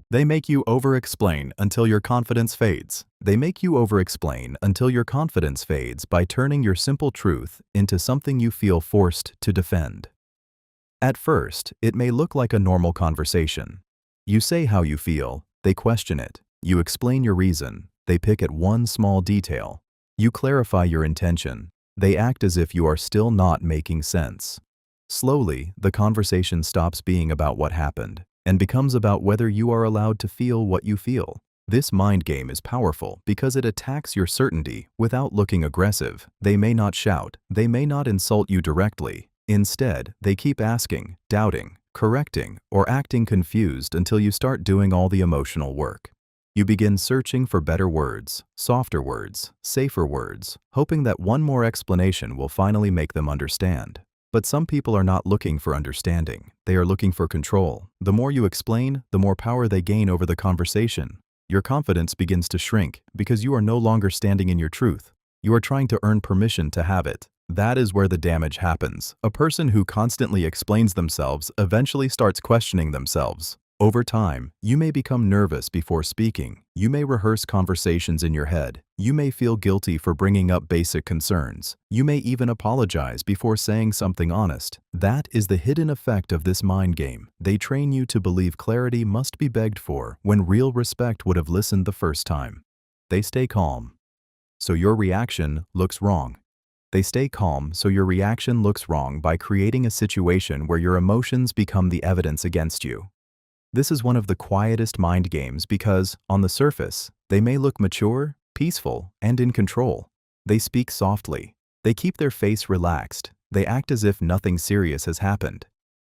They make you over-explain until your confidence fades. They make you over-explain until your confidence fades by turning your simple truth into something you feel forced to defend. At first, it may look like a normal conversation. You say how you feel, they question it. You explain your reason, they pick at one small detail. You clarify your intention, they act as if you are still not making sense. Slowly, the conversation stops being about what happened and becomes about whether you are allowed to feel what you feel. This mind game is powerful because it attacks your certainty without looking aggressive. They may not shout, they may not insult you directly. Instead, they keep asking, doubting, correcting, or acting confused until you start doing all the emotional work. You begin searching for better words, softer words, safer words, hoping that one more explanation will finally make them understand. But some people are not looking for understanding. They are looking for control. The more you explain, the more power they gain over the conversation. Your confidence begins to shrink because you are no longer standing in your truth. You are trying to earn permission to have it. That is where the damage happens. A person who constantly explains themselves eventually starts questioning themselves. Over time, you may become nervous before speaking. You may rehearse conversations in your head. You may feel guilty for bringing up basic concerns. You may even apologize before saying something honest. That is the hidden effect of this mind game. They train you to believe clarity must be begged for when real respect would have listened the first time. They stay calm, so your reaction looks wrong. They stay calm so your reaction looks wrong by creating a situation where your emotions become the evidence against you. This is one of the quietest mind games because, on the surface, they may look mature, peaceful, and in control. They speak softly. They keep their face relaxed. They act as if nothing serious has happened.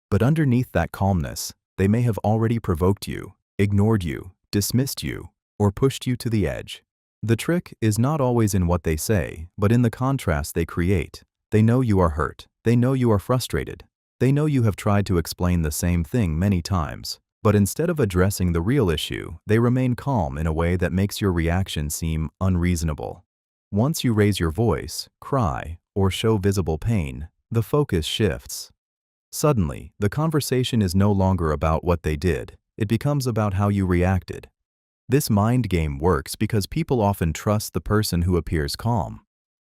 But underneath that calmness, they may have already provoked you, ignored you, dismissed you, or pushed you to the edge. The trick is not always in what they say, but in the contrast they create. They know you are hurt. They know you are frustrated. They know you have tried to explain the same thing many times. But instead of addressing the real issue, they remain calm in a way that makes your reaction seem unreasonable. Once you raise your voice, cry, or show visible pain, the focus shifts. Suddenly, the conversation is no longer about what they did. It becomes about how you reacted. This mind game works because people often trust the person who appears calm.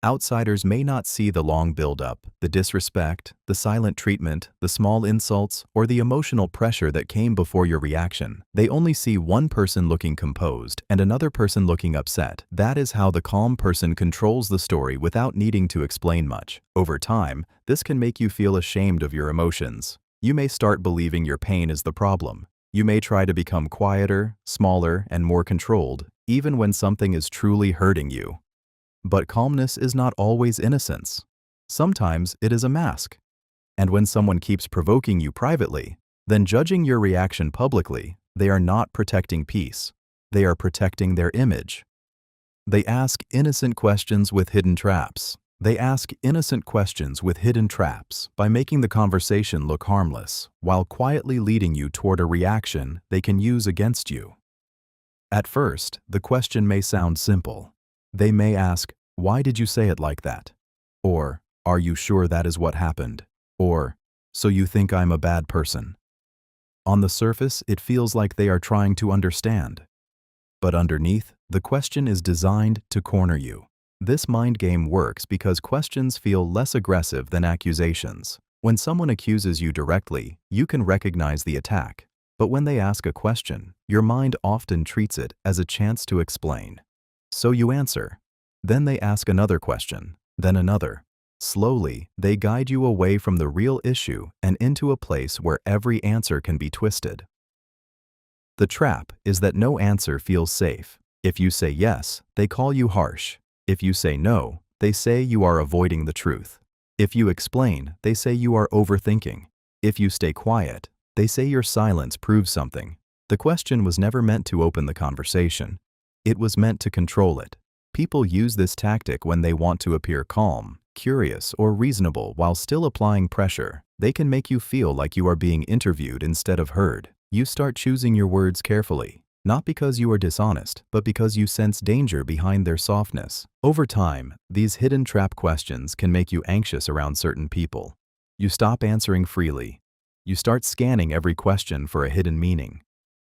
Outsiders may not see the long build-up, the disrespect, the silent treatment, the small insults, or the emotional pressure that came before your reaction. They only see one person looking composed and another person looking upset. That is how the calm person controls the story without needing to explain much. Over time, this can make you feel ashamed of your emotions. You may start believing your pain is the problem. You may try to become quieter, smaller, and more controlled, even when something is truly hurting you. But calmness is not always innocence. Sometimes it is a mask. And when someone keeps provoking you privately, then judging your reaction publicly, they are not protecting peace. They are protecting their image. They ask innocent questions with hidden traps. They ask innocent questions with hidden traps by making the conversation look harmless, while quietly leading you toward a reaction they can use against you. At first, the question may sound simple. They may ask, "Why did you say it like that?" Or, "Are you sure that is what happened?" Or, "So you think I'm a bad person?" On the surface, it feels like they are trying to understand. But underneath, the question is designed to corner you. This mind game works because questions feel less aggressive than accusations. When someone accuses you directly, you can recognize the attack. But when they ask a question, your mind often treats it as a chance to explain. So you answer. Then they ask another question, then another. Slowly, they guide you away from the real issue and into a place where every answer can be twisted. The trap is that no answer feels safe. If you say yes, they call you harsh. If you say no, they say you are avoiding the truth. If you explain, they say you are overthinking. If you stay quiet, they say your silence proves something. The question was never meant to open the conversation. It was meant to control it. People use this tactic when they want to appear calm, curious, or reasonable while still applying pressure. They can make you feel like you are being interviewed instead of heard. You start choosing your words carefully, not because you are dishonest, but because you sense danger behind their softness. Over time, these hidden trap questions can make you anxious around certain people. You stop answering freely. You start scanning every question for a hidden meaning.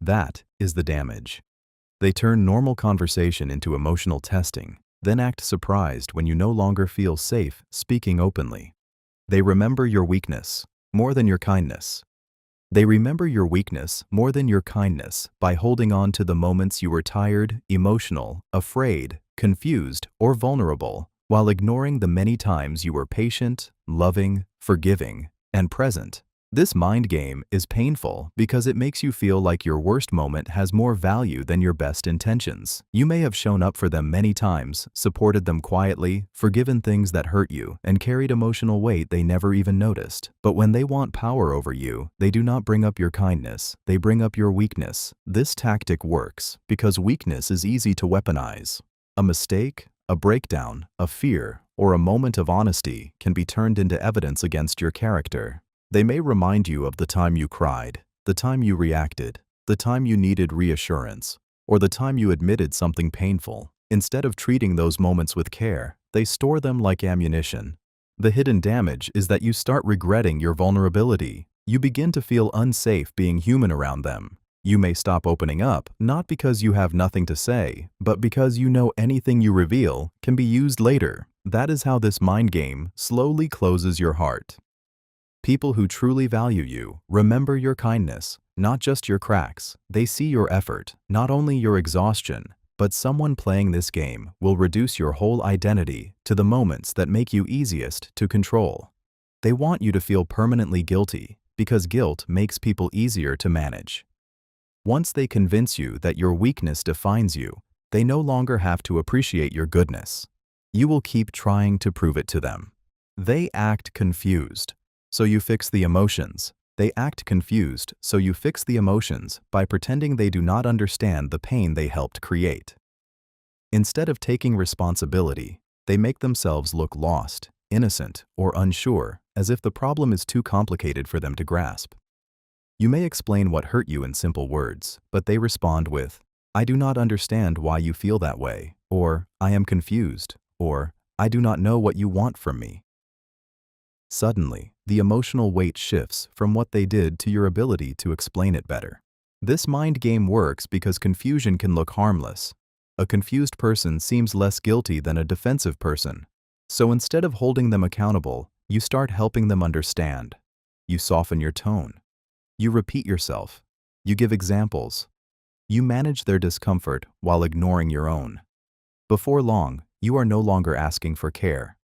That is the damage. They turn normal conversation into emotional testing, then act surprised when you no longer feel safe speaking openly. They remember your weakness more than your kindness. They remember your weakness more than your kindness by holding on to the moments you were tired, emotional, afraid, confused, or vulnerable, while ignoring the many times you were patient, loving, forgiving, and present. This mind game is painful because it makes you feel like your worst moment has more value than your best intentions. You may have shown up for them many times, supported them quietly, forgiven things that hurt you, and carried emotional weight they never even noticed. But when they want power over you, they do not bring up your kindness, they bring up your weakness. This tactic works because weakness is easy to weaponize. A mistake, a breakdown, a fear, or a moment of honesty can be turned into evidence against your character. They may remind you of the time you cried, the time you reacted, the time you needed reassurance, or the time you admitted something painful. Instead of treating those moments with care, they store them like ammunition. The hidden damage is that you start regretting your vulnerability. You begin to feel unsafe being human around them. You may stop opening up, not because you have nothing to say, but because you know anything you reveal can be used later. That is how this mind game slowly closes your heart. People who truly value you remember your kindness, not just your cracks. They see your effort, not only your exhaustion, but someone playing this game will reduce your whole identity to the moments that make you easiest to control. They want you to feel permanently guilty because guilt makes people easier to manage. Once they convince you that your weakness defines you, they no longer have to appreciate your goodness. You will keep trying to prove it to them. They act confused, so you fix the emotions. They act confused, so you fix the emotions by pretending they do not understand the pain they helped create. Instead of taking responsibility, they make themselves look lost, innocent, or unsure, as if the problem is too complicated for them to grasp. You may explain what hurt you in simple words, but they respond with, "I do not understand why you feel that way," or "I am confused," or "I do not know what you want from me." Suddenly, the emotional weight shifts from what they did to your ability to explain it better. This mind game works because confusion can look harmless. A confused person seems less guilty than a defensive person. So instead of holding them accountable, you start helping them understand. You soften your tone. You repeat yourself. You give examples. You manage their discomfort while ignoring your own. Before long, you are no longer asking for care.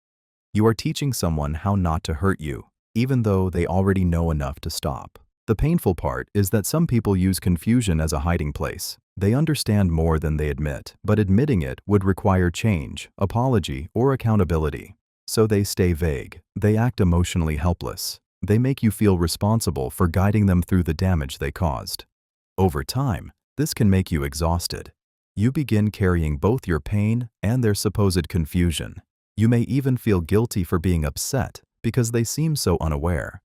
You are teaching someone how not to hurt you, even though they already know enough to stop. The painful part is that some people use confusion as a hiding place. They understand more than they admit, but admitting it would require change, apology, or accountability. So they stay vague. They act emotionally helpless. They make you feel responsible for guiding them through the damage they caused. Over time, this can make you exhausted. You begin carrying both your pain and their supposed confusion. You may even feel guilty for being upset because they seem so unaware.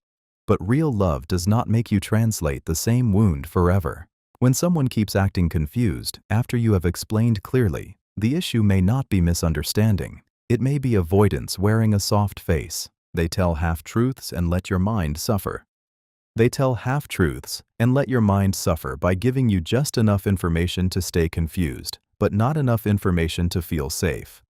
But real love does not make you translate the same wound forever. When someone keeps acting confused after you have explained clearly, the issue may not be misunderstanding. It may be avoidance wearing a soft face. They tell half-truths and let your mind suffer. They tell half-truths and let your mind suffer by giving you just enough information to stay confused, but not enough information to feel safe.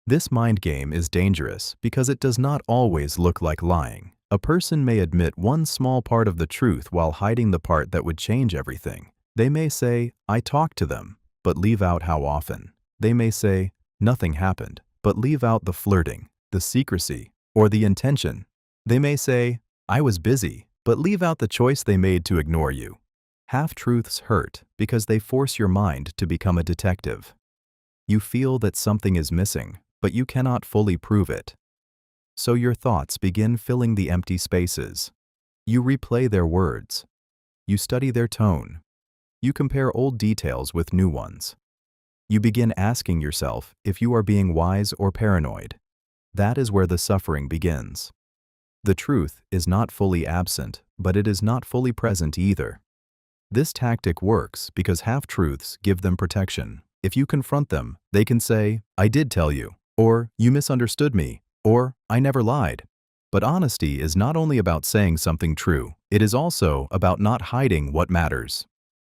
This mind game is dangerous because it does not always look like lying. A person may admit one small part of the truth while hiding the part that would change everything. They may say, "I talked to them," but leave out how often. They may say, "Nothing happened," but leave out the flirting, the secrecy, or the intention. They may say, "I was busy," but leave out the choice they made to ignore you. Half-truths hurt because they force your mind to become a detective. You feel that something is missing, but you cannot fully prove it. So your thoughts begin filling the empty spaces. You replay their words. You study their tone. You compare old details with new ones. You begin asking yourself if you are being wise or paranoid. That is where the suffering begins. The truth is not fully absent, but it is not fully present either. This tactic works because half-truths give them protection. If you confront them, they can say, "I did tell you," or "You misunderstood me," or "I never lied." But honesty is not only about saying something true, it is also about not hiding what matters.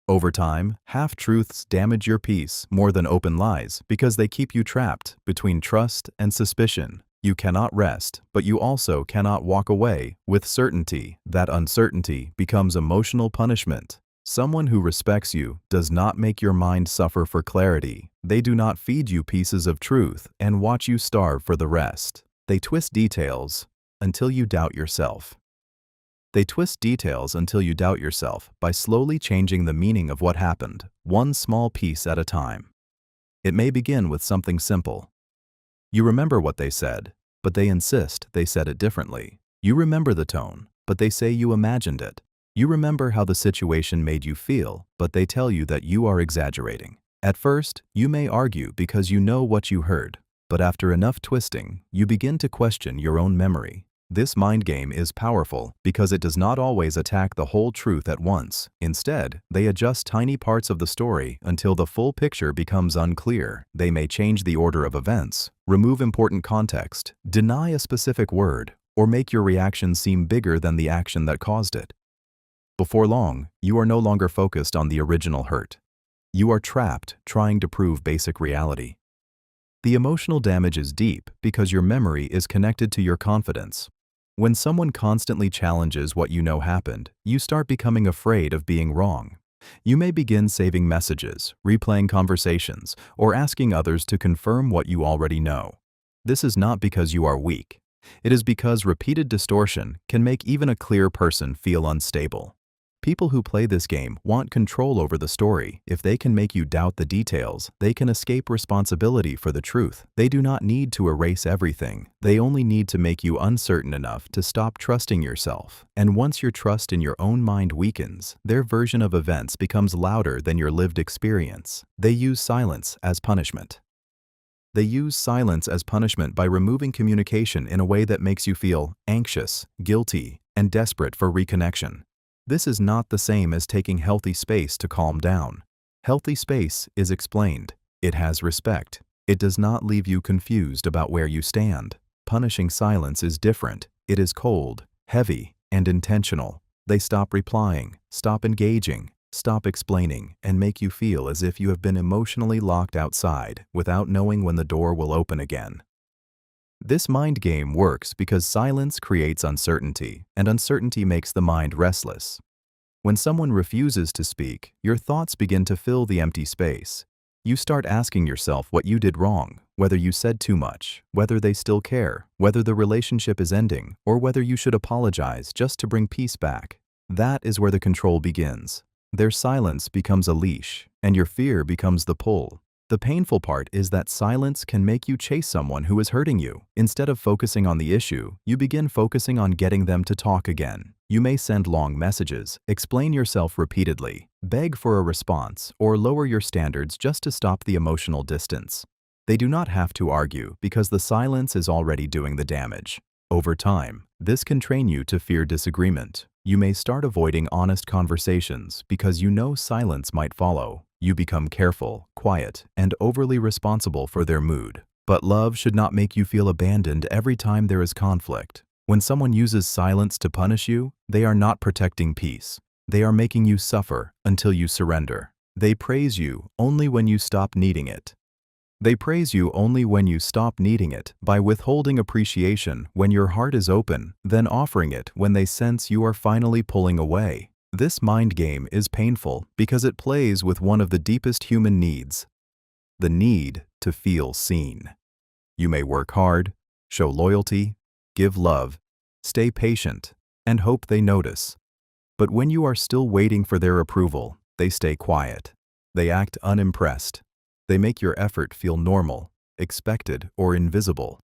Over time, half-truths damage your peace more than open lies because they keep you trapped between trust and suspicion. You cannot rest, but you also cannot walk away with certainty. That uncertainty becomes emotional punishment. Someone who respects you does not make your mind suffer for clarity. They do not feed you pieces of truth and watch you starve for the rest. They twist details until you doubt yourself. They twist details until you doubt yourself by slowly changing the meaning of what happened, one small piece at a time. It may begin with something simple. You remember what they said, but they insist they said it differently. You remember the tone, but they say you imagined it. You remember how the situation made you feel, but they tell you that you are exaggerating. At first, you may argue because you know what you heard, but after enough twisting, you begin to question your own memory. This mind game is powerful because it does not always attack the whole truth at once. Instead, they adjust tiny parts of the story until the full picture becomes unclear. They may change the order of events, remove important context, deny a specific word, or make your reaction seem bigger than the action that caused it. Before long, you are no longer focused on the original hurt. You are trapped trying to prove basic reality. The emotional damage is deep because your memory is connected to your confidence. When someone constantly challenges what you know happened, you start becoming afraid of being wrong. You may begin saving messages, replaying conversations, or asking others to confirm what you already know. This is not because you are weak. It is because repeated distortion can make even a clear person feel unstable. People who play this game want control over the story. If they can make you doubt the details, they can escape responsibility for the truth. They do not need to erase everything. They only need to make you uncertain enough to stop trusting yourself. And once your trust in your own mind weakens, their version of events becomes louder than your lived experience. They use silence as punishment. They use silence as punishment by removing communication in a way that makes you feel anxious, guilty, and desperate for reconnection. This is not the same as taking healthy space to calm down. Healthy space is explained. It has respect. It does not leave you confused about where you stand. Punishing silence is different. It is cold, heavy, and intentional. They stop replying, stop engaging, stop explaining, and make you feel as if you have been emotionally locked outside without knowing when the door will open again. This mind game works because silence creates uncertainty, and uncertainty makes the mind restless. When someone refuses to speak, your thoughts begin to fill the empty space. You start asking yourself what you did wrong, whether you said too much, whether they still care, whether the relationship is ending, or whether you should apologize just to bring peace back. That is where the control begins. Their silence becomes a leash, and your fear becomes the pull. The painful part is that silence can make you chase someone who is hurting you. Instead of focusing on the issue, you begin focusing on getting them to talk again. You may send long messages, explain yourself repeatedly, beg for a response, or lower your standards just to stop the emotional distance. They do not have to argue because the silence is already doing the damage. Over time, this can train you to fear disagreement. You may start avoiding honest conversations because you know silence might follow. You become careful, quiet, and overly responsible for their mood. But love should not make you feel abandoned every time there is conflict. When someone uses silence to punish you, they are not protecting peace. They are making you suffer until you surrender. They praise you only when you stop needing it. They praise you only when you stop needing it by withholding appreciation when your heart is open, then offering it when they sense you are finally pulling away. This mind game is painful because it plays with one of the deepest human needs, the need to feel seen. You may work hard, show loyalty, give love, stay patient, and hope they notice. But when you are still waiting for their approval, they stay quiet. They act unimpressed. They make your effort feel normal, expected, or invisible.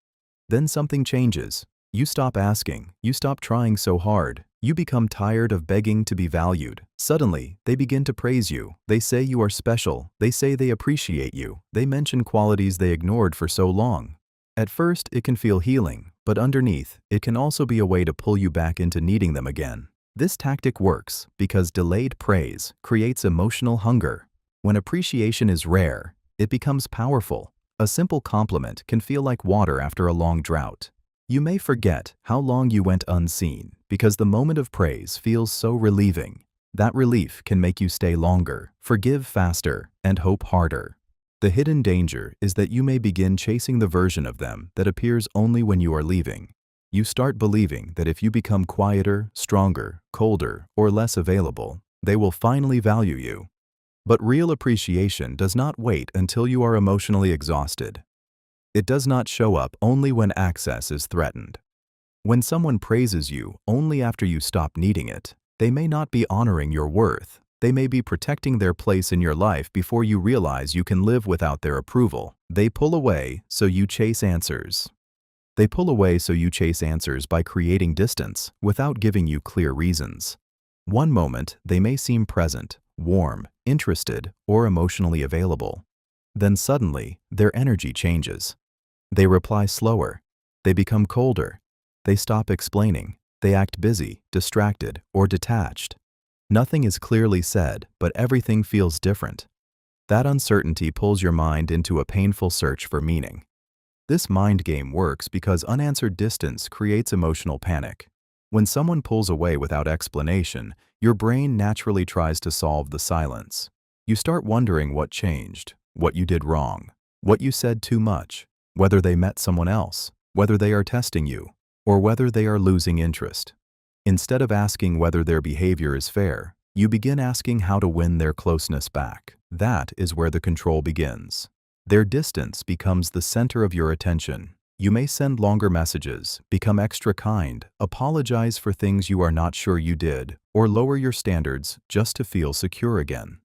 Then something changes. You stop asking. You stop trying so hard. You become tired of begging to be valued. Suddenly, they begin to praise you. They say you are special. They say they appreciate you. They mention qualities they ignored for so long. At first, it can feel healing, but underneath, it can also be a way to pull you back into needing them again. This tactic works because delayed praise creates emotional hunger. When appreciation is rare, it becomes powerful. A simple compliment can feel like water after a long drought. You may forget how long you went unseen because the moment of praise feels so relieving. That relief can make you stay longer, forgive faster, and hope harder. The hidden danger is that you may begin chasing the version of them that appears only when you are leaving. You start believing that if you become quieter, stronger, colder, or less available, they will finally value you. But real appreciation does not wait until you are emotionally exhausted. It does not show up only when access is threatened. When someone praises you only after you stop needing it, they may not be honoring your worth. They may be protecting their place in your life before you realize you can live without their approval. They pull away so you chase answers. They pull away so you chase answers by creating distance without giving you clear reasons. One moment, they may seem present, warm, interested, or emotionally available. Then suddenly, their energy changes. They reply slower. They become colder. They stop explaining. They act busy, distracted, or detached. Nothing is clearly said, but everything feels different. That uncertainty pulls your mind into a painful search for meaning. This mind game works because unanswered distance creates emotional panic. When someone pulls away without explanation, your brain naturally tries to solve the silence. You start wondering what changed, what you did wrong, what you said too much, whether they met someone else, whether they are testing you, or whether they are losing interest. Instead of asking whether their behavior is fair, you begin asking how to win their closeness back. That is where the control begins. Their distance becomes the center of your attention. You may send longer messages, become extra kind, apologize for things you are not sure you did, or lower your standards just to feel secure again.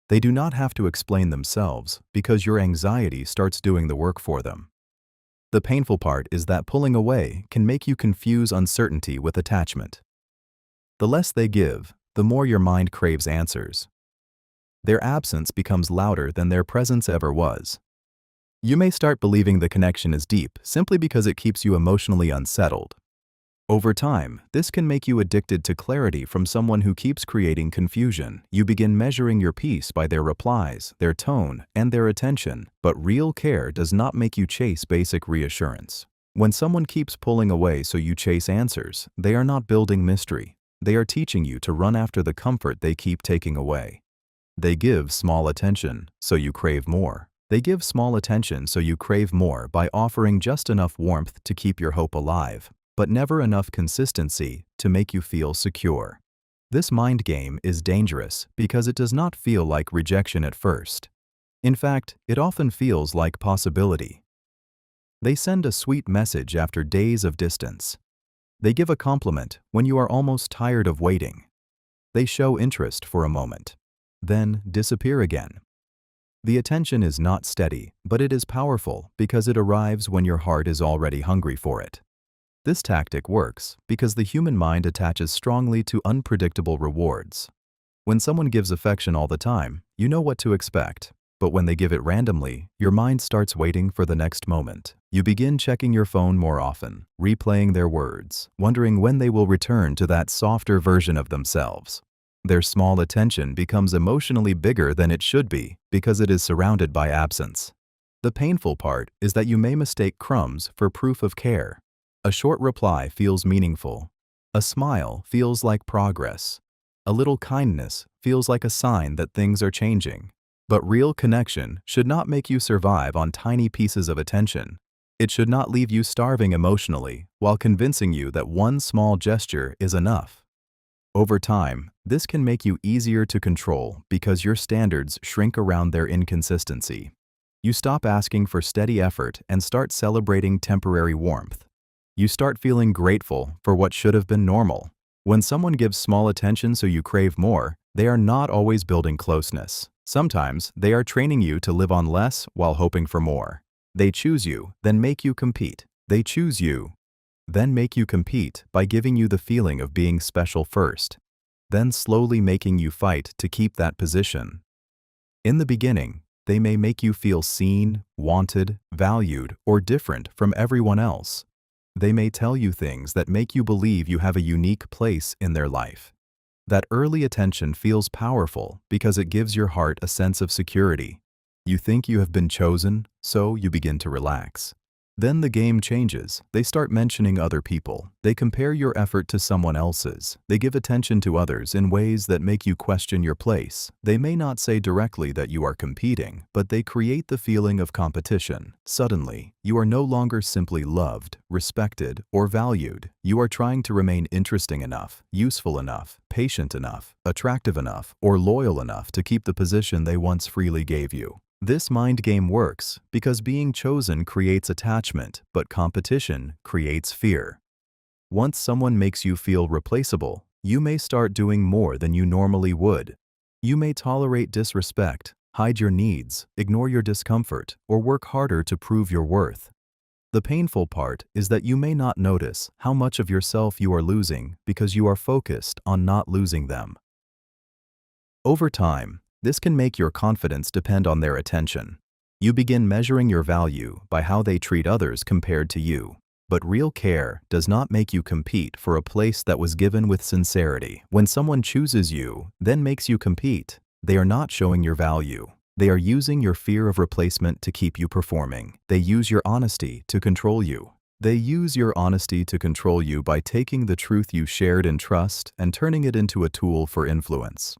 They do not have to explain themselves because your anxiety starts doing the work for them. The painful part is that pulling away can make you confuse uncertainty with attachment. The less they give, the more your mind craves answers. Their absence becomes louder than their presence ever was. You may start believing the connection is deep simply because it keeps you emotionally unsettled. Over time, this can make you addicted to clarity from someone who keeps creating confusion. You begin measuring your peace by their replies, their tone, and their attention, but real care does not make you chase basic reassurance. When someone keeps pulling away so you chase answers, they are not building mystery. They are teaching you to run after the comfort they keep taking away. They give small attention, so you crave more. They give small attention so you crave more by offering just enough warmth to keep your hope alive, but never enough consistency to make you feel secure. This mind game is dangerous because it does not feel like rejection at first. In fact, it often feels like possibility. They send a sweet message after days of distance. They give a compliment when you are almost tired of waiting. They show interest for a moment, then disappear again. The attention is not steady, but it is powerful because it arrives when your heart is already hungry for it. This tactic works because the human mind attaches strongly to unpredictable rewards. When someone gives affection all the time, you know what to expect. But when they give it randomly, your mind starts waiting for the next moment. You begin checking your phone more often, replaying their words, wondering when they will return to that softer version of themselves. Their small attention becomes emotionally bigger than it should be because it is surrounded by absence. The painful part is that you may mistake crumbs for proof of care. A short reply feels meaningful. A smile feels like progress. A little kindness feels like a sign that things are changing. But real connection should not make you survive on tiny pieces of attention. It should not leave you starving emotionally while convincing you that one small gesture is enough. Over time, this can make you easier to control because your standards shrink around their inconsistency. You stop asking for steady effort and start celebrating temporary warmth. You start feeling grateful for what should have been normal. When someone gives small attention so you crave more, they are not always building closeness. Sometimes they are training you to live on less while hoping for more. They choose you, then make you compete. They choose you, then make you compete by giving you the feeling of being special first, then slowly making you fight to keep that position. In the beginning, they may make you feel seen, wanted, valued, or different from everyone else. They may tell you things that make you believe you have a unique place in their life. That early attention feels powerful because it gives your heart a sense of security. You think you have been chosen, so you begin to relax. Then the game changes. They start mentioning other people. They compare your effort to someone else's. They give attention to others in ways that make you question your place. They may not say directly that you are competing, but they create the feeling of competition. Suddenly, you are no longer simply loved, respected, or valued. You are trying to remain interesting enough, useful enough, patient enough, attractive enough, or loyal enough to keep the position they once freely gave you. This mind game works because being chosen creates attachment, but competition creates fear. Once someone makes you feel replaceable, you may start doing more than you normally would. You may tolerate disrespect, hide your needs, ignore your discomfort, or work harder to prove your worth. The painful part is that you may not notice how much of yourself you are losing because you are focused on not losing them. Over time, this can make your confidence depend on their attention. You begin measuring your value by how they treat others compared to you. But real care does not make you compete for a place that was given with sincerity. When someone chooses you, then makes you compete, they are not showing your value. They are using your fear of replacement to keep you performing. They use your honesty to control you. They use your honesty to control you by taking the truth you shared in trust and turning it into a tool for influence.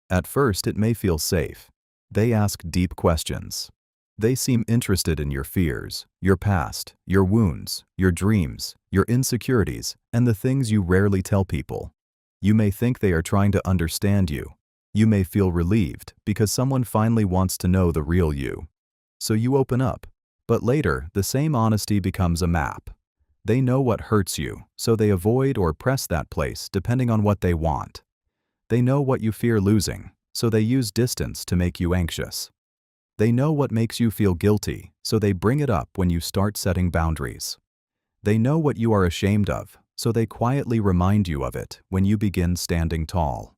At first, it may feel safe. They ask deep questions. They seem interested in your fears, your past, your wounds, your dreams, your insecurities, and the things you rarely tell people. You may think they are trying to understand you. You may feel relieved because someone finally wants to know the real you. So you open up. But later, the same honesty becomes a map. They know what hurts you, so they avoid or press that place depending on what they want. They know what you fear losing, so they use distance to make you anxious. They know what makes you feel guilty, so they bring it up when you start setting boundaries. They know what you are ashamed of, so they quietly remind you of it when you begin standing tall.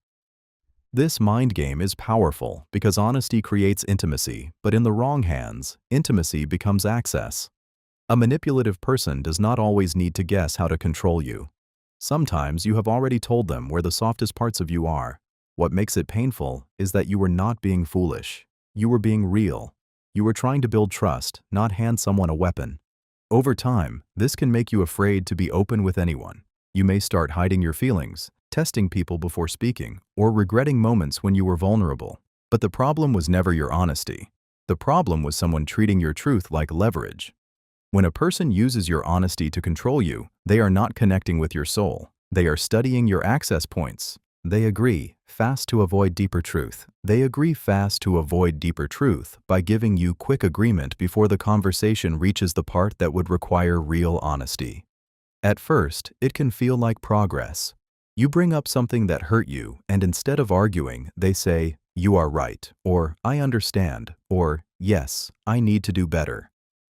This mind game is powerful because honesty creates intimacy, but in the wrong hands, intimacy becomes access. A manipulative person does not always need to guess how to control you. Sometimes you have already told them where the softest parts of you are. What makes it painful is that you were not being foolish. You were being real. You were trying to build trust, not hand someone a weapon. Over time, this can make you afraid to be open with anyone. You may start hiding your feelings, testing people before speaking, or regretting moments when you were vulnerable. But the problem was never your honesty. The problem was someone treating your truth like leverage. When a person uses your honesty to control you, they are not connecting with your soul. They are studying your access points. They agree fast to avoid deeper truth. They agree fast to avoid deeper truth by giving you quick agreement before the conversation reaches the part that would require real honesty. At first, it can feel like progress. You bring up something that hurt you, and instead of arguing, they say, "You are right," or "I understand," or "Yes, I need to do better."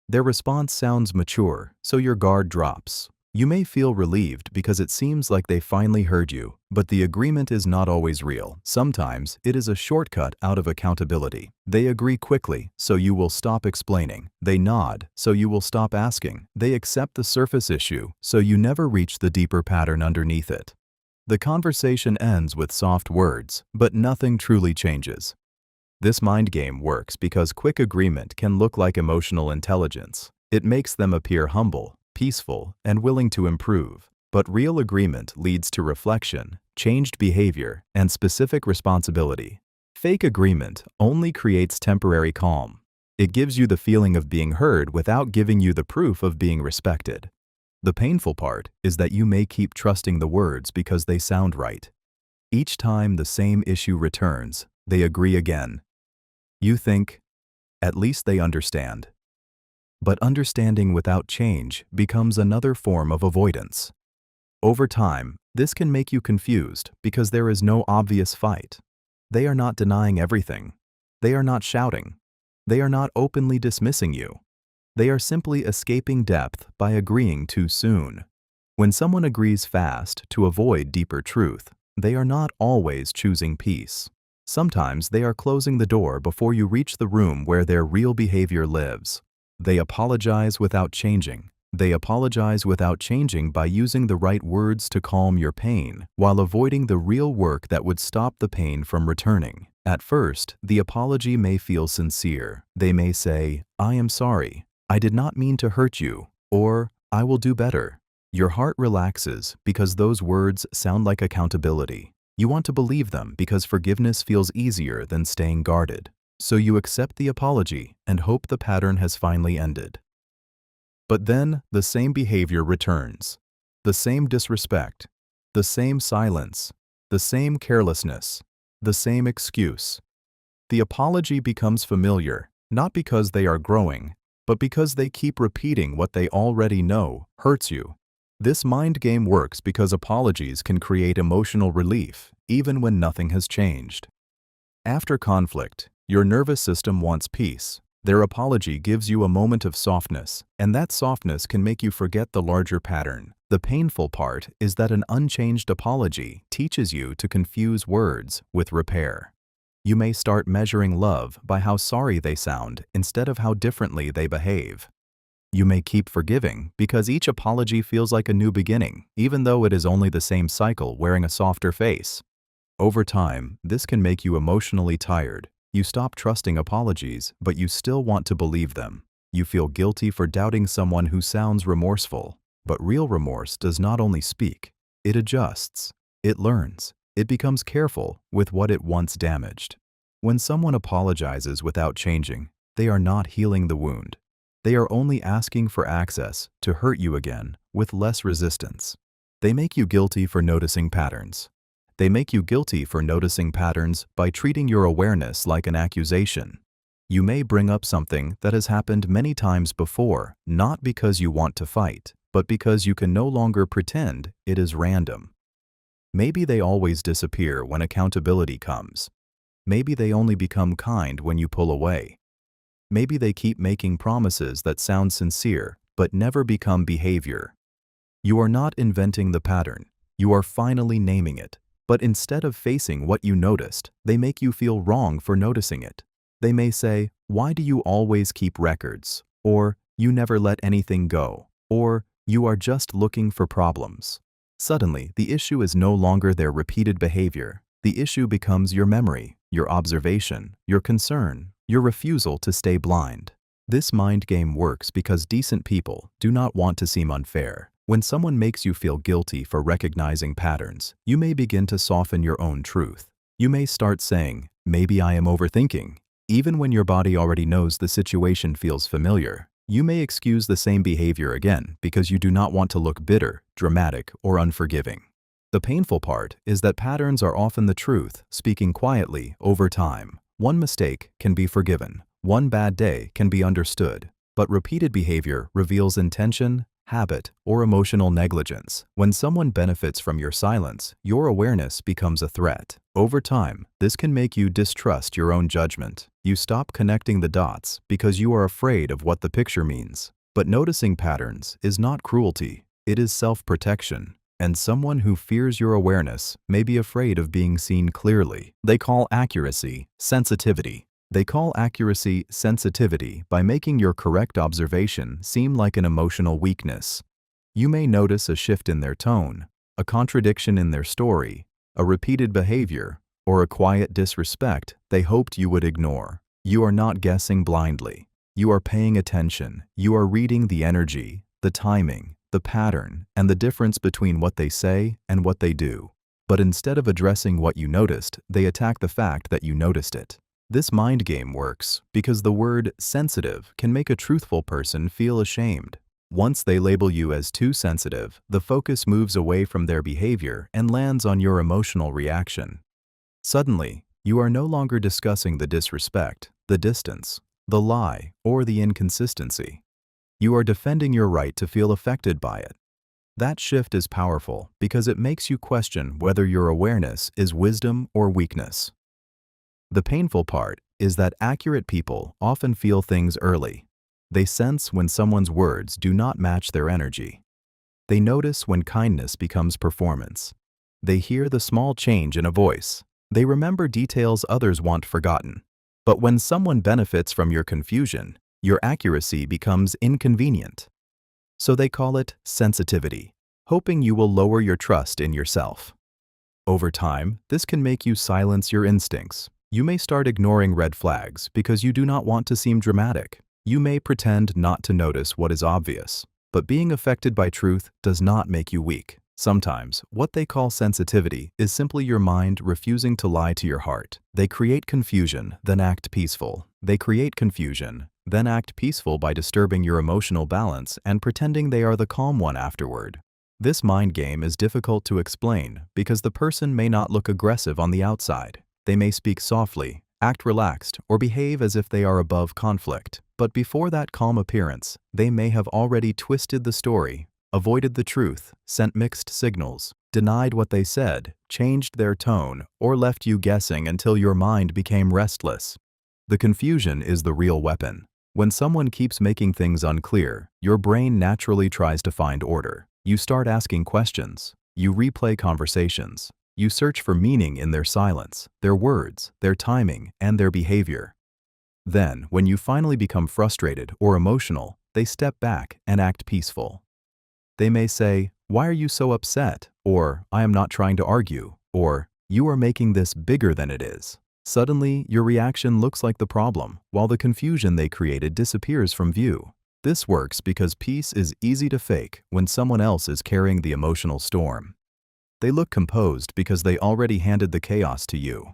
Their response sounds mature, so your guard drops. You may feel relieved because it seems like they finally heard you, but the agreement is not always real. Sometimes it is a shortcut out of accountability. They agree quickly, so you will stop explaining. They nod, so you will stop asking. They accept the surface issue, so you never reach the deeper pattern underneath it. The conversation ends with soft words, but nothing truly changes. This mind game works because quick agreement can look like emotional intelligence. It makes them appear humble, peaceful, and willing to improve. But real agreement leads to reflection, changed behavior, and specific responsibility. Fake agreement only creates temporary calm. It gives you the feeling of being heard without giving you the proof of being respected. The painful part is that you may keep trusting the words because they sound right. Each time the same issue returns, they agree again. You think, at least they understand. But understanding without change becomes another form of avoidance. Over time, this can make you confused because there is no obvious fight. They are not denying everything. They are not shouting. They are not openly dismissing you. They are simply escaping depth by agreeing too soon. When someone agrees fast to avoid deeper truth, they are not always choosing peace. Sometimes they are closing the door before you reach the room where their real behavior lives. They apologize without changing. They apologize without changing by using the right words to calm your pain, while avoiding the real work that would stop the pain from returning. At first, the apology may feel sincere. They may say, "I am sorry. I did not mean to hurt you," or "I will do better." Your heart relaxes because those words sound like accountability. You want to believe them because forgiveness feels easier than staying guarded. So you accept the apology and hope the pattern has finally ended. But then the same behavior returns. The same disrespect, the same silence, the same carelessness, the same excuse. The apology becomes familiar, not because they are growing, but because they keep repeating what they already know hurts you. This mind game works because apologies can create emotional relief, even when nothing has changed. After conflict, your nervous system wants peace. Their apology gives you a moment of softness, and that softness can make you forget the larger pattern. The painful part is that an unchanged apology teaches you to confuse words with repair. You may start measuring love by how sorry they sound instead of how differently they behave. You may keep forgiving because each apology feels like a new beginning, even though it is only the same cycle wearing a softer face. Over time, this can make you emotionally tired. You stop trusting apologies, but you still want to believe them. You feel guilty for doubting someone who sounds remorseful. But real remorse does not only speak, it adjusts, it learns, it becomes careful with what it once damaged. When someone apologizes without changing, they are not healing the wound. They are only asking for access to hurt you again with less resistance. They make you guilty for noticing patterns. They make you guilty for noticing patterns by treating your awareness like an accusation. You may bring up something that has happened many times before, not because you want to fight, but because you can no longer pretend it is random. Maybe they always disappear when accountability comes. Maybe they only become kind when you pull away. Maybe they keep making promises that sound sincere, but never become behavior. You are not inventing the pattern. You are finally naming it. But instead of facing what you noticed, they make you feel wrong for noticing it. They may say, "Why do you always keep records?" Or, "You never let anything go." Or, "You are just looking for problems." Suddenly, the issue is no longer their repeated behavior. The issue becomes your memory, your observation, your concern, your refusal to stay blind. This mind game works because decent people do not want to seem unfair. When someone makes you feel guilty for recognizing patterns, you may begin to soften your own truth. You may start saying, "Maybe I am overthinking." Even when your body already knows the situation feels familiar, you may excuse the same behavior again because you do not want to look bitter, dramatic, or unforgiving. The painful part is that patterns are often the truth, speaking quietly over time. One mistake can be forgiven. One bad day can be understood. But repeated behavior reveals intention, habit, or emotional negligence. When someone benefits from your silence, your awareness becomes a threat. Over time, this can make you distrust your own judgment. You stop connecting the dots because you are afraid of what the picture means. But noticing patterns is not cruelty, it is self-protection. And someone who fears your awareness may be afraid of being seen clearly. They call accuracy sensitivity. They call accuracy sensitivity by making your correct observation seem like an emotional weakness. You may notice a shift in their tone, a contradiction in their story, a repeated behavior, or a quiet disrespect they hoped you would ignore. You are not guessing blindly. You are paying attention. You are reading the energy, the timing, the pattern, and the difference between what they say and what they do. But instead of addressing what you noticed, they attack the fact that you noticed it. This mind game works because the word sensitive can make a truthful person feel ashamed. Once they label you as too sensitive, the focus moves away from their behavior and lands on your emotional reaction. Suddenly, you are no longer discussing the disrespect, the distance, the lie, or the inconsistency. You are defending your right to feel affected by it. That shift is powerful because it makes you question whether your awareness is wisdom or weakness. The painful part is that accurate people often feel things early. They sense when someone's words do not match their energy. They notice when kindness becomes performance. They hear the small change in a voice. They remember details others want forgotten. But when someone benefits from your confusion, your accuracy becomes inconvenient. So they call it sensitivity, hoping you will lower your trust in yourself. Over time, this can make you silence your instincts. You may start ignoring red flags because you do not want to seem dramatic. You may pretend not to notice what is obvious. But being affected by truth does not make you weak. Sometimes, what they call sensitivity is simply your mind refusing to lie to your heart. They create confusion, then act peaceful. They create confusion, then act peaceful by disturbing your emotional balance and pretending they are the calm one afterward. This mind game is difficult to explain because the person may not look aggressive on the outside. They may speak softly, act relaxed, or behave as if they are above conflict. But before that calm appearance, they may have already twisted the story, avoided the truth, sent mixed signals, denied what they said, changed their tone, or left you guessing until your mind became restless. The confusion is the real weapon. When someone keeps making things unclear, your brain naturally tries to find order. You start asking questions. You replay conversations. You search for meaning in their silence, their words, their timing, and their behavior. Then, when you finally become frustrated or emotional, they step back and act peaceful. They may say, "Why are you so upset?" Or, "I am not trying to argue," or, "You are making this bigger than it is." Suddenly, your reaction looks like the problem, while the confusion they created disappears from view. This works because peace is easy to fake when someone else is carrying the emotional storm. They look composed because they already handed the chaos to you.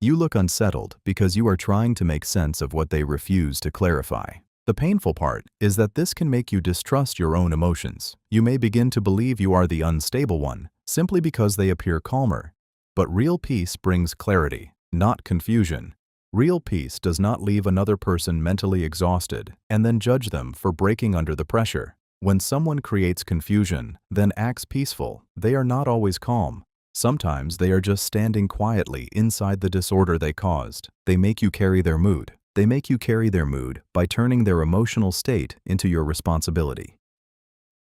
You look unsettled because you are trying to make sense of what they refuse to clarify. The painful part is that this can make you distrust your own emotions. You may begin to believe you are the unstable one, simply because they appear calmer. But real peace brings clarity, not confusion. Real peace does not leave another person mentally exhausted and then judge them for breaking under the pressure. When someone creates confusion, then acts peaceful, they are not always calm. Sometimes they are just standing quietly inside the disorder they caused. They make you carry their mood. They make you carry their mood by turning their emotional state into your responsibility.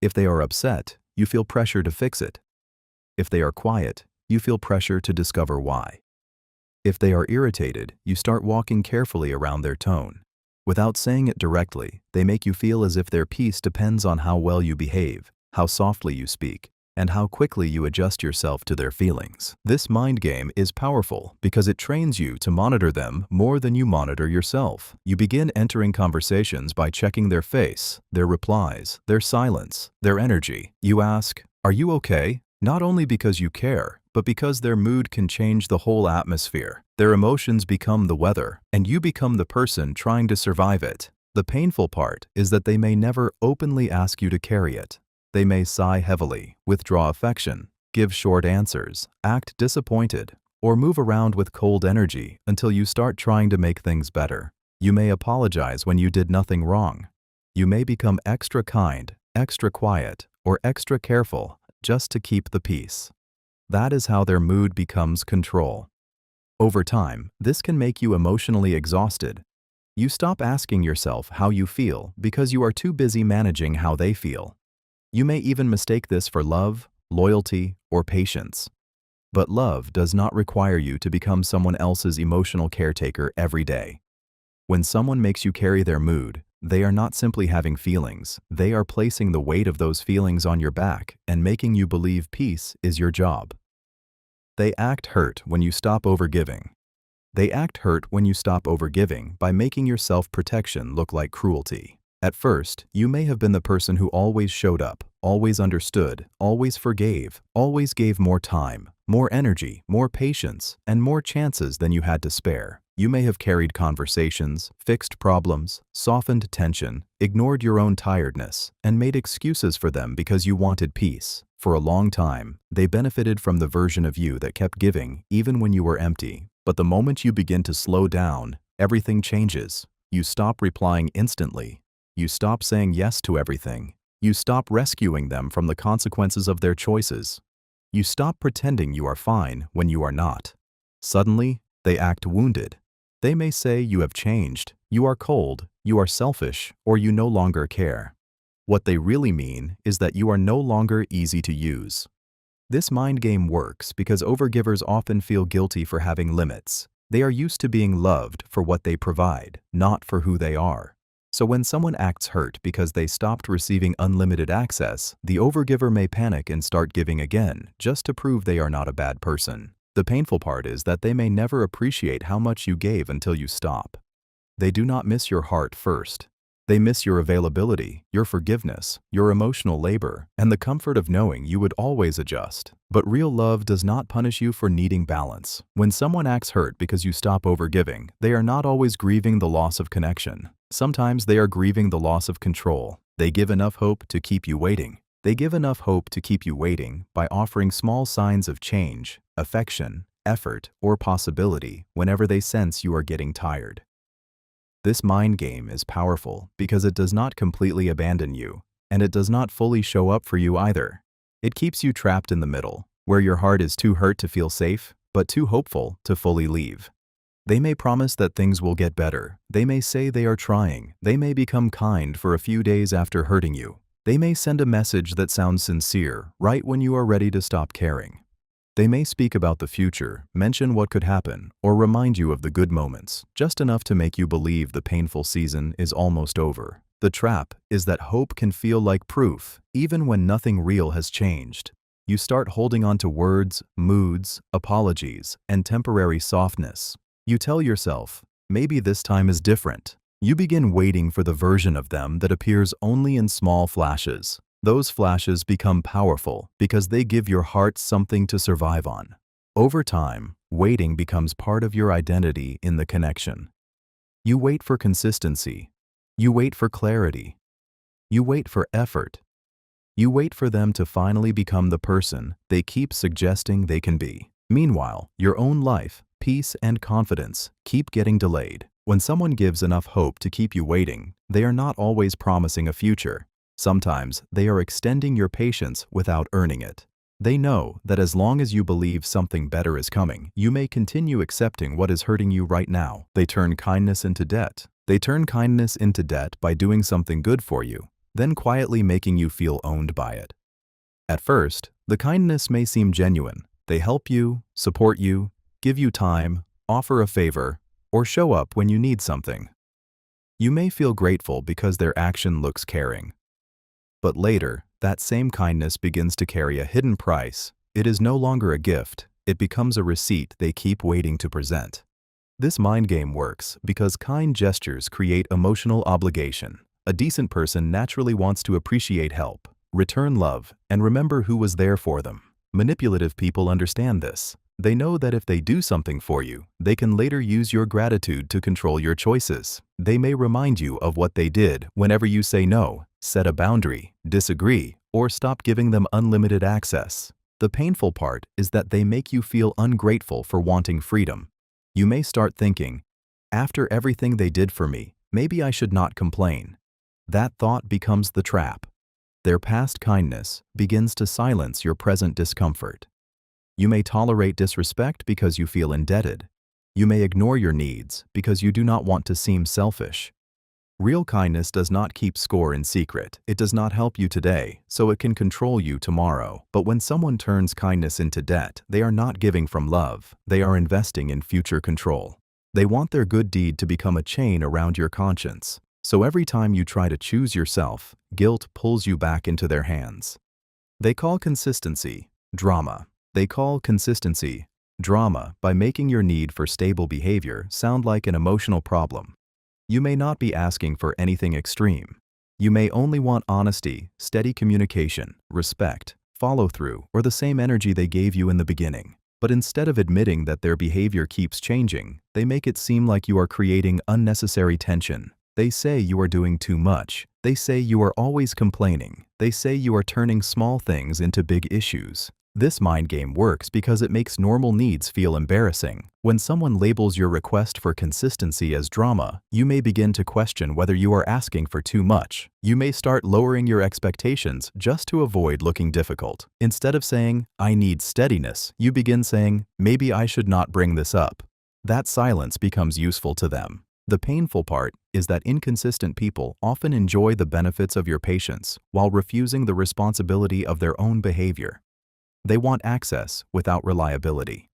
If they are upset, you feel pressure to fix it. If they are quiet, you feel pressure to discover why. If they are irritated, you start walking carefully around their tone. Without saying it directly, they make you feel as if their peace depends on how well you behave, how softly you speak, and how quickly you adjust yourself to their feelings. This mind game is powerful because it trains you to monitor them more than you monitor yourself. You begin entering conversations by checking their face, their replies, their silence, their energy. You ask, "Are you okay?" Not only because you care, but because their mood can change the whole atmosphere. Their emotions become the weather, and you become the person trying to survive it. The painful part is that they may never openly ask you to carry it. They may sigh heavily, withdraw affection, give short answers, act disappointed, or move around with cold energy until you start trying to make things better. You may apologize when you did nothing wrong. You may become extra kind, extra quiet, or extra careful just to keep the peace. That is how their mood becomes control. Over time, this can make you emotionally exhausted. You stop asking yourself how you feel because you are too busy managing how they feel. You may even mistake this for love, loyalty, or patience. But love does not require you to become someone else's emotional caretaker every day. When someone makes you carry their mood, they are not simply having feelings, they are placing the weight of those feelings on your back and making you believe peace is your job. They act hurt when you stop overgiving. They act hurt when you stop overgiving by making your self-protection look like cruelty. At first, you may have been the person who always showed up, always understood, always forgave, always gave more time, more energy, more patience, and more chances than you had to spare. You may have carried conversations, fixed problems, softened tension, ignored your own tiredness, and made excuses for them because you wanted peace. For a long time, they benefited from the version of you that kept giving even when you were empty. But the moment you begin to slow down, everything changes. You stop replying instantly. You stop saying yes to everything. You stop rescuing them from the consequences of their choices. You stop pretending you are fine when you are not. Suddenly, they act wounded. They may say you have changed, you are cold, you are selfish, or you no longer care. What they really mean is that you are no longer easy to use. This mind game works because overgivers often feel guilty for having limits. They are used to being loved for what they provide, not for who they are. So when someone acts hurt because they stopped receiving unlimited access, the overgiver may panic and start giving again, just to prove they are not a bad person. The painful part is that they may never appreciate how much you gave until you stop. They do not miss your heart first. They miss your availability, your forgiveness, your emotional labor, and the comfort of knowing you would always adjust. But real love does not punish you for needing balance. When someone acts hurt because you stop overgiving, they are not always grieving the loss of connection. Sometimes they are grieving the loss of control. They give enough hope to keep you waiting. They give enough hope to keep you waiting by offering small signs of change, affection, effort, or possibility whenever they sense you are getting tired. This mind game is powerful because it does not completely abandon you, and it does not fully show up for you either. It keeps you trapped in the middle, where your heart is too hurt to feel safe, but too hopeful to fully leave. They may promise that things will get better. They may say they are trying. They may become kind for a few days after hurting you. They may send a message that sounds sincere right when you are ready to stop caring. They may speak about the future, mention what could happen, or remind you of the good moments, just enough to make you believe the painful season is almost over. The trap is that hope can feel like proof, even when nothing real has changed. You start holding on to words, moods, apologies, and temporary softness. You tell yourself, maybe this time is different. You begin waiting for the version of them that appears only in small flashes. Those flashes become powerful because they give your heart something to survive on. Over time, waiting becomes part of your identity in the connection. You wait for consistency. You wait for clarity. You wait for effort. You wait for them to finally become the person they keep suggesting they can be. Meanwhile, your own life, peace, and confidence keep getting delayed. When someone gives enough hope to keep you waiting, they are not always promising a future. Sometimes they are extending your patience without earning it. They know that as long as you believe something better is coming, you may continue accepting what is hurting you right now. They turn kindness into debt. They turn kindness into debt by doing something good for you, then quietly making you feel owned by it. At first, the kindness may seem genuine. They help you, support you, give you time, offer a favor, or show up when you need something. You may feel grateful because their action looks caring. But later, that same kindness begins to carry a hidden price. It is no longer a gift. It becomes a receipt they keep waiting to present. This mind game works because kind gestures create emotional obligation. A decent person naturally wants to appreciate help, return love, and remember who was there for them. Manipulative people understand this. They know that if they do something for you, they can later use your gratitude to control your choices. They may remind you of what they did whenever you say no, set a boundary, disagree, or stop giving them unlimited access. The painful part is that they make you feel ungrateful for wanting freedom. You may start thinking, after everything they did for me, maybe I should not complain. That thought becomes the trap. Their past kindness begins to silence your present discomfort. You may tolerate disrespect because you feel indebted. You may ignore your needs because you do not want to seem selfish. Real kindness does not keep score in secret. It does not help you today, so it can control you tomorrow. But when someone turns kindness into debt, they are not giving from love. They are investing in future control. They want their good deed to become a chain around your conscience. So every time you try to choose yourself, guilt pulls you back into their hands. They call consistency drama. They call consistency drama by making your need for stable behavior sound like an emotional problem. You may not be asking for anything extreme. You may only want honesty, steady communication, respect, follow-through, or the same energy they gave you in the beginning. But instead of admitting that their behavior keeps changing, they make it seem like you are creating unnecessary tension. They say you are doing too much. They say you are always complaining. They say you are turning small things into big issues. This mind game works because it makes normal needs feel embarrassing. When someone labels your request for consistency as drama, you may begin to question whether you are asking for too much. You may start lowering your expectations just to avoid looking difficult. Instead of saying, "I need steadiness," you begin saying, "Maybe I should not bring this up." That silence becomes useful to them. The painful part is that inconsistent people often enjoy the benefits of your patience while refusing the responsibility of their own behavior. They want access without reliability.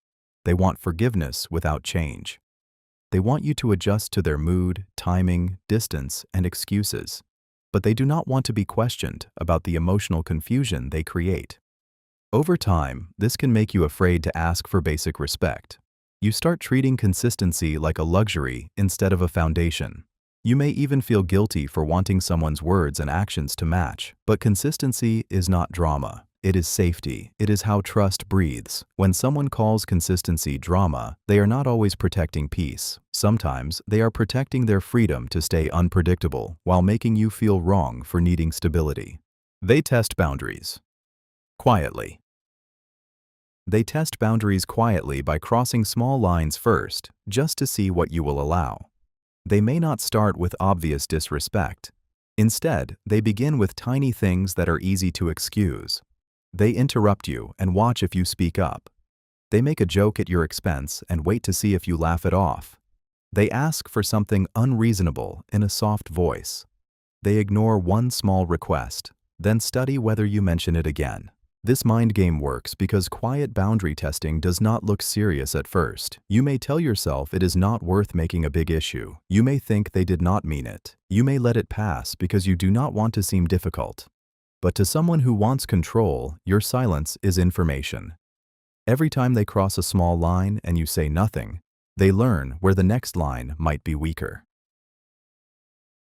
They want forgiveness without change. They want you to adjust to their mood, timing, distance, and excuses. But they do not want to be questioned about the emotional confusion they create. Over time, this can make you afraid to ask for basic respect. You start treating consistency like a luxury instead of a foundation. You may even feel guilty for wanting someone's words and actions to match, but consistency is not drama. It is safety. It is how trust breathes. When someone calls consistency drama, they are not always protecting peace. Sometimes they are protecting their freedom to stay unpredictable while making you feel wrong for needing stability. They test boundaries quietly. They test boundaries quietly by crossing small lines first, just to see what you will allow. They may not start with obvious disrespect. Instead, they begin with tiny things that are easy to excuse. They interrupt you and watch if you speak up. They make a joke at your expense and wait to see if you laugh it off. They ask for something unreasonable in a soft voice. They ignore one small request, then study whether you mention it again. This mind game works because quiet boundary testing does not look serious at first. You may tell yourself it is not worth making a big issue. You may think they did not mean it. You may let it pass because you do not want to seem difficult. But to someone who wants control, your silence is information. Every time they cross a small line and you say nothing, they learn where the next line might be weaker.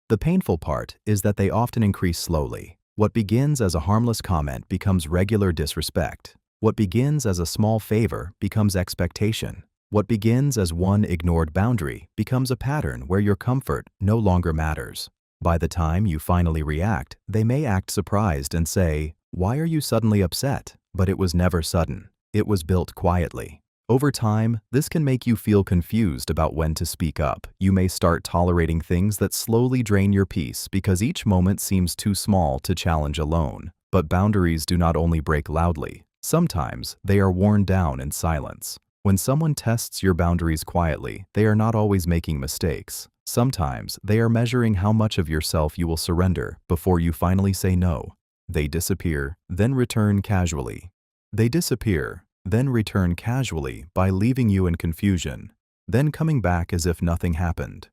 The painful part is that they often increase slowly. What begins as a harmless comment becomes regular disrespect. What begins as a small favor becomes expectation. What begins as one ignored boundary becomes a pattern where your comfort no longer matters. By the time you finally react, they may act surprised and say, "Why are you suddenly upset?" But it was never sudden. It was built quietly. Over time, this can make you feel confused about when to speak up. You may start tolerating things that slowly drain your peace because each moment seems too small to challenge alone. But boundaries do not only break loudly. Sometimes they are worn down in silence. When someone tests your boundaries quietly, they are not always making mistakes. Sometimes they are measuring how much of yourself you will surrender before you finally say no. They disappear, then return casually. They disappear, then return casually by leaving you in confusion, then coming back as if nothing happened.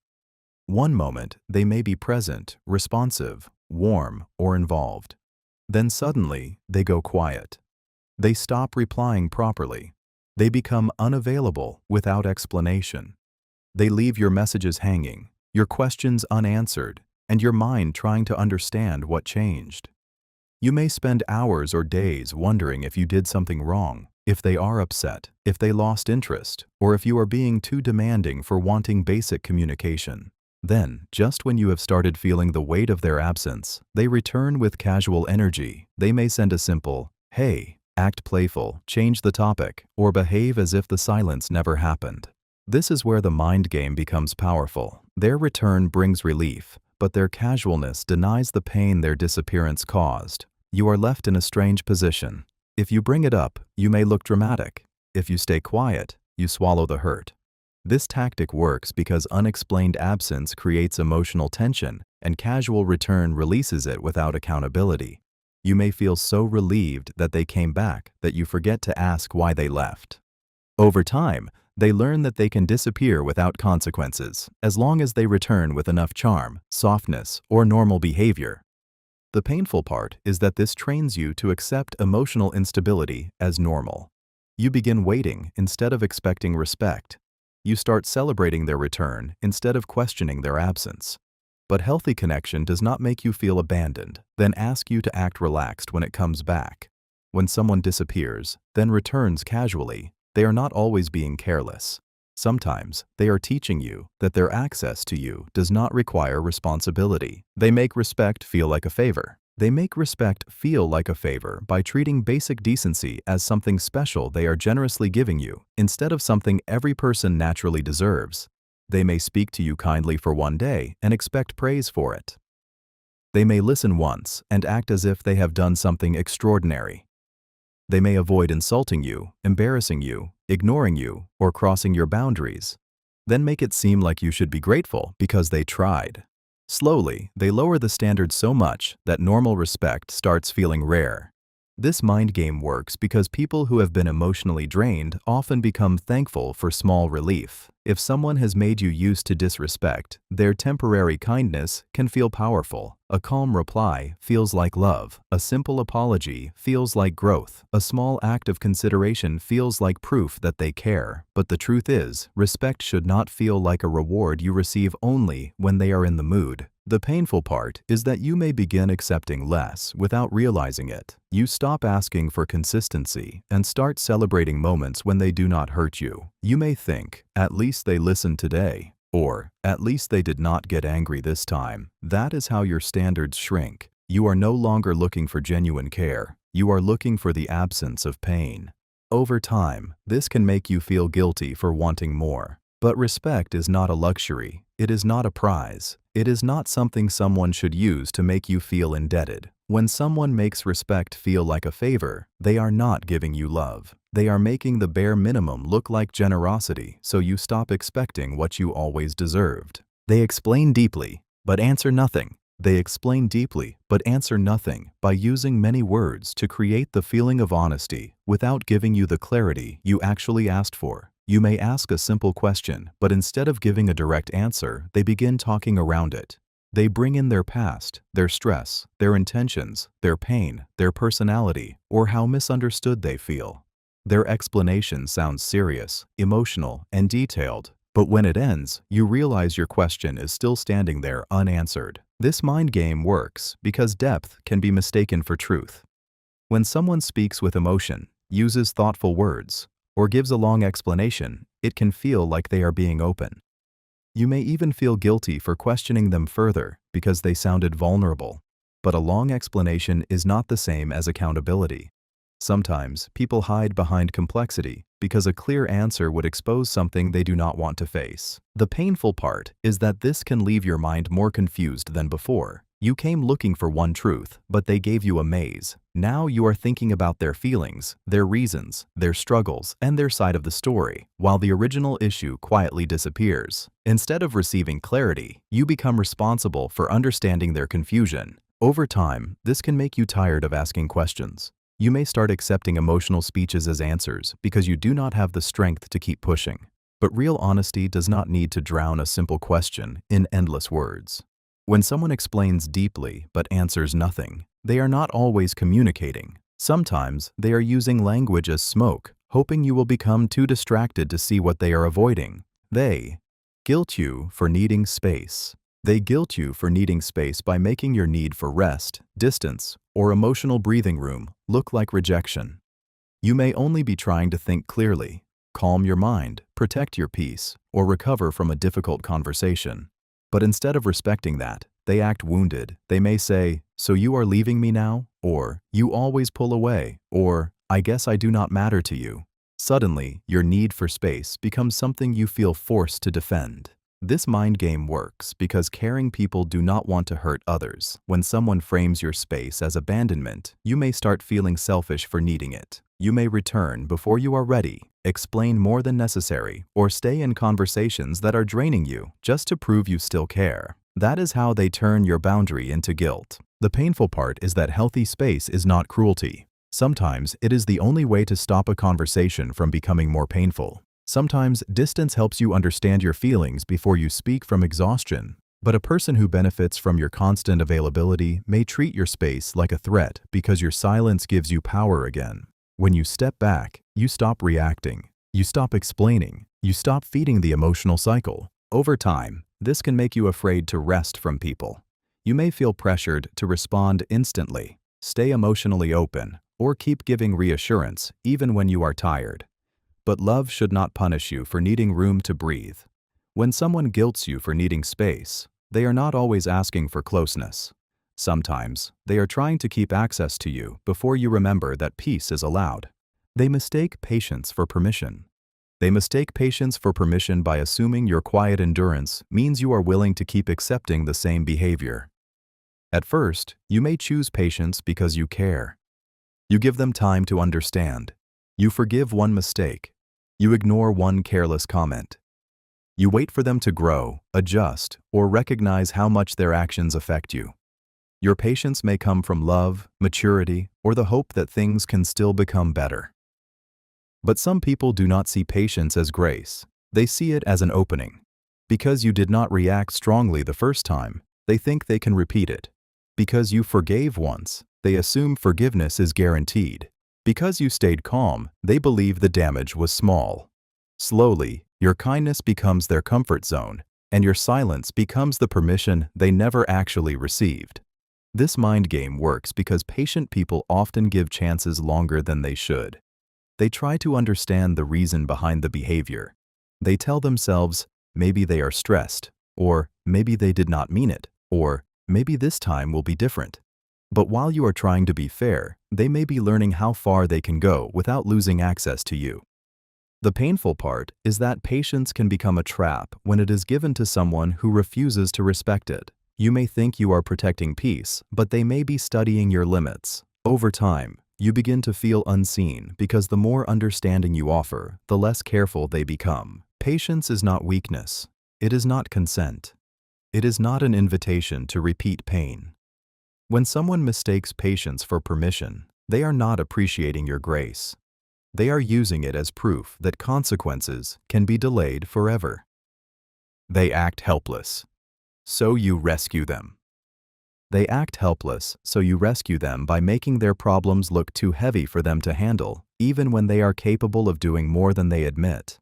One moment, they may be present, responsive, warm, or involved. Then suddenly, they go quiet. They stop replying properly. They become unavailable without explanation. They leave your messages hanging, your questions unanswered, and your mind trying to understand what changed. You may spend hours or days wondering if you did something wrong, if they are upset, if they lost interest, or if you are being too demanding for wanting basic communication. Then, just when you have started feeling the weight of their absence, they return with casual energy. They may send a simple, "Hey," act playful, change the topic, or behave as if the silence never happened. This is where the mind game becomes powerful. Their return brings relief, but their casualness denies the pain their disappearance caused. You are left in a strange position. If you bring it up, you may look dramatic. If you stay quiet, you swallow the hurt. This tactic works because unexplained absence creates emotional tension, and casual return releases it without accountability. You may feel so relieved that they came back that you forget to ask why they left. Over time, they learn that they can disappear without consequences, as long as they return with enough charm, softness, or normal behavior. The painful part is that this trains you to accept emotional instability as normal. You begin waiting instead of expecting respect. You start celebrating their return instead of questioning their absence. But healthy connection does not make you feel abandoned, then ask you to act relaxed when it comes back. When someone disappears, then returns casually, they are not always being careless. Sometimes they are teaching you that their access to you does not require responsibility. They make respect feel like a favor. They make respect feel like a favor by treating basic decency as something special they are generously giving you, instead of something every person naturally deserves. They may speak to you kindly for one day and expect praise for it. They may listen once and act as if they have done something extraordinary. They may avoid insulting you, embarrassing you, ignoring you, or crossing your boundaries. Then make it seem like you should be grateful because they tried. Slowly, they lower the standard so much that normal respect starts feeling rare. This mind game works because people who have been emotionally drained often become thankful for small relief. If someone has made you used to disrespect, their temporary kindness can feel powerful. A calm reply feels like love. A simple apology feels like growth. A small act of consideration feels like proof that they care. But the truth is, respect should not feel like a reward you receive only when they are in the mood. The painful part is that you may begin accepting less without realizing it. You stop asking for consistency and start celebrating moments when they do not hurt you. You may think, at least they listened today, or at least they did not get angry this time. That is how your standards shrink. You are no longer looking for genuine care. You are looking for the absence of pain. Over time, this can make you feel guilty for wanting more. But respect is not a luxury. It is not a prize. It is not something someone should use to make you feel indebted. When someone makes respect feel like a favor, they are not giving you love. They are making the bare minimum look like generosity, so you stop expecting what you always deserved. They explain deeply, but answer nothing. They explain deeply, but answer nothing by using many words to create the feeling of honesty without giving you the clarity you actually asked for. You may ask a simple question, but instead of giving a direct answer, they begin talking around it. They bring in their past, their stress, their intentions, their pain, their personality, or how misunderstood they feel. Their explanation sounds serious, emotional, and detailed, but when it ends, you realize your question is still standing there unanswered. This mind game works because depth can be mistaken for truth. When someone speaks with emotion, uses thoughtful words, or gives a long explanation, it can feel like they are being open. You may even feel guilty for questioning them further because they sounded vulnerable. But a long explanation is not the same as accountability. Sometimes people hide behind complexity because a clear answer would expose something they do not want to face. The painful part is that this can leave your mind more confused than before. You came looking for one truth, but they gave you a maze. Now you are thinking about their feelings, their reasons, their struggles, and their side of the story, while the original issue quietly disappears. Instead of receiving clarity, you become responsible for understanding their confusion. Over time, this can make you tired of asking questions. You may start accepting emotional speeches as answers because you do not have the strength to keep pushing. But real honesty does not need to drown a simple question in endless words. When someone explains deeply but answers nothing, they are not always communicating. Sometimes they are using language as smoke, hoping you will become too distracted to see what they are avoiding. They guilt you for needing space. They guilt you for needing space by making your need for rest, distance, or emotional breathing room look like rejection. You may only be trying to think clearly, calm your mind, protect your peace, or recover from a difficult conversation. But instead of respecting that, they act wounded. They may say, "So you are leaving me now?" Or, "You always pull away," or, "I guess I do not matter to you." Suddenly, your need for space becomes something you feel forced to defend. This mind game works because caring people do not want to hurt others. When someone frames your space as abandonment, you may start feeling selfish for needing it. You may return before you are ready, explain more than necessary, or stay in conversations that are draining you just to prove you still care. That is how they turn your boundary into guilt. The painful part is that healthy space is not cruelty. Sometimes it is the only way to stop a conversation from becoming more painful. Sometimes distance helps you understand your feelings before you speak from exhaustion. But a person who benefits from your constant availability may treat your space like a threat because your silence gives you power again. When you step back, you stop reacting. You stop explaining. You stop feeding the emotional cycle. Over time, this can make you afraid to rest from people. You may feel pressured to respond instantly, stay emotionally open, or keep giving reassurance even when you are tired. But love should not punish you for needing room to breathe. When someone guilts you for needing space, they are not always asking for closeness. Sometimes, they are trying to keep access to you before you remember that peace is allowed. They mistake patience for permission. They mistake patience for permission by assuming your quiet endurance means you are willing to keep accepting the same behavior. At first, you may choose patience because you care. You give them time to understand. You forgive one mistake. You ignore one careless comment. You wait for them to grow, adjust, or recognize how much their actions affect you. Your patience may come from love, maturity, or the hope that things can still become better. But some people do not see patience as grace. They see it as an opening. Because you did not react strongly the first time, they think they can repeat it. Because you forgave once, they assume forgiveness is guaranteed. Because you stayed calm, they believe the damage was small. Slowly, your kindness becomes their comfort zone, and your silence becomes the permission they never actually received. This mind game works because patient people often give chances longer than they should. They try to understand the reason behind the behavior. They tell themselves, maybe they are stressed, or maybe they did not mean it, or maybe this time will be different. But while you are trying to be fair, they may be learning how far they can go without losing access to you. The painful part is that patience can become a trap when it is given to someone who refuses to respect it. You may think you are protecting peace, but they may be studying your limits. Over time, you begin to feel unseen because the more understanding you offer, the less careful they become. Patience is not weakness. It is not consent. It is not an invitation to repeat pain. When someone mistakes patience for permission, they are not appreciating your grace. They are using it as proof that consequences can be delayed forever. They act helpless, so you rescue them. They act helpless, so you rescue them by making their problems look too heavy for them to handle, even when they are capable of doing more than they admit.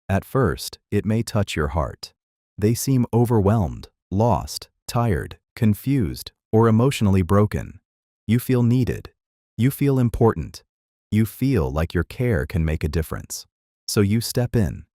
At first, it may touch your heart. They seem overwhelmed, lost, tired, confused, or emotionally broken. You feel needed. You feel important. You feel like your care can make a difference. So you step in.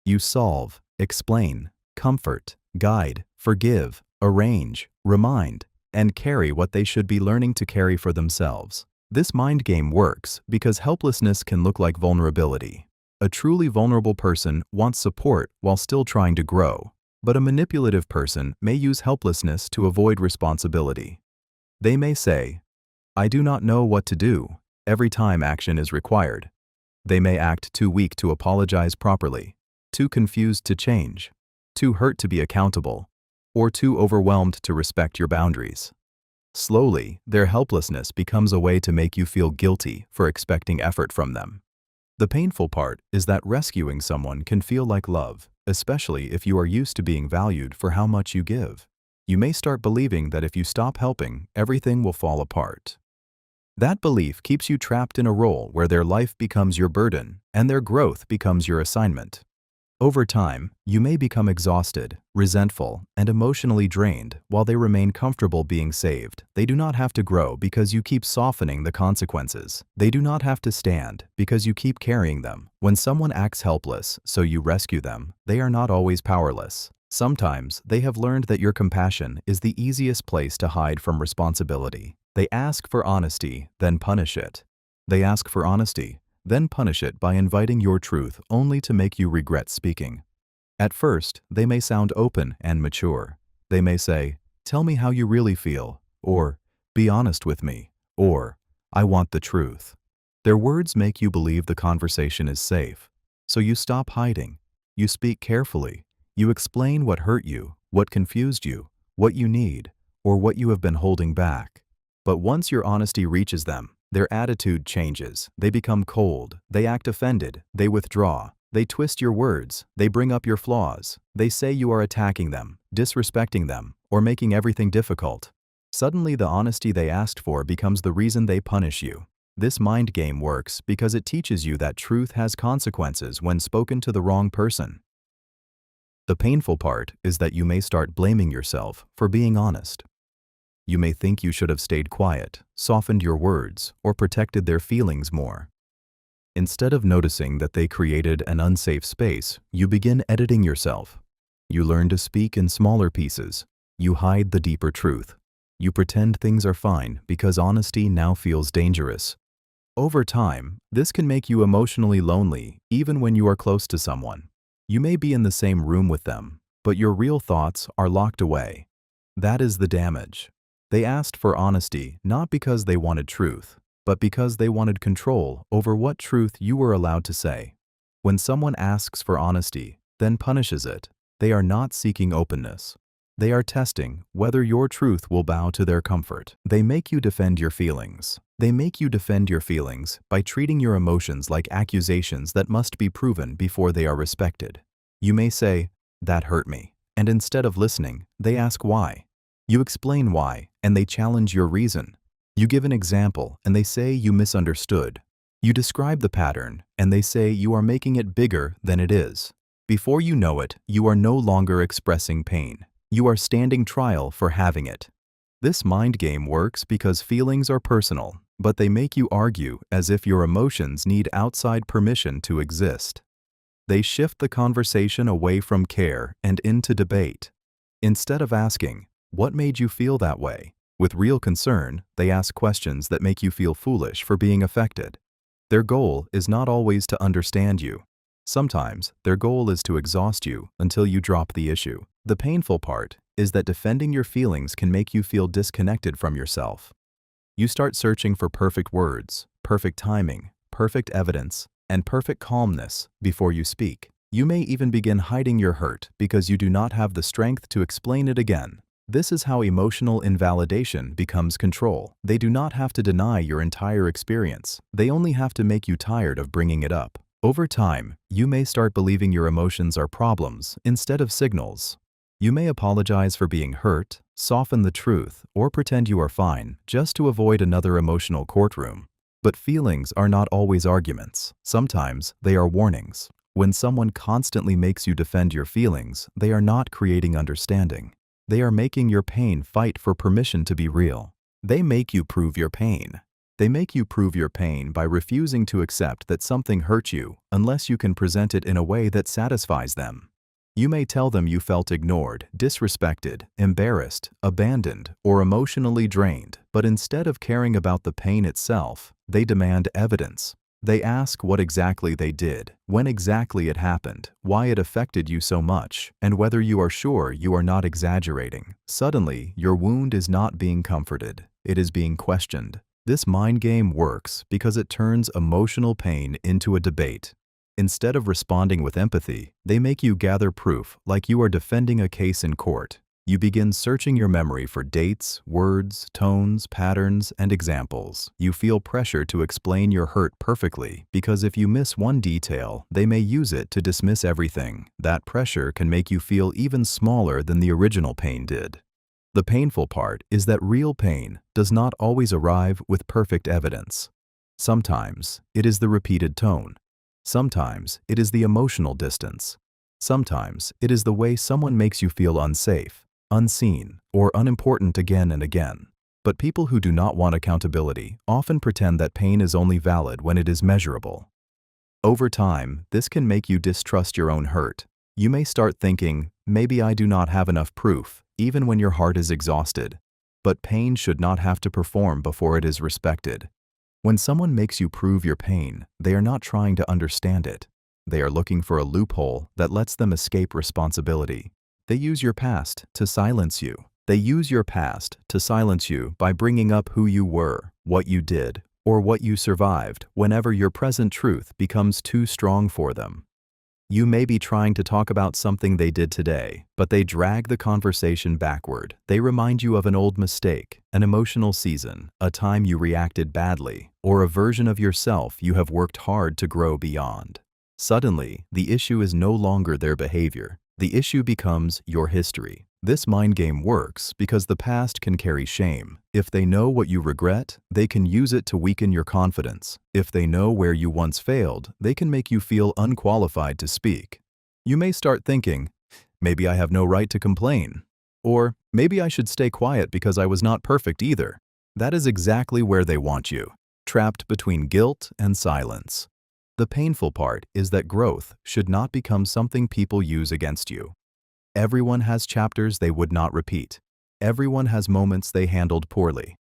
You solve, explain, comfort, guide, forgive, arrange, remind, and carry what they should be learning to carry for themselves. This mind game works because helplessness can look like vulnerability. A truly vulnerable person wants support while still trying to grow, but a manipulative person may use helplessness to avoid responsibility. They may say, "I do not know what to do," every time action is required. They may act too weak to apologize properly, too confused to change, too hurt to be accountable, or too overwhelmed to respect your boundaries. Slowly, their helplessness becomes a way to make you feel guilty for expecting effort from them. The painful part is that rescuing someone can feel like love, especially if you are used to being valued for how much you give. You may start believing that if you stop helping, everything will fall apart. That belief keeps you trapped in a role where their life becomes your burden and their growth becomes your assignment. Over time, you may become exhausted, resentful, and emotionally drained while they remain comfortable being saved. They do not have to grow because you keep softening the consequences. They do not have to stand because you keep carrying them. When someone acts helpless, so you rescue them, they are not always powerless. Sometimes they have learned that your compassion is the easiest place to hide from responsibility. They ask for honesty, then punish it. They ask for honesty, then punish it by inviting your truth only to make you regret speaking. At first, they may sound open and mature. They may say, "Tell me how you really feel," or "Be honest with me," or "I want the truth." Their words make you believe the conversation is safe. So you stop hiding. You speak carefully. You explain what hurt you, what confused you, what you need, or what you have been holding back. But once your honesty reaches them, their attitude changes. They become cold. They act offended. They withdraw. They twist your words. They bring up your flaws. They say you are attacking them, disrespecting them, or making everything difficult. Suddenly, the honesty they asked for becomes the reason they punish you. This mind game works because it teaches you that truth has consequences when spoken to the wrong person. The painful part is that you may start blaming yourself for being honest. You may think you should have stayed quiet, softened your words, or protected their feelings more. Instead of noticing that they created an unsafe space, you begin editing yourself. You learn to speak in smaller pieces. You hide the deeper truth. You pretend things are fine because honesty now feels dangerous. Over time, this can make you emotionally lonely even when you are close to someone. You may be in the same room with them, but your real thoughts are locked away. That is the damage. They asked for honesty not because they wanted truth, but because they wanted control over what truth you were allowed to say. When someone asks for honesty, then punishes it, they are not seeking openness. They are testing whether your truth will bow to their comfort. They make you defend your feelings. They make you defend your feelings by treating your emotions like accusations that must be proven before they are respected. You may say, "That hurt me," and instead of listening, they ask why. You explain why, and they challenge your reason. You give an example, and they say you misunderstood. You describe the pattern, and they say you are making it bigger than it is. Before you know it, you are no longer expressing pain. You are standing trial for having it. This mind game works because feelings are personal, but they make you argue as if your emotions need outside permission to exist. They shift the conversation away from care and into debate. Instead of asking, "What made you feel that way?" with real concern, they ask questions that make you feel foolish for being affected. Their goal is not always to understand you. Sometimes, their goal is to exhaust you until you drop the issue. The painful part is that defending your feelings can make you feel disconnected from yourself. You start searching for perfect words, perfect timing, perfect evidence, and perfect calmness before you speak. You may even begin hiding your hurt because you do not have the strength to explain it again. This is how emotional invalidation becomes control. They do not have to deny your entire experience. They only have to make you tired of bringing it up. Over time, you may start believing your emotions are problems instead of signals. You may apologize for being hurt, soften the truth, or pretend you are fine just to avoid another emotional courtroom. But feelings are not always arguments. Sometimes they are warnings. When someone constantly makes you defend your feelings, they are not creating understanding. They are making your pain fight for permission to be real. They make you prove your pain. They make you prove your pain by refusing to accept that something hurt you unless you can present it in a way that satisfies them. You may tell them you felt ignored, disrespected, embarrassed, abandoned, or emotionally drained, but instead of caring about the pain itself, they demand evidence. They ask what exactly they did, when exactly it happened, why it affected you so much, and whether you are sure you are not exaggerating. Suddenly, your wound is not being comforted. It is being questioned. This mind game works because it turns emotional pain into a debate. Instead of responding with empathy, they make you gather proof like you are defending a case in court. You begin searching your memory for dates, words, tones, patterns, and examples. You feel pressure to explain your hurt perfectly because if you miss one detail, they may use it to dismiss everything. That pressure can make you feel even smaller than the original pain did. The painful part is that real pain does not always arrive with perfect evidence. Sometimes it is the repeated tone. Sometimes it is the emotional distance. Sometimes it is the way someone makes you feel unsafe, unseen, or unimportant again and again. But people who do not want accountability often pretend that pain is only valid when it is measurable. Over time, this can make you distrust your own hurt. You may start thinking, "Maybe I do not have enough proof," even when your heart is exhausted. But pain should not have to perform before it is respected. When someone makes you prove your pain, they are not trying to understand it. They are looking for a loophole that lets them escape responsibility. They use your past to silence you. They use your past to silence you by bringing up who you were, what you did, or what you survived whenever your present truth becomes too strong for them. You may be trying to talk about something they did today, but they drag the conversation backward. They remind you of an old mistake, an emotional season, a time you reacted badly, or a version of yourself you have worked hard to grow beyond. Suddenly, the issue is no longer their behavior. The issue becomes your history. This mind game works because the past can carry shame. If they know what you regret, they can use it to weaken your confidence. If they know where you once failed, they can make you feel unqualified to speak. You may start thinking, "Maybe I have no right to complain," or "Maybe I should stay quiet because I was not perfect either." That is exactly where they want you, trapped between guilt and silence. The painful part is that growth should not become something people use against you. Everyone has chapters they would not repeat. Everyone has moments they handled poorly.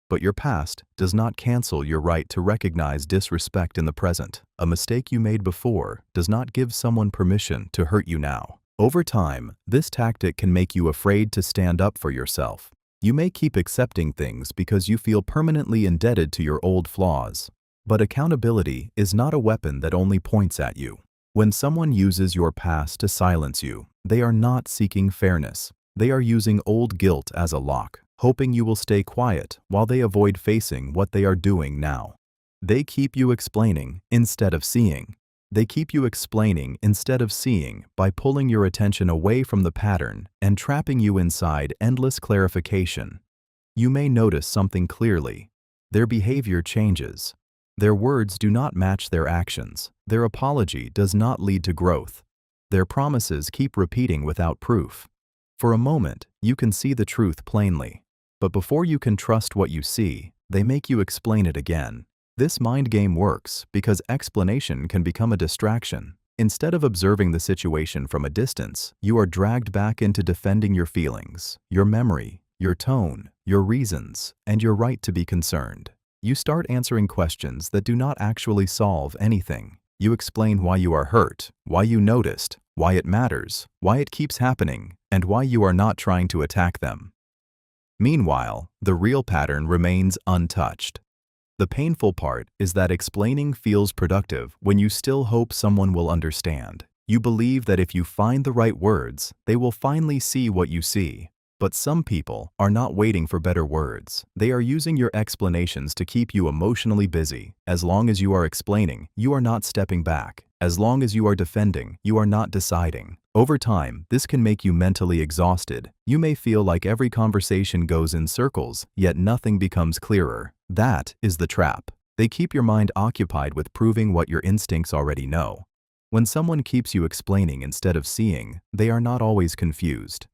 But your past does not cancel your right to recognize disrespect in the present. A mistake you made before does not give someone permission to hurt you now. Over time, this tactic can make you afraid to stand up for yourself. You may keep accepting things because you feel permanently indebted to your old flaws. But accountability is not a weapon that only points at you. When someone uses your past to silence you, they are not seeking fairness. They are using old guilt as a lock, hoping you will stay quiet while they avoid facing what they are doing now. They keep you explaining instead of seeing. They keep you explaining instead of seeing by pulling your attention away from the pattern and trapping you inside endless clarification. You may notice something clearly. Their behavior changes. Their words do not match their actions. Their apology does not lead to growth. Their promises keep repeating without proof. For a moment, you can see the truth plainly. But before you can trust what you see, they make you explain it again. This mind game works because explanation can become a distraction. Instead of observing the situation from a distance, you are dragged back into defending your feelings, your memory, your tone, your reasons, and your right to be concerned. You start answering questions that do not actually solve anything. You explain why you are hurt, why you noticed, why it matters, why it keeps happening, and why you are not trying to attack them. Meanwhile, the real pattern remains untouched. The painful part is that explaining feels productive when you still hope someone will understand. You believe that if you find the right words, they will finally see what you see. But some people are not waiting for better words. They are using your explanations to keep you emotionally busy. As long as you are explaining, you are not stepping back. As long as you are defending, you are not deciding. Over time, this can make you mentally exhausted. You may feel like every conversation goes in circles, yet nothing becomes clearer. That is the trap. They keep your mind occupied with proving what your instincts already know. When someone keeps you explaining instead of seeing, they are not always confused.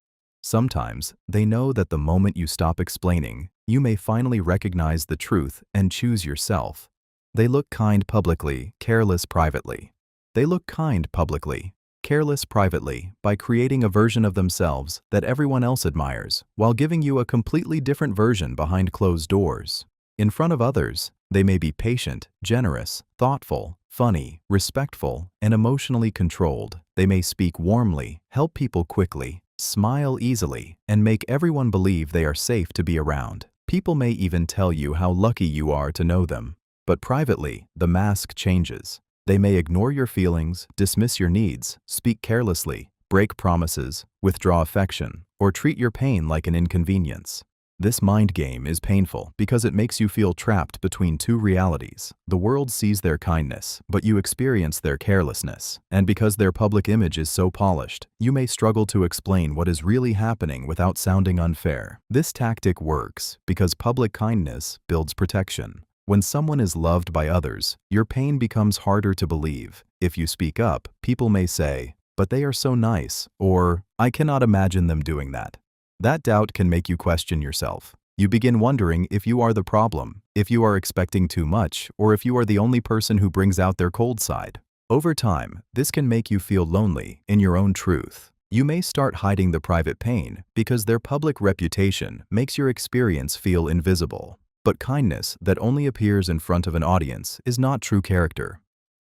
Sometimes, they know that the moment you stop explaining, you may finally recognize the truth and choose yourself. They look kind publicly, careless privately. They look kind publicly, careless privately by creating a version of themselves that everyone else admires, while giving you a completely different version behind closed doors. In front of others, they may be patient, generous, thoughtful, funny, respectful, and emotionally controlled. They may speak warmly, help people quickly, smile easily, and make everyone believe they are safe to be around. People may even tell you how lucky you are to know them. But privately, the mask changes. They may ignore your feelings, dismiss your needs, speak carelessly, break promises, withdraw affection, or treat your pain like an inconvenience. This mind game is painful because it makes you feel trapped between two realities. The world sees their kindness, but you experience their carelessness. And because their public image is so polished, you may struggle to explain what is really happening without sounding unfair. This tactic works because public kindness builds protection. When someone is loved by others, your pain becomes harder to believe. If you speak up, people may say, "But they are so nice," or "I cannot imagine them doing that." That doubt can make you question yourself. You begin wondering if you are the problem, if you are expecting too much, or if you are the only person who brings out their cold side. Over time, this can make you feel lonely in your own truth. You may start hiding the private pain because their public reputation makes your experience feel invisible. But kindness that only appears in front of an audience is not true character.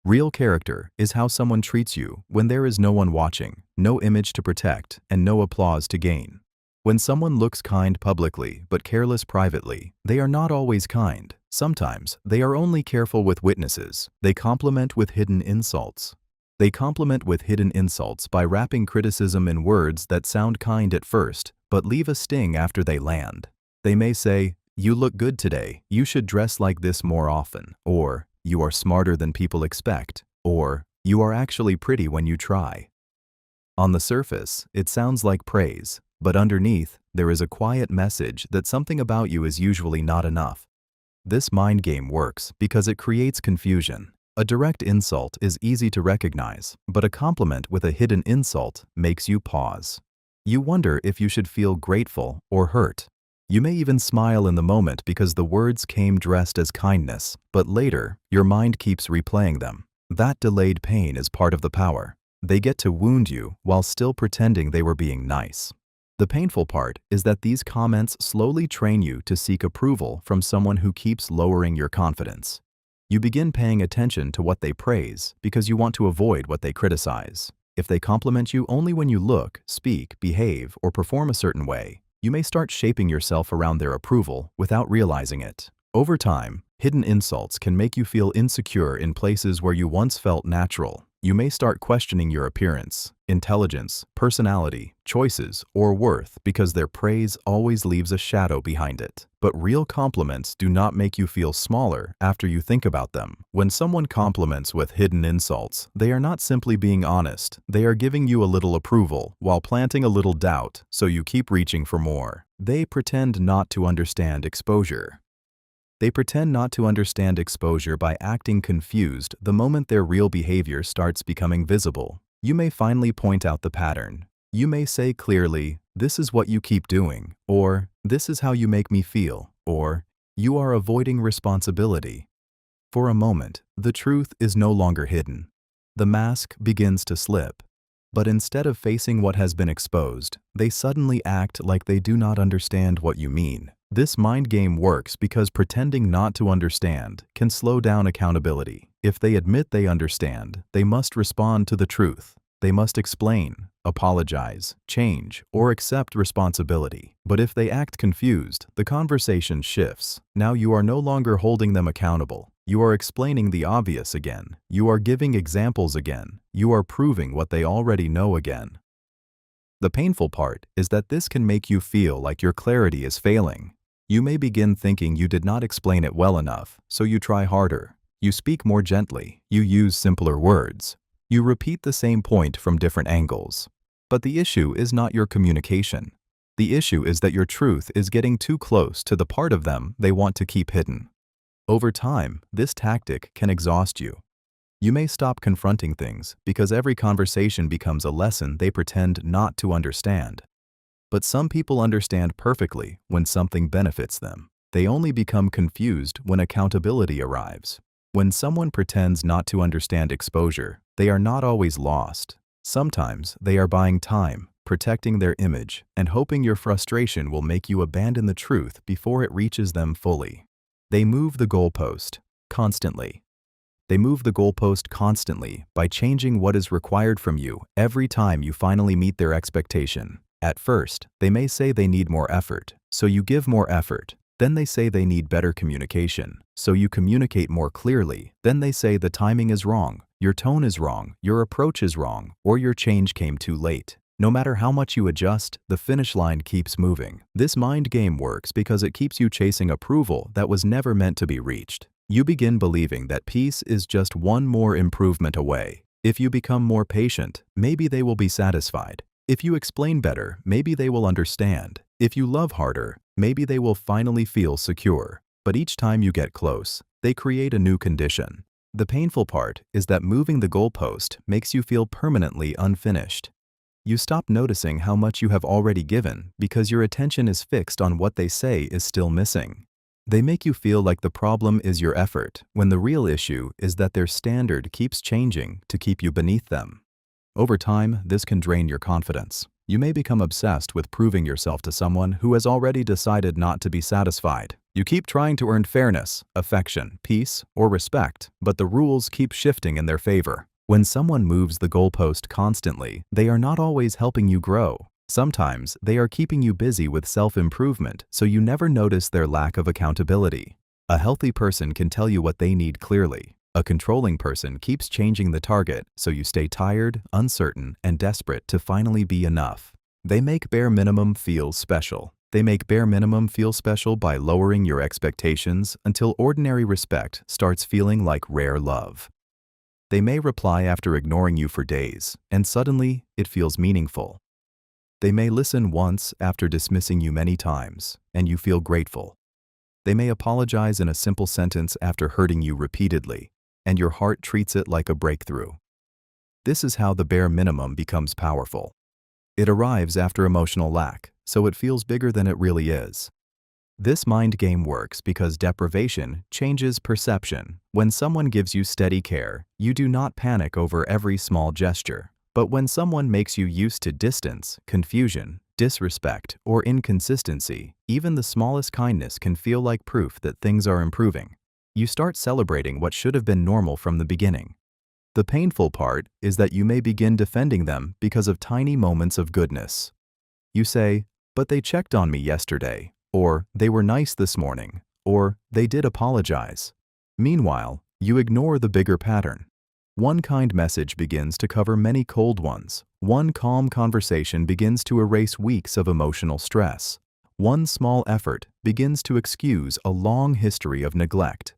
Real character is how someone treats you when there is no one watching, no image to protect, and no applause to gain. When someone looks kind publicly but careless privately, they are not always kind. Sometimes, they are only careful with witnesses. They compliment with hidden insults. They compliment with hidden insults by wrapping criticism in words that sound kind at first, but leave a sting after they land. They may say, "You look good today, you should dress like this more often," or "You are smarter than people expect," or "You are actually pretty when you try." On the surface, it sounds like praise, but underneath, there is a quiet message that something about you is usually not enough. This mind game works because it creates confusion. A direct insult is easy to recognize, but a compliment with a hidden insult makes you pause. You wonder if you should feel grateful or hurt. You may even smile in the moment because the words came dressed as kindness, but later, your mind keeps replaying them. That delayed pain is part of the power. They get to wound you while still pretending they were being nice. The painful part is that these comments slowly train you to seek approval from someone who keeps lowering your confidence. You begin paying attention to what they praise because you want to avoid what they criticize. If they compliment you only when you look, speak, behave, or perform a certain way, you may start shaping yourself around their approval without realizing it. Over time, hidden insults can make you feel insecure in places where you once felt natural. You may start questioning your appearance, intelligence, personality, choices, or worth because their praise always leaves a shadow behind it. But real compliments do not make you feel smaller after you think about them. When someone compliments with hidden insults, they are not simply being honest, they are giving you a little approval while planting a little doubt, so you keep reaching for more. They pretend not to understand exposure. They pretend not to understand exposure by acting confused the moment their real behavior starts becoming visible. You may finally point out the pattern. You may say clearly, "This is what you keep doing," or "This is how you make me feel," or "You are avoiding responsibility." For a moment, the truth is no longer hidden. The mask begins to slip. But instead of facing what has been exposed, they suddenly act like they do not understand what you mean. This mind game works because pretending not to understand can slow down accountability. If they admit they understand, they must respond to the truth. They must explain, apologize, change, or accept responsibility. But if they act confused, the conversation shifts. Now you are no longer holding them accountable. You are explaining the obvious again. You are giving examples again. You are proving what they already know again. The painful part is that this can make you feel like your clarity is failing. You may begin thinking you did not explain it well enough, so you try harder. You speak more gently. You use simpler words. You repeat the same point from different angles. But the issue is not your communication. The issue is that your truth is getting too close to the part of them they want to keep hidden. Over time, this tactic can exhaust you. You may stop confronting things because every conversation becomes a lesson they pretend not to understand. But some people understand perfectly when something benefits them. They only become confused when accountability arrives. When someone pretends not to understand exposure, they are not always lost. Sometimes they are buying time, protecting their image, and hoping your frustration will make you abandon the truth before it reaches them fully. They move the goalpost constantly. They move the goalpost constantly by changing what is required from you every time you finally meet their expectation. At first, they may say they need more effort, so you give more effort. Then they say they need better communication, so you communicate more clearly. Then they say the timing is wrong, your tone is wrong, your approach is wrong, or your change came too late. No matter how much you adjust, the finish line keeps moving. This mind game works because it keeps you chasing approval that was never meant to be reached. You begin believing that peace is just one more improvement away. If you become more patient, maybe they will be satisfied. If you explain better, maybe they will understand. If you love harder, maybe they will finally feel secure. But each time you get close, they create a new condition. The painful part is that moving the goalpost makes you feel permanently unfinished. You stop noticing how much you have already given because your attention is fixed on what they say is still missing. They make you feel like the problem is your effort, when the real issue is that their standard keeps changing to keep you beneath them. Over time, this can drain your confidence. You may become obsessed with proving yourself to someone who has already decided not to be satisfied. You keep trying to earn fairness, affection, peace, or respect, but the rules keep shifting in their favor. When someone moves the goalpost constantly, they are not always helping you grow. Sometimes they are keeping you busy with self-improvement, so you never notice their lack of accountability. A healthy person can tell you what they need clearly. A controlling person keeps changing the target, so you stay tired, uncertain, and desperate to finally be enough. They make bare minimum feel special. They make bare minimum feel special by lowering your expectations until ordinary respect starts feeling like rare love. They may reply after ignoring you for days, and suddenly it feels meaningful. They may listen once after dismissing you many times, and you feel grateful. They may apologize in a simple sentence after hurting you repeatedly, and your heart treats it like a breakthrough. This is how the bare minimum becomes powerful. It arrives after emotional lack, so it feels bigger than it really is. This mind game works because deprivation changes perception. When someone gives you steady care, you do not panic over every small gesture. But when someone makes you used to distance, confusion, disrespect, or inconsistency, even the smallest kindness can feel like proof that things are improving. You start celebrating what should have been normal from the beginning. The painful part is that you may begin defending them because of tiny moments of goodness. You say, "But they checked on me yesterday," or "They were nice this morning," or "They did apologize." Meanwhile, you ignore the bigger pattern. One kind message begins to cover many cold ones. One calm conversation begins to erase weeks of emotional stress. One small effort begins to excuse a long history of neglect.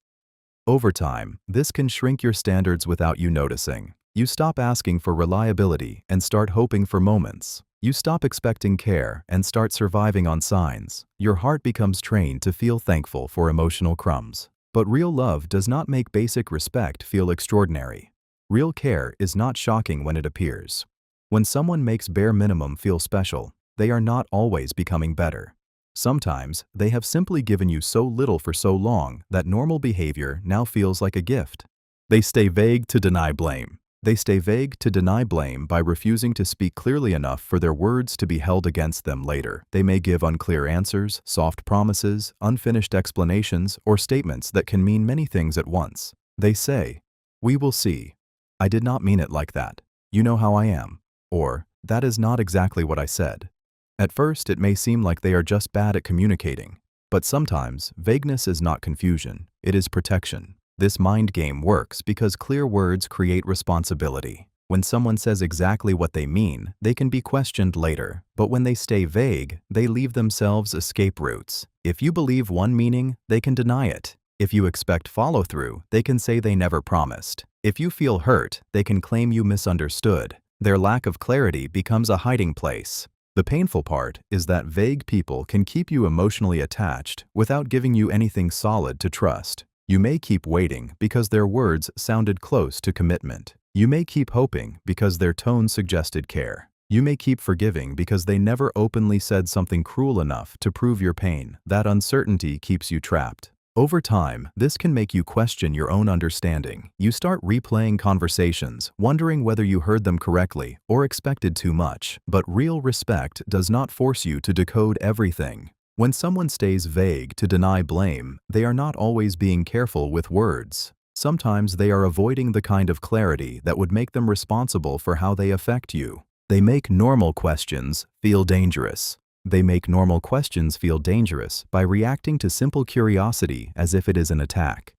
Over time, this can shrink your standards without you noticing. You stop asking for reliability and start hoping for moments. You stop expecting care and start surviving on signs. Your heart becomes trained to feel thankful for emotional crumbs. But real love does not make basic respect feel extraordinary. Real care is not shocking when it appears. When someone makes bare minimum feel special, they are not always becoming better. Sometimes, they have simply given you so little for so long that normal behavior now feels like a gift. They stay vague to deny blame. They stay vague to deny blame by refusing to speak clearly enough for their words to be held against them later. They may give unclear answers, soft promises, unfinished explanations, or statements that can mean many things at once. They say, "We will see. I did not mean it like that. You know how I am." Or, "That is not exactly what I said." At first, it may seem like they are just bad at communicating. But sometimes, vagueness is not confusion, it is protection. This mind game works because clear words create responsibility. When someone says exactly what they mean, they can be questioned later. But when they stay vague, they leave themselves escape routes. If you believe one meaning, they can deny it. If you expect follow-through, they can say they never promised. If you feel hurt, they can claim you misunderstood. Their lack of clarity becomes a hiding place. The painful part is that vague people can keep you emotionally attached without giving you anything solid to trust. You may keep waiting because their words sounded close to commitment. You may keep hoping because their tone suggested care. You may keep forgiving because they never openly said something cruel enough to prove your pain. That uncertainty keeps you trapped. Over time, this can make you question your own understanding. You start replaying conversations, wondering whether you heard them correctly or expected too much. But real respect does not force you to decode everything. When someone stays vague to deny blame, they are not always being careful with words. Sometimes they are avoiding the kind of clarity that would make them responsible for how they affect you. They make normal questions feel dangerous. They make normal questions feel dangerous by reacting to simple curiosity as if it is an attack.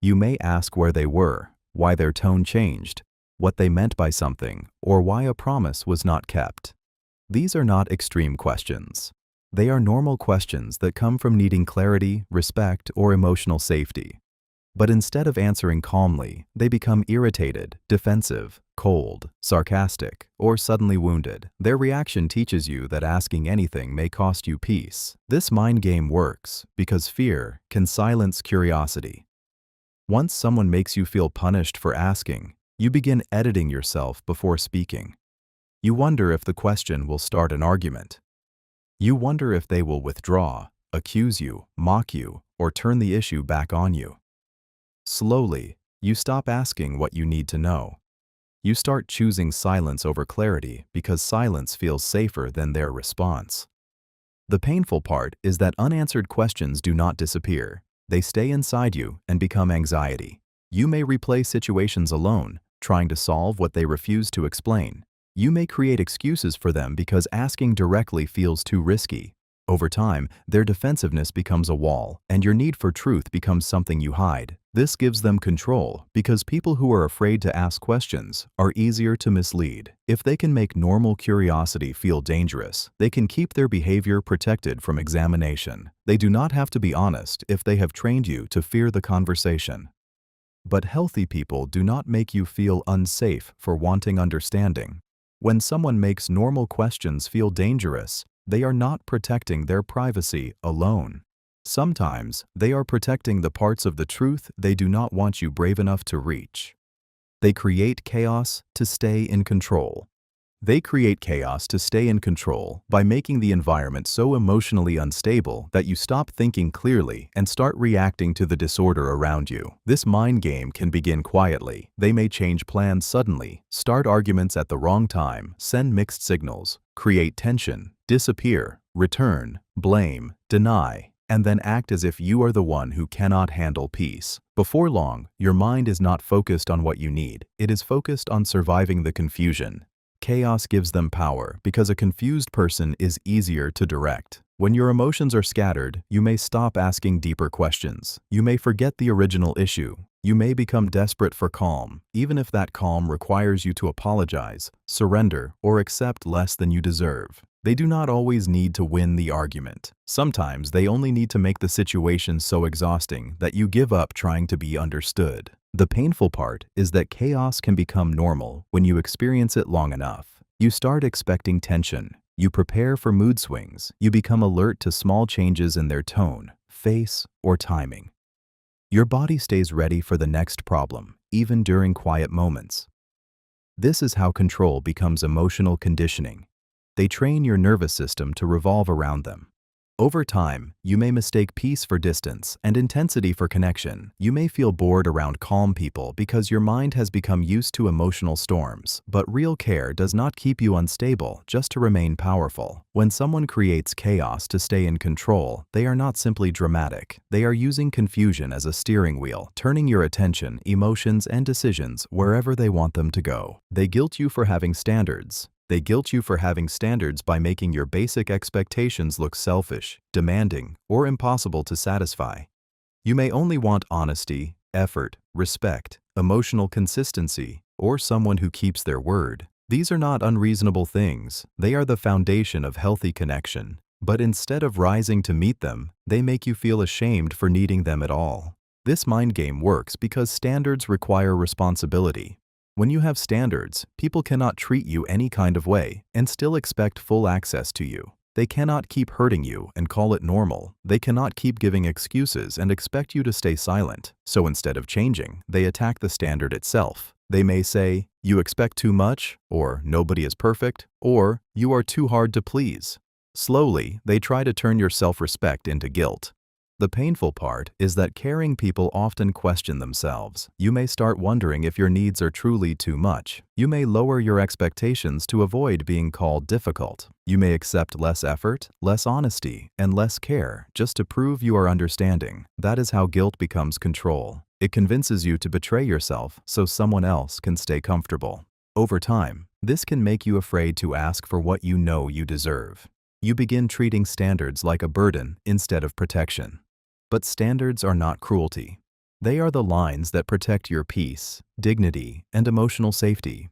You may ask where they were, why their tone changed, what they meant by something, or why a promise was not kept. These are not extreme questions. They are normal questions that come from needing clarity, respect, or emotional safety. But instead of answering calmly, they become irritated, defensive, cold, sarcastic, or suddenly wounded. Their reaction teaches you that asking anything may cost you peace. This mind game works because fear can silence curiosity. Once someone makes you feel punished for asking, you begin editing yourself before speaking. You wonder if the question will start an argument. You wonder if they will withdraw, accuse you, mock you, or turn the issue back on you. Slowly, you stop asking what you need to know. You start choosing silence over clarity because silence feels safer than their response. The painful part is that unanswered questions do not disappear. They stay inside you and become anxiety. You may replay situations alone, trying to solve what they refuse to explain. You may create excuses for them because asking directly feels too risky. Over time, their defensiveness becomes a wall, and your need for truth becomes something you hide. This gives them control because people who are afraid to ask questions are easier to mislead. If they can make normal curiosity feel dangerous, they can keep their behavior protected from examination. They do not have to be honest if they have trained you to fear the conversation. But healthy people do not make you feel unsafe for wanting understanding. When someone makes normal questions feel dangerous, they are not protecting their privacy alone. Sometimes, they are protecting the parts of the truth they do not want you brave enough to reach. They create chaos to stay in control. They create chaos to stay in control by making the environment so emotionally unstable that you stop thinking clearly and start reacting to the disorder around you. This mind game can begin quietly. They may change plans suddenly, start arguments at the wrong time, send mixed signals, create tension, disappear, return, blame, deny, and then act as if you are the one who cannot handle peace. Before long, your mind is not focused on what you need. It is focused on surviving the confusion. Chaos gives them power because a confused person is easier to direct. When your emotions are scattered, you may stop asking deeper questions. You may forget the original issue. You may become desperate for calm, even if that calm requires you to apologize, surrender, or accept less than you deserve. They do not always need to win the argument. Sometimes they only need to make the situation so exhausting that you give up trying to be understood. The painful part is that chaos can become normal when you experience it long enough. You start expecting tension. You prepare for mood swings. You become alert to small changes in their tone, face, or timing. Your body stays ready for the next problem, even during quiet moments. This is how control becomes emotional conditioning. They train your nervous system to revolve around them. Over time, you may mistake peace for distance and intensity for connection. You may feel bored around calm people because your mind has become used to emotional storms. But real care does not keep you unstable just to remain powerful. When someone creates chaos to stay in control, they are not simply dramatic. They are using confusion as a steering wheel, turning your attention, emotions, and decisions wherever they want them to go. They guilt you for having standards. They guilt you for having standards by making your basic expectations look selfish, demanding, or impossible to satisfy. You may only want honesty, effort, respect, emotional consistency, or someone who keeps their word. These are not unreasonable things. They are the foundation of healthy connection. But instead of rising to meet them, they make you feel ashamed for needing them at all. This mind game works because standards require responsibility. When you have standards, people cannot treat you any kind of way and still expect full access to you. They cannot keep hurting you and call it normal. They cannot keep giving excuses and expect you to stay silent. So instead of changing, they attack the standard itself. They may say, "You expect too much," or "Nobody is perfect," or "You are too hard to please." Slowly, they try to turn your self-respect into guilt. The painful part is that caring people often question themselves. You may start wondering if your needs are truly too much. You may lower your expectations to avoid being called difficult. You may accept less effort, less honesty, and less care just to prove you are understanding. That is how guilt becomes control. It convinces you to betray yourself so someone else can stay comfortable. Over time, this can make you afraid to ask for what you know you deserve. You begin treating standards like a burden instead of protection. But standards are not cruelty. They are the lines that protect your peace, dignity, and emotional safety.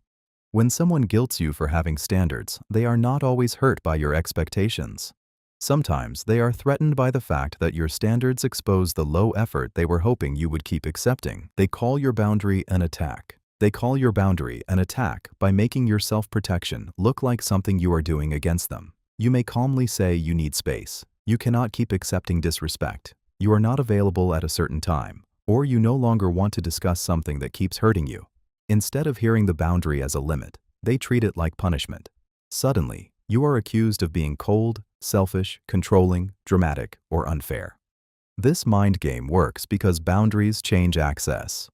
When someone guilts you for having standards, they are not always hurt by your expectations. Sometimes they are threatened by the fact that your standards expose the low effort they were hoping you would keep accepting. They call your boundary an attack. They call your boundary an attack by making your self-protection look like something you are doing against them. You may calmly say you need space. You cannot keep accepting disrespect. You are not available at a certain time, or you no longer want to discuss something that keeps hurting you. Instead of hearing the boundary as a limit, they treat it like punishment. Suddenly, you are accused of being cold, selfish, controlling, dramatic, or unfair. This mind game works because boundaries change access.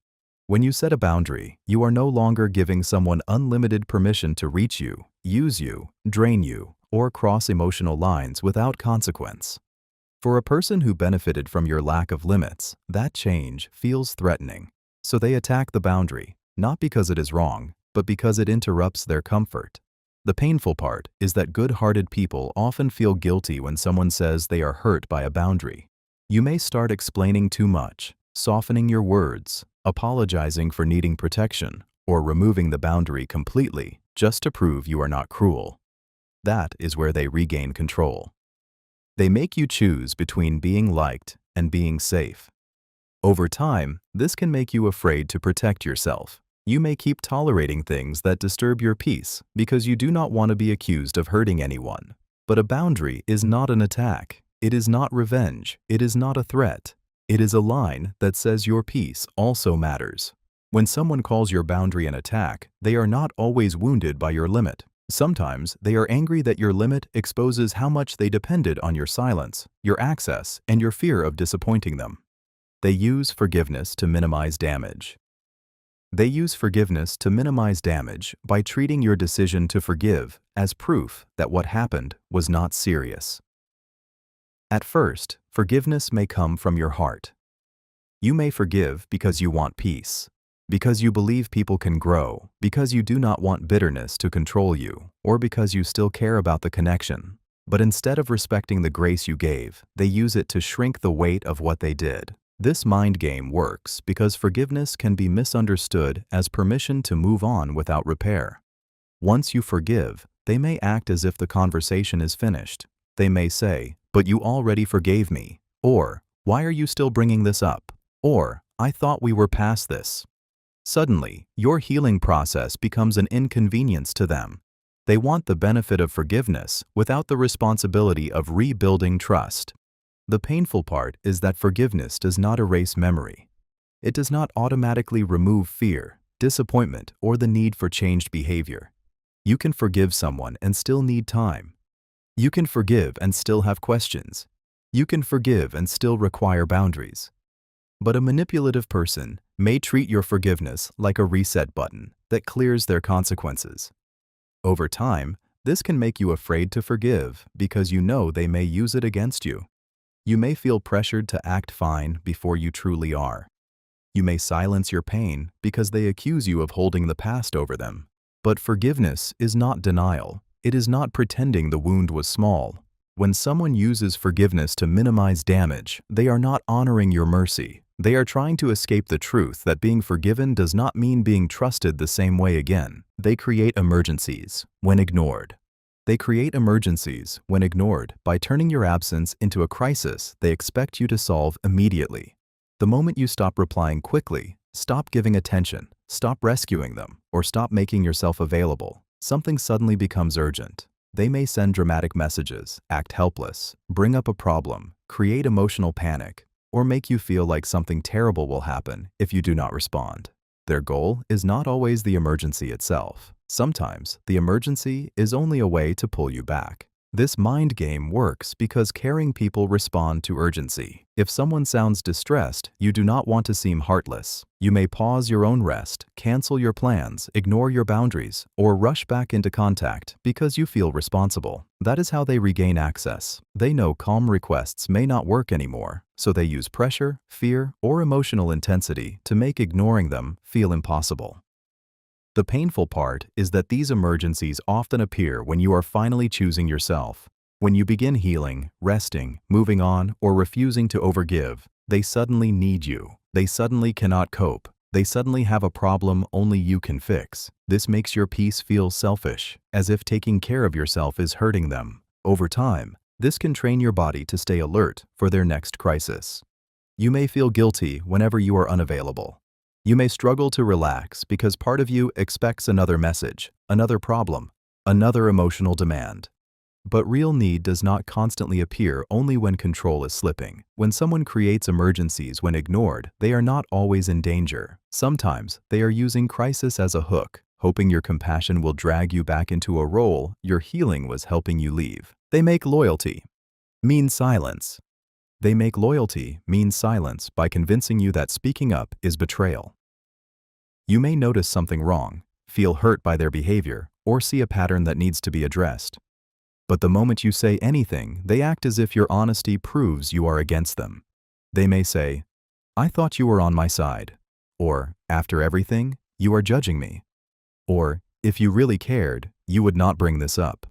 When you set a boundary, you are no longer giving someone unlimited permission to reach you, use you, drain you, or cross emotional lines without consequence. For a person who benefited from your lack of limits, that change feels threatening. So they attack the boundary, not because it is wrong, but because it interrupts their comfort. The painful part is that good-hearted people often feel guilty when someone says they are hurt by a boundary. You may start explaining too much, softening your words, apologizing for needing protection, or removing the boundary completely just to prove you are not cruel. That is where they regain control. They make you choose between being liked and being safe. Over time, this can make you afraid to protect yourself. You may keep tolerating things that disturb your peace because you do not want to be accused of hurting anyone. But a boundary is not an attack. It is not revenge. It is not a threat. It is a line that says your peace also matters. When someone calls your boundary an attack, they are not always wounded by your limit. Sometimes they are angry that your limit exposes how much they depended on your silence, your access, and your fear of disappointing them. They use forgiveness to minimize damage. They use forgiveness to minimize damage by treating your decision to forgive as proof that what happened was not serious. At first, forgiveness may come from your heart. You may forgive because you want peace, because you believe people can grow, because you do not want bitterness to control you, or because you still care about the connection. But instead of respecting the grace you gave, they use it to shrink the weight of what they did. This mind game works because forgiveness can be misunderstood as permission to move on without repair. Once you forgive, they may act as if the conversation is finished. They may say, "But you already forgave me," or "Why are you still bringing this up?" or "I thought we were past this." Suddenly, your healing process becomes an inconvenience to them. They want the benefit of forgiveness without the responsibility of rebuilding trust. The painful part is that forgiveness does not erase memory. It does not automatically remove fear, disappointment, or the need for changed behavior. You can forgive someone and still need time. You can forgive and still have questions. You can forgive and still require boundaries. But a manipulative person may treat your forgiveness like a reset button that clears their consequences. Over time, this can make you afraid to forgive because you know they may use it against you. You may feel pressured to act fine before you truly are. You may silence your pain because they accuse you of holding the past over them. But forgiveness is not denial. It is not pretending the wound was small. When someone uses forgiveness to minimize damage, they are not honoring your mercy. They are trying to escape the truth that being forgiven does not mean being trusted the same way again. They create emergencies when ignored. They create emergencies when ignored by turning your absence into a crisis they expect you to solve immediately. The moment you stop replying quickly, stop giving attention, stop rescuing them, or stop making yourself available, something suddenly becomes urgent. They may send dramatic messages, act helpless, bring up a problem, create emotional panic, or make you feel like something terrible will happen if you do not respond. Their goal is not always the emergency itself. Sometimes, the emergency is only a way to pull you back. This mind game works because caring people respond to urgency. If someone sounds distressed, you do not want to seem heartless. You may pause your own rest, cancel your plans, ignore your boundaries, or rush back into contact because you feel responsible. That is how they regain access. They know calm requests may not work anymore, so they use pressure, fear, or emotional intensity to make ignoring them feel impossible. The painful part is that these emergencies often appear when you are finally choosing yourself. When you begin healing, resting, moving on, or refusing to overgive, they suddenly need you. They suddenly cannot cope. They suddenly have a problem only you can fix. This makes your peace feel selfish, as if taking care of yourself is hurting them. Over time, this can train your body to stay alert for their next crisis. You may feel guilty whenever you are unavailable. You may struggle to relax because part of you expects another message, another problem, another emotional demand. But real need does not constantly appear only when control is slipping. When someone creates emergencies when ignored, they are not always in danger. Sometimes they are using crisis as a hook, hoping your compassion will drag you back into a role your healing was helping you leave. They make loyalty mean silence. They make loyalty mean silence by convincing you that speaking up is betrayal. You may notice something wrong, feel hurt by their behavior, or see a pattern that needs to be addressed. But the moment you say anything, they act as if your honesty proves you are against them. They may say, "I thought you were on my side," or "After everything, you are judging me," or "If you really cared, you would not bring this up."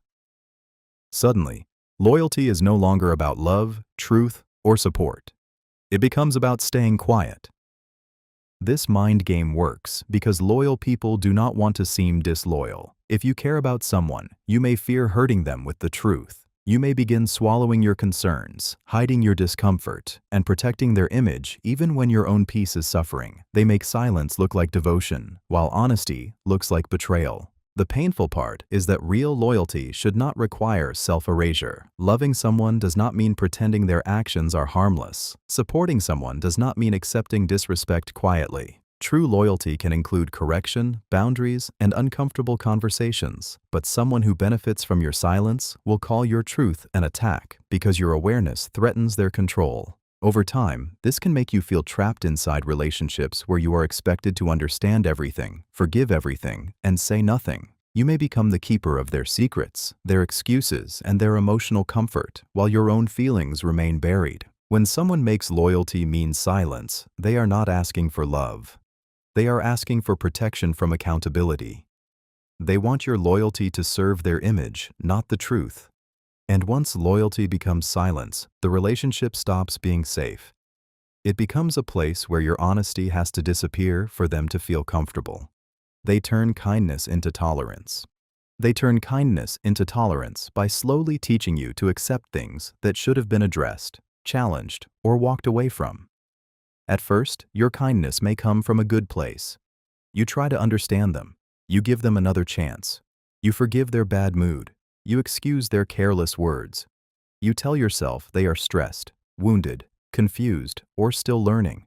Suddenly, loyalty is no longer about love, truth, or support. It becomes about staying quiet. This mind game works because loyal people do not want to seem disloyal. If you care about someone, you may fear hurting them with the truth. You may begin swallowing your concerns, hiding your discomfort, and protecting their image even when your own peace is suffering. They make silence look like devotion, while honesty looks like betrayal. The painful part is that real loyalty should not require self-erasure. Loving someone does not mean pretending their actions are harmless. Supporting someone does not mean accepting disrespect quietly. True loyalty can include correction, boundaries, and uncomfortable conversations, but someone who benefits from your silence will call your truth an attack because your awareness threatens their control. Over time, this can make you feel trapped inside relationships where you are expected to understand everything, forgive everything, and say nothing. You may become the keeper of their secrets, their excuses, and their emotional comfort, while your own feelings remain buried. When someone makes loyalty mean silence, they are not asking for love. They are asking for protection from accountability. They want your loyalty to serve their image, not the truth. And once loyalty becomes silence, the relationship stops being safe. It becomes a place where your honesty has to disappear for them to feel comfortable. They turn kindness into tolerance. They turn kindness into tolerance by slowly teaching you to accept things that should have been addressed, challenged, or walked away from. At first, your kindness may come from a good place. You try to understand them. You give them another chance. You forgive their bad mood. You excuse their careless words. You tell yourself they are stressed, wounded, confused, or still learning.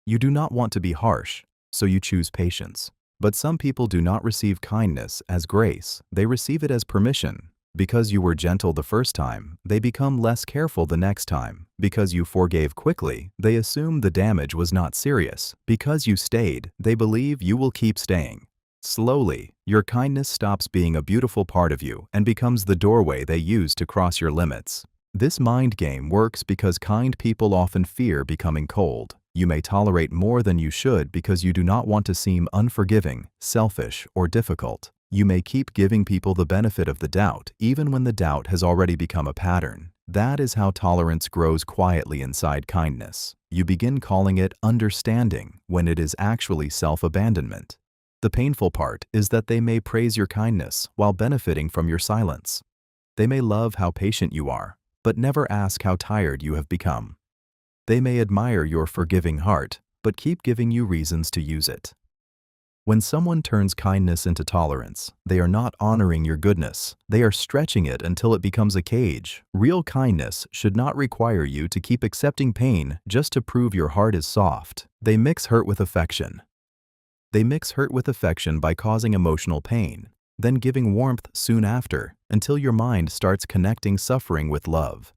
You do not want to be harsh, so you choose patience. But some people do not receive kindness as grace, they receive it as permission. Because you were gentle the first time, they become less careful the next time. Because you forgave quickly, they assume the damage was not serious. Because you stayed, they believe you will keep staying. Slowly, your kindness stops being a beautiful part of you and becomes the doorway they use to cross your limits. This mind game works because kind people often fear becoming cold. You may tolerate more than you should because you do not want to seem unforgiving, selfish, or difficult. You may keep giving people the benefit of the doubt, even when the doubt has already become a pattern. That is how tolerance grows quietly inside kindness. You begin calling it understanding when it is actually self-abandonment. The painful part is that they may praise your kindness while benefiting from your silence. They may love how patient you are, but never ask how tired you have become. They may admire your forgiving heart, but keep giving you reasons to use it. When someone turns kindness into tolerance, they are not honoring your goodness. They are stretching it until it becomes a cage. Real kindness should not require you to keep accepting pain just to prove your heart is soft. They mix hurt with affection. They mix hurt with affection by causing emotional pain, then giving warmth soon after, until your mind starts connecting suffering with love.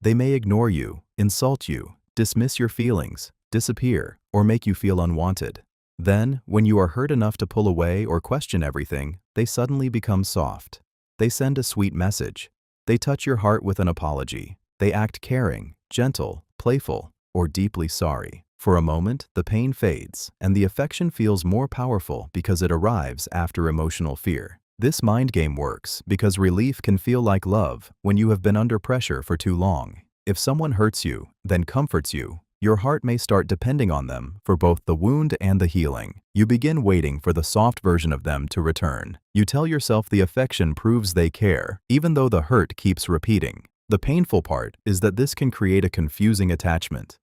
They may ignore you, insult you, dismiss your feelings, disappear, or make you feel unwanted. Then, when you are hurt enough to pull away or question everything, they suddenly become soft. They send a sweet message. They touch your heart with an apology. They act caring, gentle, playful, or deeply sorry. For a moment, the pain fades, and the affection feels more powerful because it arrives after emotional fear. This mind game works because relief can feel like love when you have been under pressure for too long. If someone hurts you, then comforts you, your heart may start depending on them for both the wound and the healing. You begin waiting for the soft version of them to return. You tell yourself the affection proves they care, even though the hurt keeps repeating. The painful part is that this can create a confusing attachment.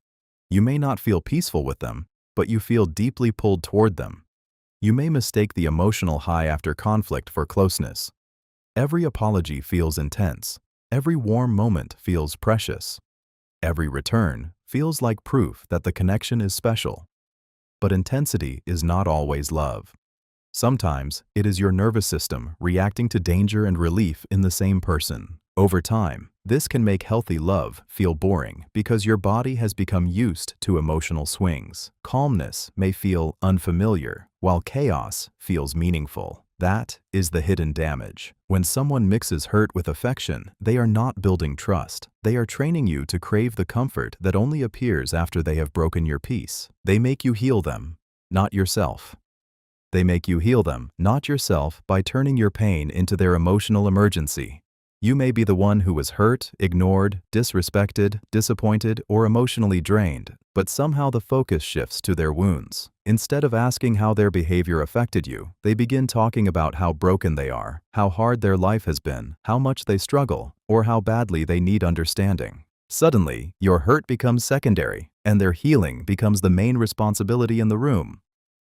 You may not feel peaceful with them, but you feel deeply pulled toward them. You may mistake the emotional high after conflict for closeness. Every apology feels intense. Every warm moment feels precious. Every return feels like proof that the connection is special. But intensity is not always love. Sometimes it is your nervous system reacting to danger and relief in the same person. Over time, this can make healthy love feel boring because your body has become used to emotional swings. Calmness may feel unfamiliar, while chaos feels meaningful. That is the hidden damage. When someone mixes hurt with affection, they are not building trust. They are training you to crave the comfort that only appears after they have broken your peace. They make you heal them, not yourself. They make you heal them, not yourself, by turning your pain into their emotional emergency. You may be the one who was hurt, ignored, disrespected, disappointed, or emotionally drained, but somehow the focus shifts to their wounds. Instead of asking how their behavior affected you, they begin talking about how broken they are, how hard their life has been, how much they struggle, or how badly they need understanding. Suddenly, your hurt becomes secondary, and their healing becomes the main responsibility in the room.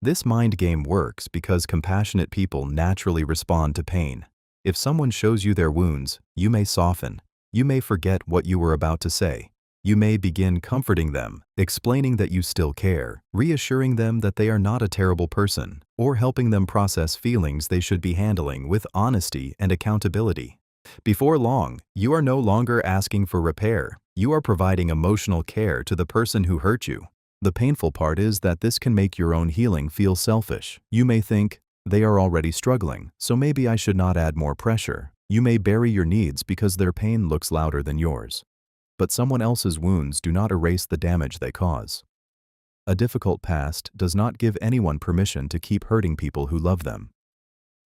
This mind game works because compassionate people naturally respond to pain. If someone shows you their wounds, you may soften. You may forget what you were about to say. You may begin comforting them, explaining that you still care, reassuring them that they are not a terrible person, or helping them process feelings they should be handling with honesty and accountability. Before long, you are no longer asking for repair. You are providing emotional care to the person who hurt you. The painful part is that this can make your own healing feel selfish. You may think, they are already struggling, so maybe I should not add more pressure. You may bury your needs because their pain looks louder than yours. But someone else's wounds do not erase the damage they cause. A difficult past does not give anyone permission to keep hurting people who love them.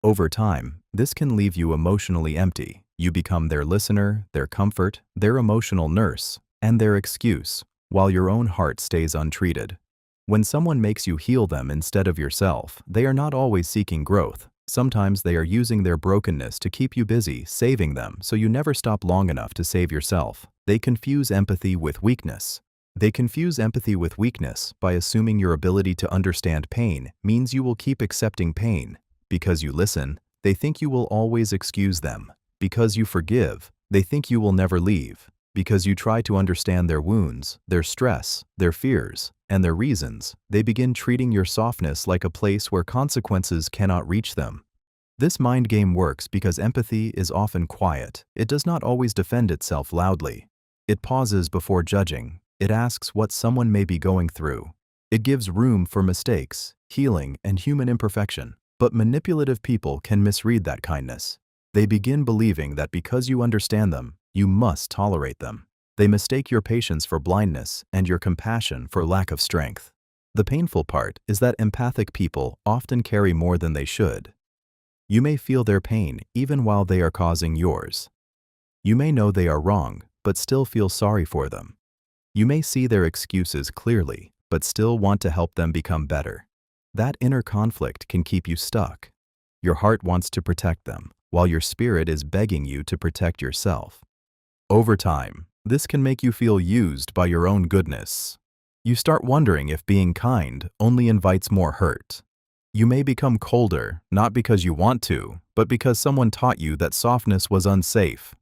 Over time, this can leave you emotionally empty. You become their listener, their comfort, their emotional nurse, and their excuse, while your own heart stays untreated. When someone makes you heal them instead of yourself, they are not always seeking growth. Sometimes they are using their brokenness to keep you busy, saving them, so you never stop long enough to save yourself. They confuse empathy with weakness. They confuse empathy with weakness by assuming your ability to understand pain means you will keep accepting pain. Because you listen, they think you will always excuse them. Because you forgive, they think you will never leave. Because you try to understand their wounds, their stress, their fears, and their reasons, they begin treating your softness like a place where consequences cannot reach them. This mind game works because empathy is often quiet. It does not always defend itself loudly. It pauses before judging. It asks what someone may be going through. It gives room for mistakes, healing, and human imperfection. But manipulative people can misread that kindness. They begin believing that because you understand them, you must tolerate them. They mistake your patience for blindness and your compassion for lack of strength. The painful part is that empathic people often carry more than they should. You may feel their pain even while they are causing yours. You may know they are wrong, but still feel sorry for them. You may see their excuses clearly, but still want to help them become better. That inner conflict can keep you stuck. Your heart wants to protect them, while your spirit is begging you to protect yourself. Over time, this can make you feel used by your own goodness. You start wondering if being kind only invites more hurt. You may become colder, not because you want to, but because someone taught you that softness was unsafe.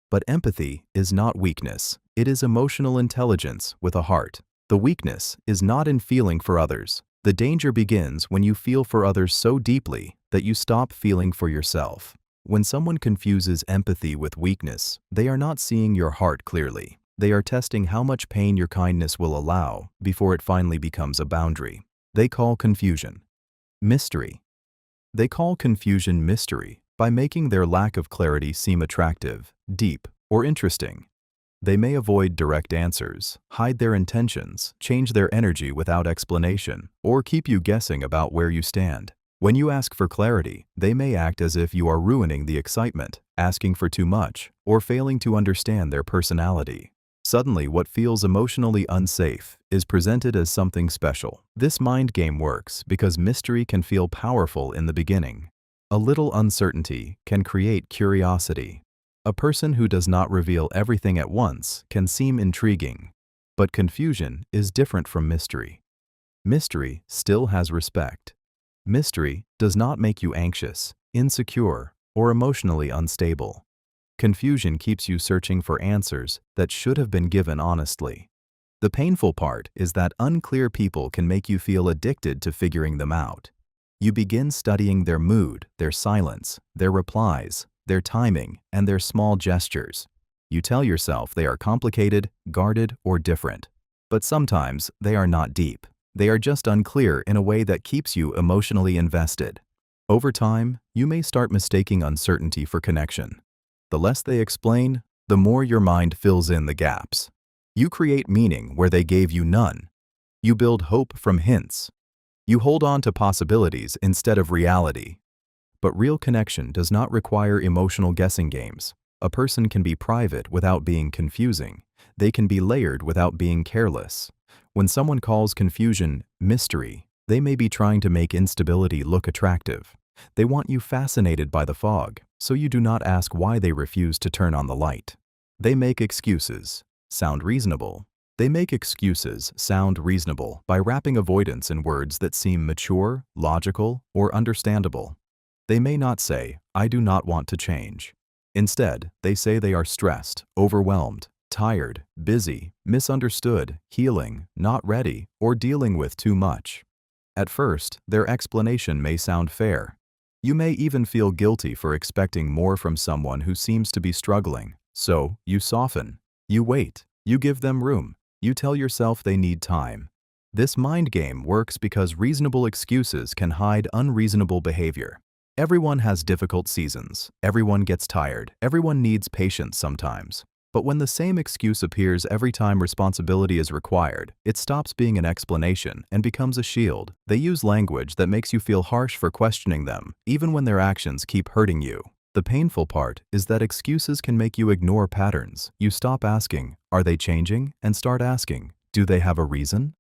But empathy is not weakness. It is emotional intelligence with a heart. The weakness is not in feeling for others. The danger begins when you feel for others so deeply that you stop feeling for yourself. When someone confuses empathy with weakness, they are not seeing your heart clearly. They are testing how much pain your kindness will allow before it finally becomes a boundary. They call confusion mystery. They call confusion mystery by making their lack of clarity seem attractive, deep, or interesting. They may avoid direct answers, hide their intentions, change their energy without explanation, or keep you guessing about where you stand. When you ask for clarity, they may act as if you are ruining the excitement, asking for too much, or failing to understand their personality. Suddenly, what feels emotionally unsafe is presented as something special. This mind game works because mystery can feel powerful in the beginning. A little uncertainty can create curiosity. A person who does not reveal everything at once can seem intriguing. But confusion is different from mystery. Mystery still has respect. Mystery does not make you anxious, insecure, or emotionally unstable. Confusion keeps you searching for answers that should have been given honestly. The painful part is that unclear people can make you feel addicted to figuring them out. You begin studying their mood, their silence, their replies, their timing, and their small gestures. You tell yourself they are complicated, guarded, or different. But sometimes they are not deep. They are just unclear in a way that keeps you emotionally invested. Over time, you may start mistaking uncertainty for connection. The less they explain, the more your mind fills in the gaps. You create meaning where they gave you none. You build hope from hints. You hold on to possibilities instead of reality. But real connection does not require emotional guessing games. A person can be private without being confusing. They can be layered without being careless. When someone calls confusion mystery, they may be trying to make instability look attractive. They want you fascinated by the fog, so you do not ask why they refuse to turn on the light. They make excuses sound reasonable. They make excuses sound reasonable by wrapping avoidance in words that seem mature, logical, or understandable. They may not say, "I do not want to change." Instead, they say they are stressed, overwhelmed, tired, busy, misunderstood, healing, not ready, or dealing with too much. At first, their explanation may sound fair. You may even feel guilty for expecting more from someone who seems to be struggling. So, you soften. You wait. You give them room. You tell yourself they need time. This mind game works because reasonable excuses can hide unreasonable behavior. Everyone has difficult seasons. Everyone gets tired. Everyone needs patience sometimes. But when the same excuse appears every time responsibility is required, it stops being an explanation and becomes a shield. They use language that makes you feel harsh for questioning them, even when their actions keep hurting you. The painful part is that excuses can make you ignore patterns. You stop asking, are they changing? And start asking, do they have a reason?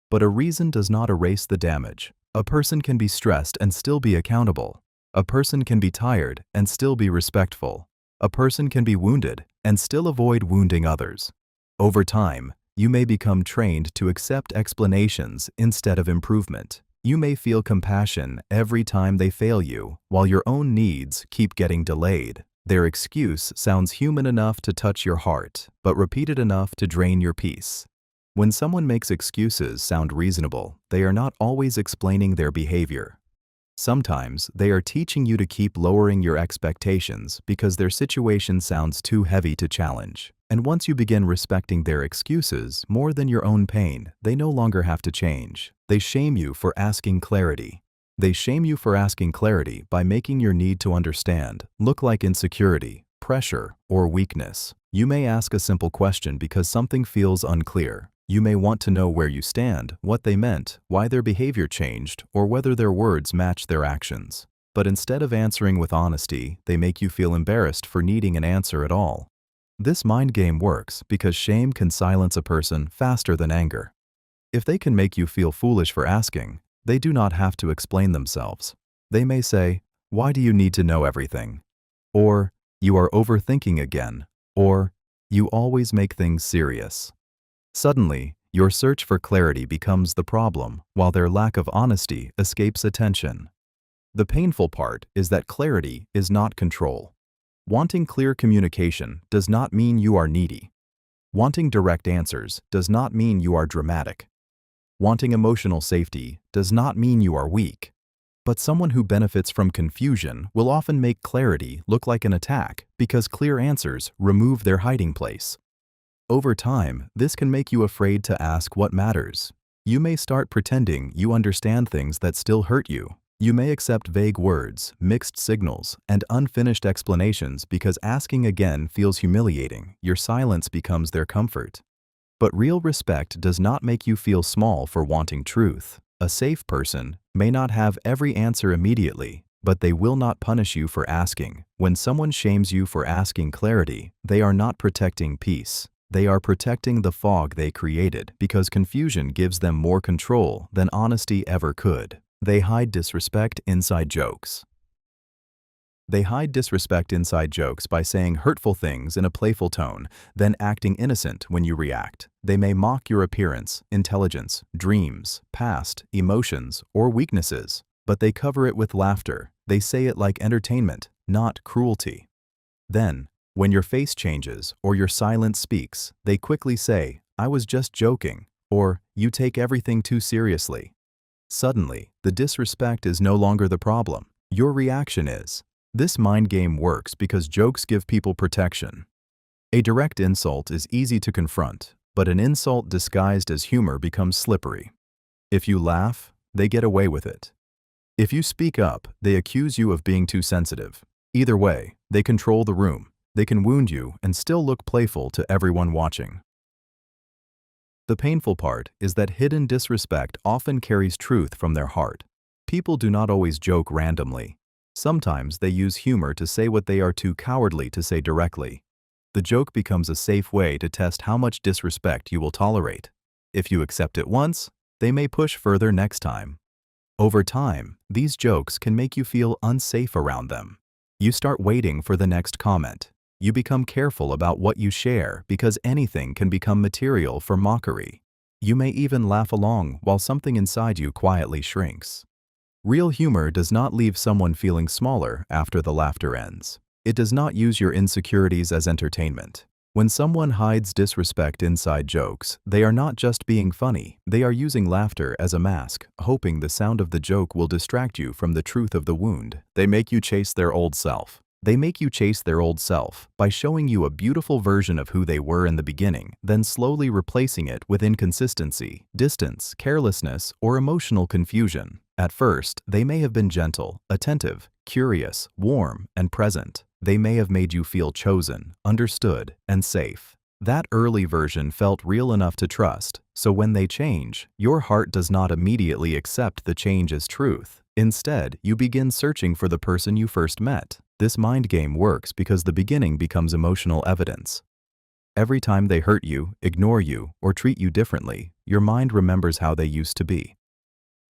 But a reason does not erase the damage. A person can be stressed and still be accountable. A person can be tired and still be respectful. A person can be wounded and still avoid wounding others. Over time, you may become trained to accept explanations instead of improvement. You may feel compassion every time they fail you, while your own needs keep getting delayed. Their excuse sounds human enough to touch your heart, but repeated enough to drain your peace. When someone makes excuses sound reasonable, they are not always explaining their behavior. Sometimes they are teaching you to keep lowering your expectations because their situation sounds too heavy to challenge. And once you begin respecting their excuses more than your own pain, they no longer have to change. They shame you for asking clarity. They shame you for asking clarity by making your need to understand look like insecurity, pressure, or weakness. You may ask a simple question because something feels unclear. You may want to know where you stand, what they meant, why their behavior changed, or whether their words match their actions. But instead of answering with honesty, they make you feel embarrassed for needing an answer at all. This mind game works because shame can silence a person faster than anger. If they can make you feel foolish for asking, they do not have to explain themselves. They may say, "Why do you need to know everything?" Or, "You are overthinking again," or, "You always make things serious." Suddenly, your search for clarity becomes the problem, while their lack of honesty escapes attention. The painful part is that clarity is not control. Wanting clear communication does not mean you are needy. Wanting direct answers does not mean you are dramatic. Wanting emotional safety does not mean you are weak. But someone who benefits from confusion will often make clarity look like an attack because clear answers remove their hiding place. Over time, this can make you afraid to ask what matters. You may start pretending you understand things that still hurt you. You may accept vague words, mixed signals, and unfinished explanations because asking again feels humiliating. Your silence becomes their comfort. But real respect does not make you feel small for wanting truth. A safe person may not have every answer immediately, but they will not punish you for asking. When someone shames you for asking clarity, they are not protecting peace. They are protecting the fog they created because confusion gives them more control than honesty ever could. They hide disrespect inside jokes. They hide disrespect inside jokes by saying hurtful things in a playful tone, then acting innocent when you react. They may mock your appearance, intelligence, dreams, past, emotions, or weaknesses, but they cover it with laughter. They say it like entertainment, not cruelty. Then, when your face changes or your silence speaks, they quickly say, "I was just joking," or "You take everything too seriously." Suddenly, the disrespect is no longer the problem. Your reaction is. This mind game works because jokes give people protection. A direct insult is easy to confront, but an insult disguised as humor becomes slippery. If you laugh, they get away with it. If you speak up, they accuse you of being too sensitive. Either way, they control the room. They can wound you and still look playful to everyone watching. The painful part is that hidden disrespect often carries truth from their heart. People do not always joke randomly. Sometimes they use humor to say what they are too cowardly to say directly. The joke becomes a safe way to test how much disrespect you will tolerate. If you accept it once, they may push further next time. Over time, these jokes can make you feel unsafe around them. You start waiting for the next comment. You become careful about what you share because anything can become material for mockery. You may even laugh along while something inside you quietly shrinks. Real humor does not leave someone feeling smaller after the laughter ends. It does not use your insecurities as entertainment. When someone hides disrespect inside jokes, they are not just being funny. They are using laughter as a mask, hoping the sound of the joke will distract you from the truth of the wound. They make you chase their old self. They make you chase their old self by showing you a beautiful version of who they were in the beginning, then slowly replacing it with inconsistency, distance, carelessness, or emotional confusion. At first, they may have been gentle, attentive, curious, warm, and present. They may have made you feel chosen, understood, and safe. That early version felt real enough to trust, so when they change, your heart does not immediately accept the change as truth. Instead, you begin searching for the person you first met. This mind game works because the beginning becomes emotional evidence. Every time they hurt you, ignore you, or treat you differently, your mind remembers how they used to be.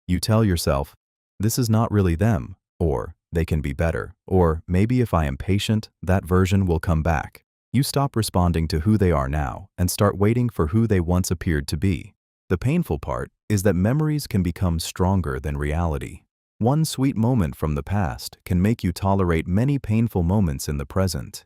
You tell yourself, this is not really them, or they can be better, or maybe if I am patient, that version will come back. You stop responding to who they are now and start waiting for who they once appeared to be. The painful part is that memories can become stronger than reality. One sweet moment from the past can make you tolerate many painful moments in the present.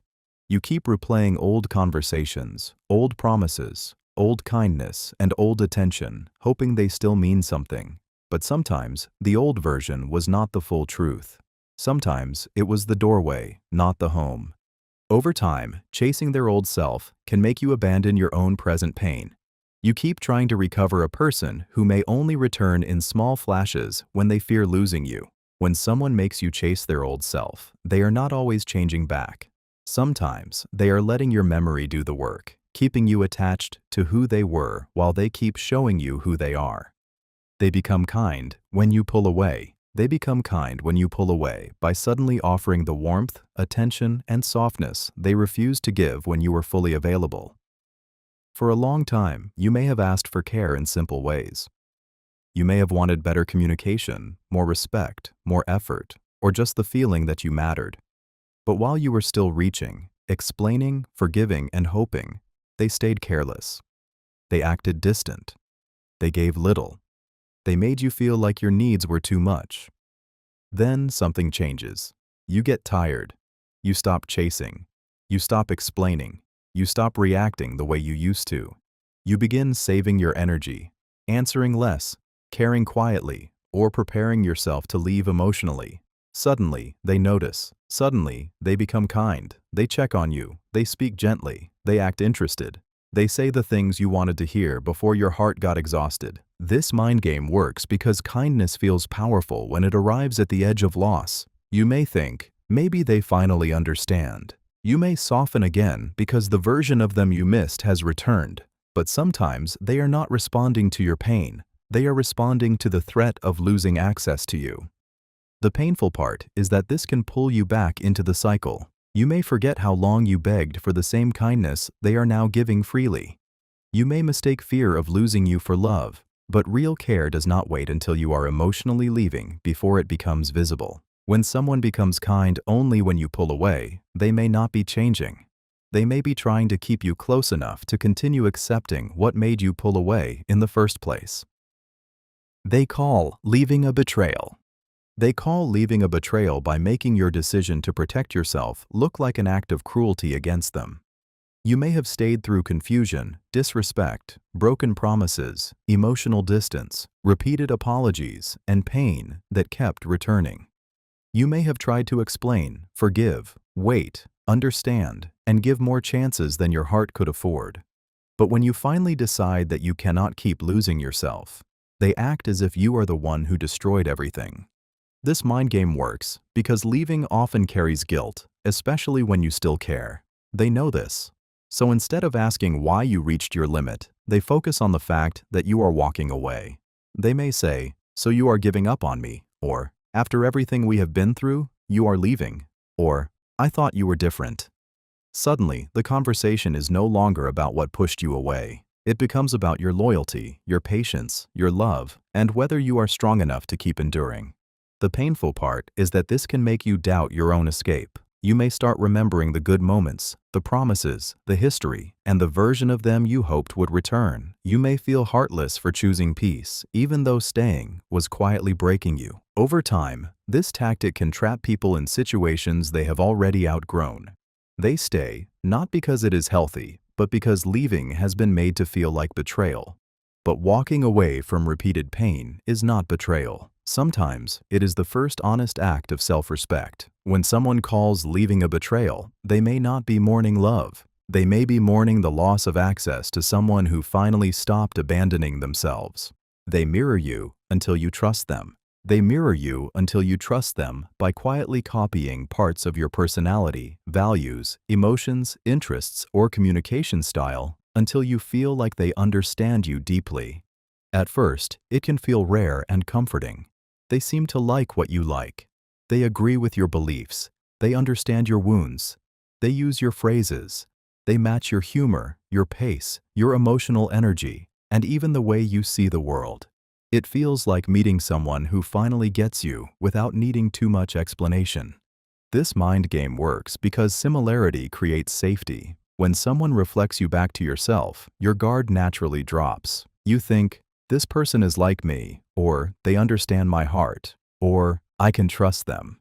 You keep replaying old conversations, old promises, old kindness, and old attention, hoping they still mean something. But sometimes, the old version was not the full truth. Sometimes, it was the doorway, not the home. Over time, chasing their old self can make you abandon your own present pain. You keep trying to recover a person who may only return in small flashes when they fear losing you. When someone makes you chase their old self, they are not always changing back. Sometimes, they are letting your memory do the work, keeping you attached to who they were while they keep showing you who they are. They become kind when you pull away. They become kind when you pull away by suddenly offering the warmth, attention, and softness they refused to give when you were fully available. For a long time, you may have asked for care in simple ways. You may have wanted better communication, more respect, more effort, or just the feeling that you mattered. But while you were still reaching, explaining, forgiving, and hoping, they stayed careless. They acted distant. They gave little. They made you feel like your needs were too much. Then something changes. You get tired. You stop chasing. You stop explaining. You stop reacting the way you used to. You begin saving your energy, answering less, caring quietly, or preparing yourself to leave emotionally. Suddenly, they notice. Suddenly, they become kind. They check on you. They speak gently. They act interested. They say the things you wanted to hear before your heart got exhausted. This mind game works because kindness feels powerful when it arrives at the edge of loss. You may think, maybe they finally understand. You may soften again because the version of them you missed has returned. But sometimes they are not responding to your pain. They are responding to the threat of losing access to you. The painful part is that this can pull you back into the cycle. You may forget how long you begged for the same kindness they are now giving freely. You may mistake fear of losing you for love, but real care does not wait until you are emotionally leaving before it becomes visible. When someone becomes kind only when you pull away, they may not be changing. They may be trying to keep you close enough to continue accepting what made you pull away in the first place. They call leaving a betrayal. They call leaving a betrayal by making your decision to protect yourself look like an act of cruelty against them. You may have stayed through confusion, disrespect, broken promises, emotional distance, repeated apologies, and pain that kept returning. You may have tried to explain, forgive, wait, understand, and give more chances than your heart could afford. But when you finally decide that you cannot keep losing yourself, they act as if you are the one who destroyed everything. This mind game works because leaving often carries guilt, especially when you still care. They know this. So instead of asking why you reached your limit, they focus on the fact that you are walking away. They may say, "So you are giving up on me," or, "After everything we have been through, you are leaving," or, "I thought you were different." Suddenly, the conversation is no longer about what pushed you away. It becomes about your loyalty, your patience, your love, and whether you are strong enough to keep enduring. The painful part is that this can make you doubt your own escape. You may start remembering the good moments, the promises, the history, and the version of them you hoped would return. You may feel heartless for choosing peace, even though staying was quietly breaking you. Over time, this tactic can trap people in situations they have already outgrown. They stay, not because it is healthy, but because leaving has been made to feel like betrayal. But walking away from repeated pain is not betrayal. Sometimes, it is the first honest act of self-respect. When someone calls leaving a betrayal, they may not be mourning love. They may be mourning the loss of access to someone who finally stopped abandoning themselves. They mirror you until you trust them. They mirror you until you trust them by quietly copying parts of your personality, values, emotions, interests, or communication style until you feel like they understand you deeply. At first, it can feel rare and comforting. They seem to like what you like. They agree with your beliefs. They understand your wounds. They use your phrases. They match your humor, your pace, your emotional energy, and even the way you see the world. It feels like meeting someone who finally gets you without needing too much explanation. This mind game works because similarity creates safety. When someone reflects you back to yourself, your guard naturally drops. You think, this person is like me, or they understand my heart, or I can trust them.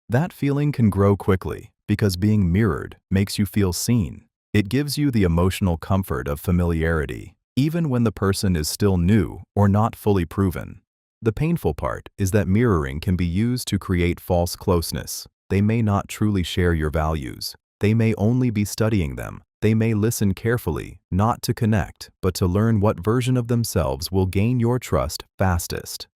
That feeling can grow quickly because being mirrored makes you feel seen. It gives you the emotional comfort of familiarity, even when the person is still new or not fully proven. The painful part is that mirroring can be used to create false closeness. They may not truly share your values. They may only be studying them. They may listen carefully, not to connect, but to learn what version of themselves will gain your trust fastest.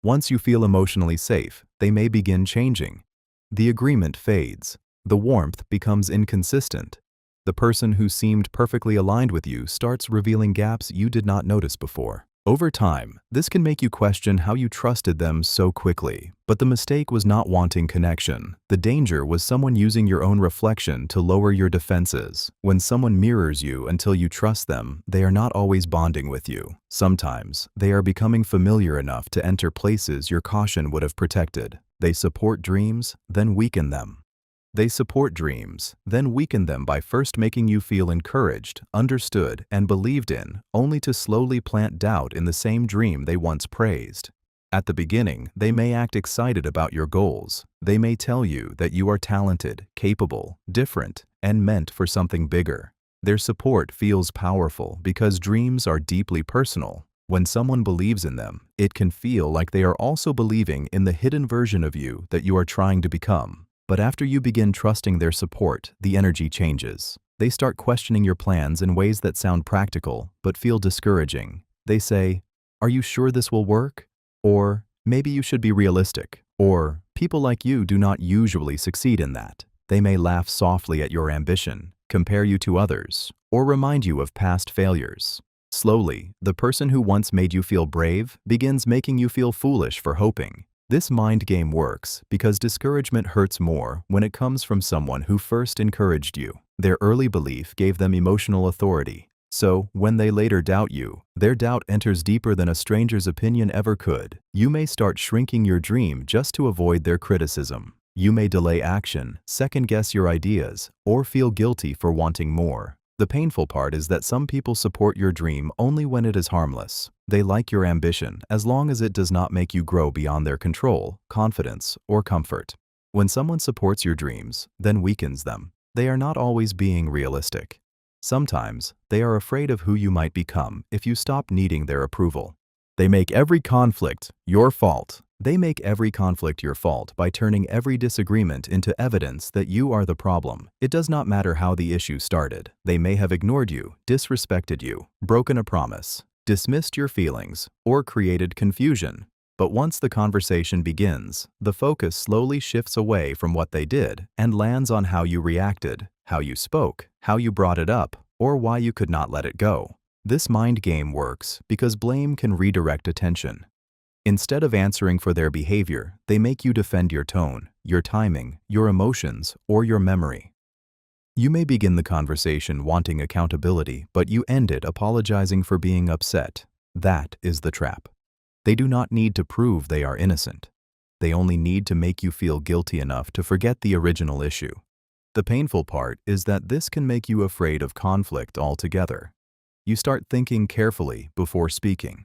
Once you feel emotionally safe, they may begin changing. The agreement fades. The warmth becomes inconsistent. The person who seemed perfectly aligned with you starts revealing gaps you did not notice before. Over time, this can make you question how you trusted them so quickly. But the mistake was not wanting connection. The danger was someone using your own reflection to lower your defenses. When someone mirrors you until you trust them, they are not always bonding with you. Sometimes, they are becoming familiar enough to enter places your caution would have protected. They support dreams, then weaken them. They support dreams, then weaken them by first making you feel encouraged, understood, and believed in, only to slowly plant doubt in the same dream they once praised. At the beginning, they may act excited about your goals. They may tell you that you are talented, capable, different, and meant for something bigger. Their support feels powerful because dreams are deeply personal. When someone believes in them, it can feel like they are also believing in the hidden version of you that you are trying to become. But after you begin trusting their support, the energy changes. They start questioning your plans in ways that sound practical but feel discouraging. They say, "Are you sure this will work?" Or, "Maybe you should be realistic." Or, "People like you do not usually succeed in that." They may laugh softly at your ambition, compare you to others, or remind you of past failures. Slowly, the person who once made you feel brave begins making you feel foolish for hoping. This mind game works because discouragement hurts more when it comes from someone who first encouraged you. Their early belief gave them emotional authority. So, when they later doubt you, their doubt enters deeper than a stranger's opinion ever could. You may start shrinking your dream just to avoid their criticism. You may delay action, second-guess your ideas, or feel guilty for wanting more. The painful part is that some people support your dream only when it is harmless. They like your ambition as long as it does not make you grow beyond their control, confidence, or comfort. When someone supports your dreams, then weakens them, they are not always being realistic. Sometimes, they are afraid of who you might become if you stop needing their approval. They make every conflict your fault. They make every conflict your fault by turning every disagreement into evidence that you are the problem. It does not matter how the issue started. They may have ignored you, disrespected you, broken a promise, dismissed your feelings, or created confusion. But once the conversation begins, the focus slowly shifts away from what they did and lands on how you reacted, how you spoke, how you brought it up, or why you could not let it go. This mind game works because blame can redirect attention. Instead of answering for their behavior, they make you defend your tone, your timing, your emotions, or your memory. You may begin the conversation wanting accountability, but you end it apologizing for being upset. That is the trap. They do not need to prove they are innocent. They only need to make you feel guilty enough to forget the original issue. The painful part is that this can make you afraid of conflict altogether. You start thinking carefully before speaking.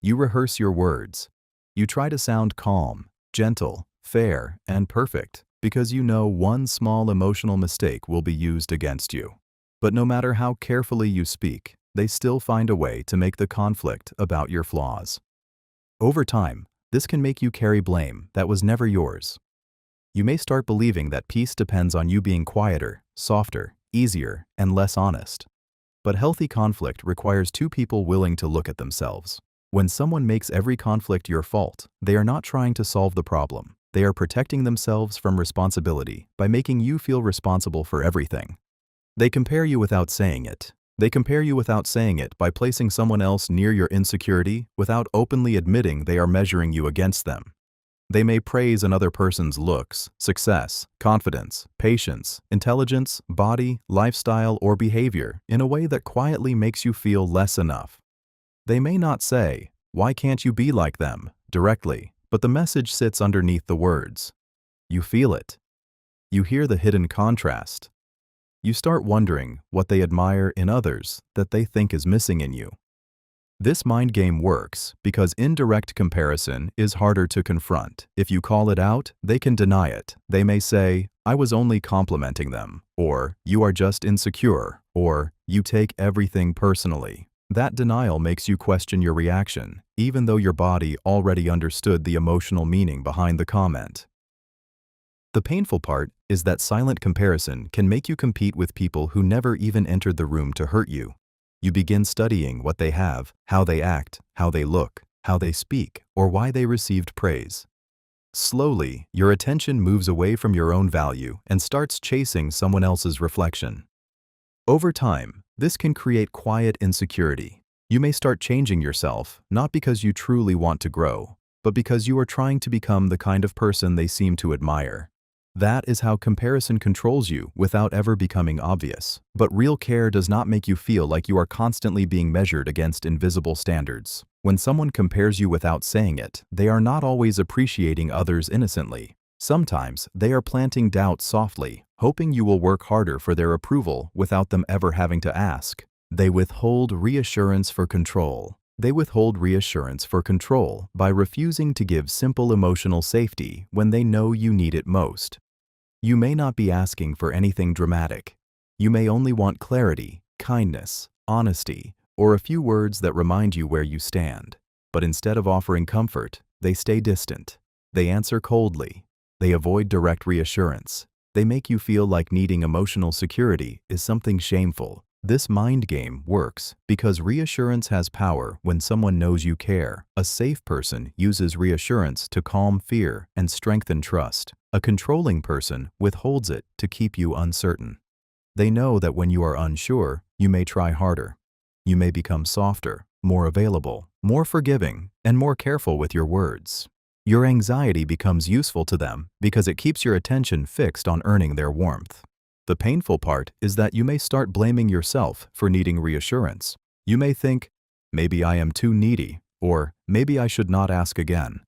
You rehearse your words. You try to sound calm, gentle, fair, and perfect because you know one small emotional mistake will be used against you. But no matter how carefully you speak, they still find a way to make the conflict about your flaws. Over time, this can make you carry blame that was never yours. You may start believing that peace depends on you being quieter, softer, easier, and less honest. But healthy conflict requires two people willing to look at themselves. When someone makes every conflict your fault, they are not trying to solve the problem. They are protecting themselves from responsibility by making you feel responsible for everything. They compare you without saying it. They compare you without saying it by placing someone else near your insecurity without openly admitting they are measuring you against them. They may praise another person's looks, success, confidence, patience, intelligence, body, lifestyle, or behavior in a way that quietly makes you feel less enough. They may not say, "Why can't you be like them?" directly, but the message sits underneath the words. You feel it. You hear the hidden contrast. You start wondering what they admire in others that they think is missing in you. This mind game works because indirect comparison is harder to confront. If you call it out, they can deny it. They may say, "I was only complimenting them," or "You are just insecure," or "You take everything personally." That denial makes you question your reaction, even though your body already understood the emotional meaning behind the comment. The painful part is that silent comparison can make you compete with people who never even entered the room to hurt you. You begin studying what they have, how they act, how they look, how they speak, or why they received praise. Slowly, your attention moves away from your own value and starts chasing someone else's reflection. Over time, this can create quiet insecurity. You may start changing yourself, not because you truly want to grow, but because you are trying to become the kind of person they seem to admire. That is how comparison controls you without ever becoming obvious. But real care does not make you feel like you are constantly being measured against invisible standards. When someone compares you without saying it, they are not always appreciating others innocently. Sometimes they are planting doubt softly, hoping you will work harder for their approval without them ever having to ask. They withhold reassurance for control. They withhold reassurance for control by refusing to give simple emotional safety when they know you need it most. You may not be asking for anything dramatic. You may only want clarity, kindness, honesty, or a few words that remind you where you stand. But instead of offering comfort, they stay distant. They answer coldly. They avoid direct reassurance. They make you feel like needing emotional security is something shameful. This mind game works because reassurance has power when someone knows you care. A safe person uses reassurance to calm fear and strengthen trust. A controlling person withholds it to keep you uncertain. They know that when you are unsure, you may try harder. You may become softer, more available, more forgiving, and more careful with your words. Your anxiety becomes useful to them because it keeps your attention fixed on earning their warmth. The painful part is that you may start blaming yourself for needing reassurance. You may think, "Maybe I am too needy," or "Maybe I should not ask again."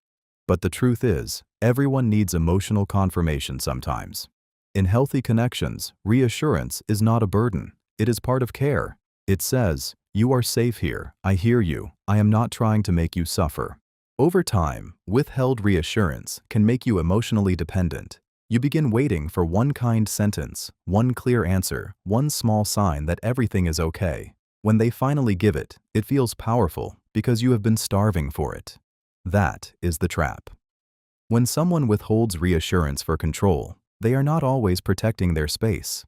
But the truth is, everyone needs emotional confirmation sometimes. In healthy connections, reassurance is not a burden. It is part of care. It says, "You are safe here. I hear you. I am not trying to make you suffer." Over time, withheld reassurance can make you emotionally dependent. You begin waiting for one kind sentence, one clear answer, one small sign that everything is okay. When they finally give it, it feels powerful because you have been starving for it. That is the trap. When someone withholds reassurance for control, they are not always protecting their space.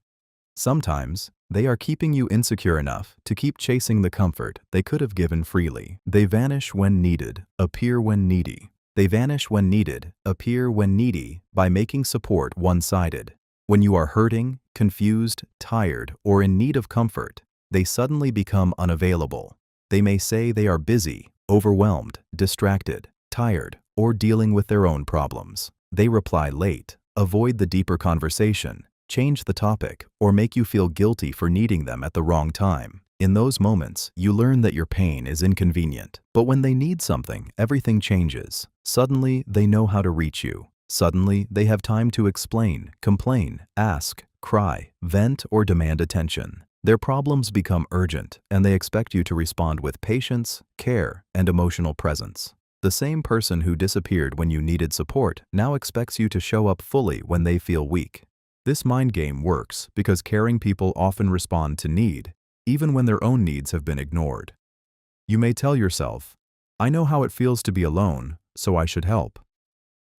Sometimes, they are keeping you insecure enough to keep chasing the comfort they could have given freely. They vanish when needed, appear when needy. They vanish when needed, appear when needy by making support one-sided. When you are hurting, confused, tired, or in need of comfort, they suddenly become unavailable. They may say they are busy, overwhelmed, distracted, tired, or dealing with their own problems. They reply late, avoid the deeper conversation, change the topic, or make you feel guilty for needing them at the wrong time. In those moments, you learn that your pain is inconvenient. But when they need something, everything changes. Suddenly, they know how to reach you. Suddenly, they have time to explain, complain, ask, cry, vent, or demand attention. Their problems become urgent, and they expect you to respond with patience, care, and emotional presence. The same person who disappeared when you needed support now expects you to show up fully when they feel weak. This mind game works because caring people often respond to need, even when their own needs have been ignored. You may tell yourself, "I know how it feels to be alone, so I should help."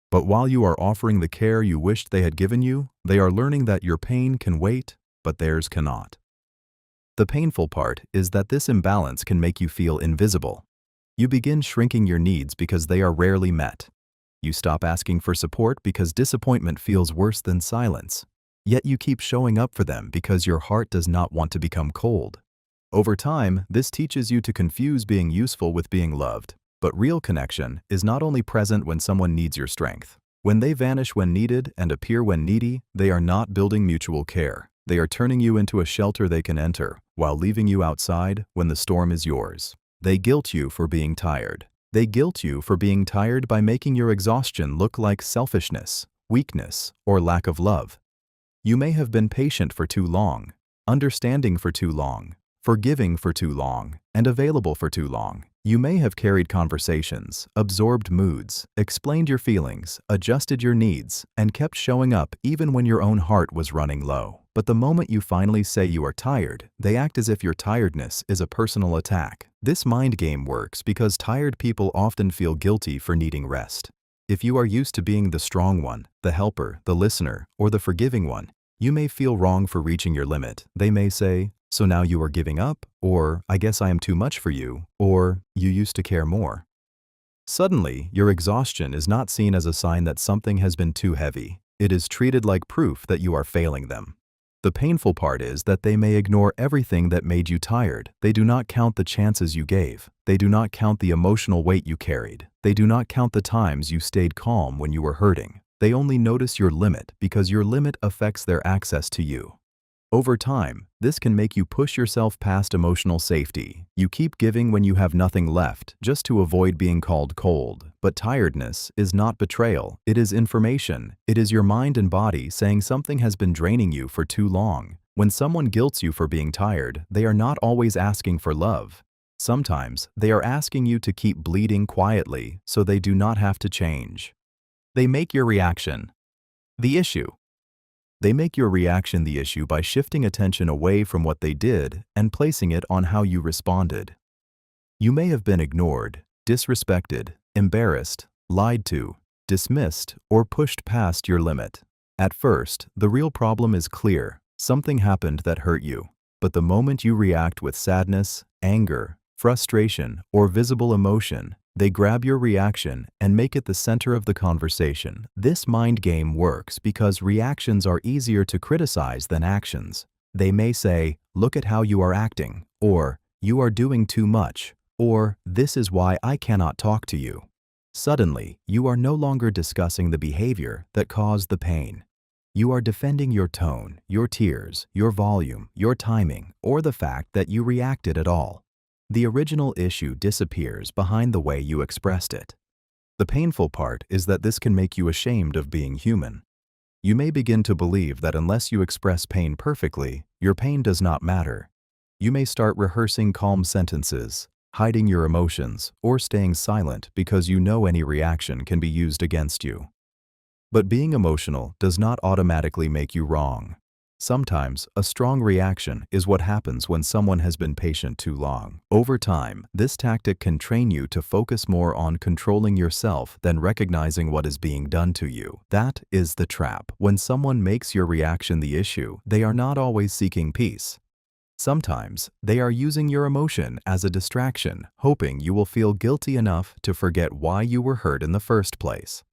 But while you are offering the care you wished they had given you, they are learning that your pain can wait, but theirs cannot. The painful part is that this imbalance can make you feel invisible. You begin shrinking your needs because they are rarely met. You stop asking for support because disappointment feels worse than silence. Yet you keep showing up for them because your heart does not want to become cold. Over time, this teaches you to confuse being useful with being loved. But real connection is not only present when someone needs your strength. When they vanish when needed and appear when needy, they are not building mutual care. They are turning you into a shelter they can enter, while leaving you outside when the storm is yours. They guilt you for being tired. They guilt you for being tired by making your exhaustion look like selfishness, weakness, or lack of love. You may have been patient for too long, understanding for too long, forgiving for too long, and available for too long. You may have carried conversations, absorbed moods, explained your feelings, adjusted your needs, and kept showing up even when your own heart was running low. But the moment you finally say you are tired, they act as if your tiredness is a personal attack. This mind game works because tired people often feel guilty for needing rest. If you are used to being the strong one, the helper, the listener, or the forgiving one, you may feel wrong for reaching your limit. They may say, "So now you are giving up?" Or, "I guess I am too much for you," or, "You used to care more." Suddenly, your exhaustion is not seen as a sign that something has been too heavy. It is treated like proof that you are failing them. The painful part is that they may ignore everything that made you tired. They do not count the chances you gave. They do not count the emotional weight you carried. They do not count the times you stayed calm when you were hurting. They only notice your limit because your limit affects their access to you. Over time, this can make you push yourself past emotional safety. You keep giving when you have nothing left, just to avoid being called cold. But tiredness is not betrayal. It is information. It is your mind and body saying something has been draining you for too long. When someone guilts you for being tired, they are not always asking for love. Sometimes, they are asking you to keep bleeding quietly so they do not have to change. They make your reaction the issue. They make your reaction the issue by shifting attention away from what they did and placing it on how you responded. You may have been ignored, disrespected, embarrassed, lied to, dismissed, or pushed past your limit. At first, the real problem is clear. Something happened that hurt you. But the moment you react with sadness, anger, frustration, or visible emotion, they grab your reaction and make it the center of the conversation. This mind game works because reactions are easier to criticize than actions. They may say, "Look at how you are acting," or "You are doing too much," or "This is why I cannot talk to you." Suddenly, you are no longer discussing the behavior that caused the pain. You are defending your tone, your tears, your volume, your timing, or the fact that you reacted at all. The original issue disappears behind the way you expressed it. The painful part is that this can make you ashamed of being human. You may begin to believe that unless you express pain perfectly, your pain does not matter. You may start rehearsing calm sentences, hiding your emotions, or staying silent because you know any reaction can be used against you. But being emotional does not automatically make you wrong. Sometimes, a strong reaction is what happens when someone has been patient too long. Over time, this tactic can train you to focus more on controlling yourself than recognizing what is being done to you. That is the trap. When someone makes your reaction the issue, they are not always seeking peace. Sometimes, they are using your emotion as a distraction, hoping you will feel guilty enough to forget why you were hurt in the first place.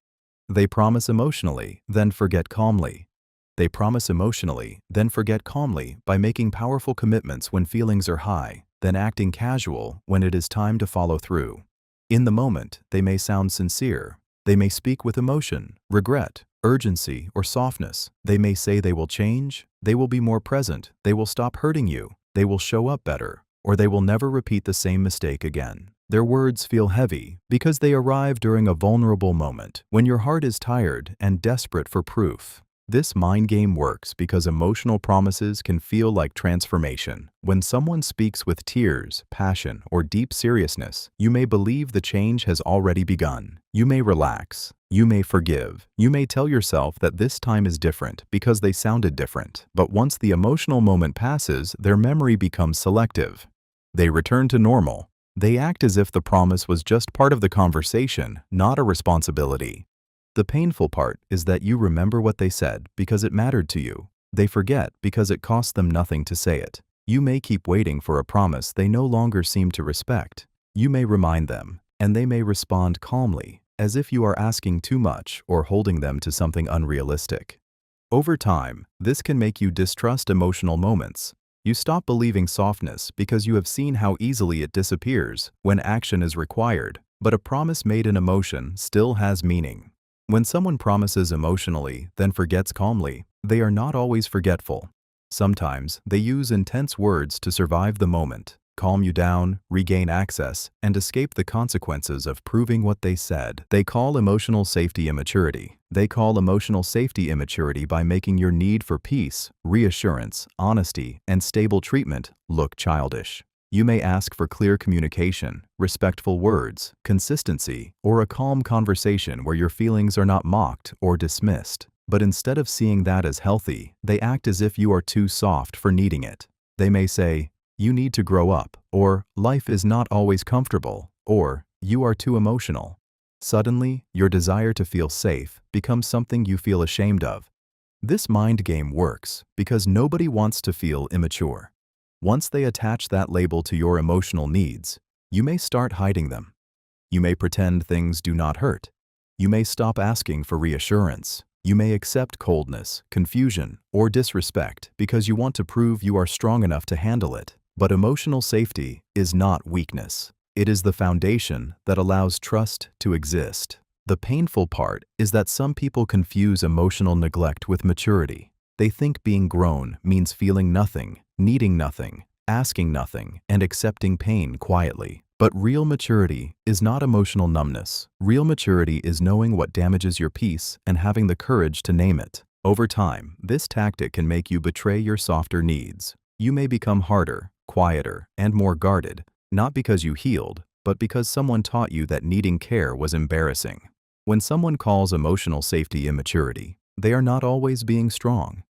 They promise emotionally, then forget calmly. They promise emotionally, then forget calmly by making powerful commitments when feelings are high, then acting casual when it is time to follow through. In the moment, they may sound sincere. They may speak with emotion, regret, urgency, or softness. They may say they will change, they will be more present, they will stop hurting you, they will show up better, or they will never repeat the same mistake again. Their words feel heavy because they arrive during a vulnerable moment, when your heart is tired and desperate for proof. This mind game works because emotional promises can feel like transformation. When someone speaks with tears, passion, or deep seriousness, you may believe the change has already begun. You may relax. You may forgive. You may tell yourself that this time is different because they sounded different. But once the emotional moment passes, their memory becomes selective. They return to normal. They act as if the promise was just part of the conversation, not a responsibility. The painful part is that you remember what they said because it mattered to you. They forget because it cost them nothing to say it. You may keep waiting for a promise they no longer seem to respect. You may remind them, and they may respond calmly, as if you are asking too much or holding them to something unrealistic. Over time, this can make you distrust emotional moments. You stop believing softness because you have seen how easily it disappears when action is required. But a promise made in emotion still has meaning. When someone promises emotionally, then forgets calmly, they are not always forgetful. Sometimes they use intense words to survive the moment, calm you down, regain access, and escape the consequences of proving what they said. They call emotional safety immaturity. They call emotional safety immaturity by making your need for peace, reassurance, honesty, and stable treatment look childish. You may ask for clear communication, respectful words, consistency, or a calm conversation where your feelings are not mocked or dismissed. But instead of seeing that as healthy, they act as if you are too soft for needing it. They may say, "You need to grow up," or "Life is not always comfortable," or "You are too emotional." Suddenly, your desire to feel safe becomes something you feel ashamed of. This mind game works because nobody wants to feel immature. Once they attach that label to your emotional needs, you may start hiding them. You may pretend things do not hurt. You may stop asking for reassurance. You may accept coldness, confusion, or disrespect because you want to prove you are strong enough to handle it. But emotional safety is not weakness. It is the foundation that allows trust to exist. The painful part is that some people confuse emotional neglect with maturity. They think being grown means feeling nothing, needing nothing, asking nothing, and accepting pain quietly. But real maturity is not emotional numbness. Real maturity is knowing what damages your peace and having the courage to name it. Over time, this tactic can make you betray your softer needs. You may become harder, quieter, and more guarded, not because you healed, but because someone taught you that needing care was embarrassing. When someone calls emotional safety immaturity, they are not always being strong.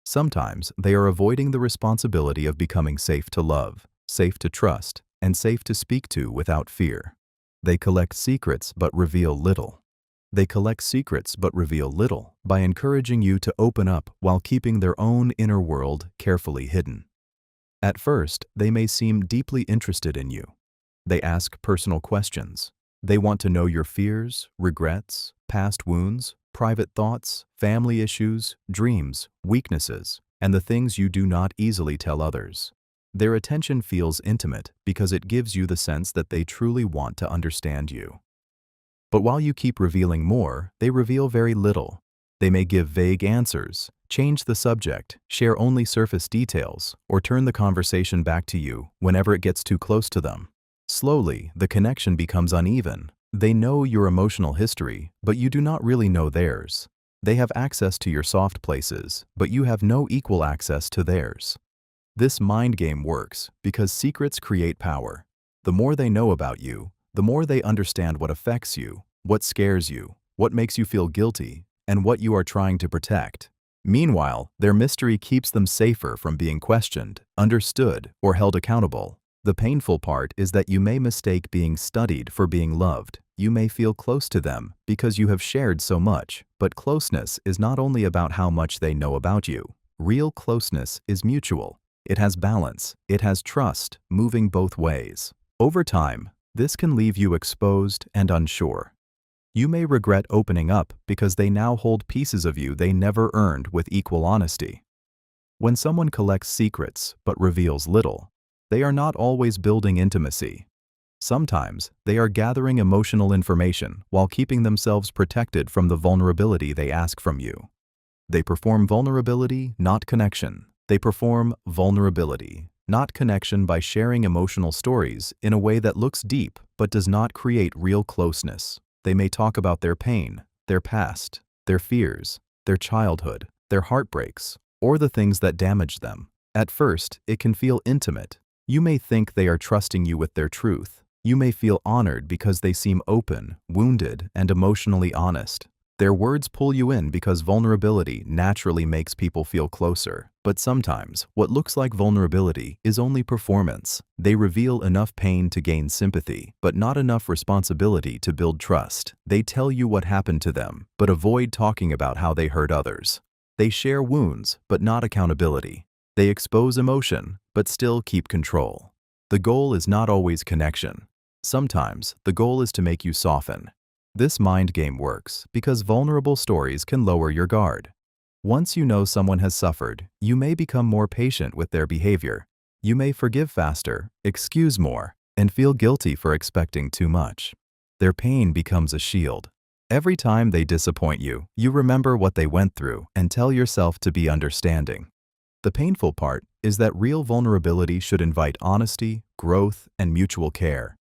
Sometimes they are avoiding the responsibility of becoming safe to love, safe to trust, and safe to speak to without fear. They collect secrets but reveal little. They collect secrets but reveal little by encouraging you to open up while keeping their own inner world carefully hidden. At first, they may seem deeply interested in you. They ask personal questions. They want to know your fears, regrets, past wounds, private thoughts, family issues, dreams, weaknesses, and the things you do not easily tell others. Their attention feels intimate because it gives you the sense that they truly want to understand you. But while you keep revealing more, they reveal very little. They may give vague answers, change the subject, share only surface details, or turn the conversation back to you whenever it gets too close to them. Slowly, the connection becomes uneven. They know your emotional history, but you do not really know theirs. They have access to your soft places, but you have no equal access to theirs. This mind game works because secrets create power. The more they know about you, the more they understand what affects you, what scares you, what makes you feel guilty, and what you are trying to protect. Meanwhile, their mystery keeps them safer from being questioned, understood, or held accountable. The painful part is that you may mistake being studied for being loved. You may feel close to them because you have shared so much, but closeness is not only about how much they know about you. Real closeness is mutual. It has balance. It has trust, moving both ways. Over time, this can leave you exposed and unsure. You may regret opening up because they now hold pieces of you they never earned with equal honesty. When someone collects secrets but reveals little, they are not always building intimacy. Sometimes they are gathering emotional information while keeping themselves protected from the vulnerability they ask from you. They perform vulnerability, not connection. They perform vulnerability, not connection, by sharing emotional stories in a way that looks deep but does not create real closeness. They may talk about their pain, their past, their fears, their childhood, their heartbreaks, or the things that damaged them. At first, it can feel intimate. You may think they are trusting you with their truth. You may feel honored because they seem open, wounded, and emotionally honest. Their words pull you in because vulnerability naturally makes people feel closer. But sometimes, what looks like vulnerability is only performance. They reveal enough pain to gain sympathy, but not enough responsibility to build trust. They tell you what happened to them, but avoid talking about how they hurt others. They share wounds, but not accountability. They expose emotion, but still keep control. The goal is not always connection. Sometimes, the goal is to make you soften. This mind game works because vulnerable stories can lower your guard. Once you know someone has suffered, you may become more patient with their behavior. You may forgive faster, excuse more, and feel guilty for expecting too much. Their pain becomes a shield. Every time they disappoint you, you remember what they went through and tell yourself to be understanding. The painful part is that real vulnerability should invite honesty, growth, and mutual care.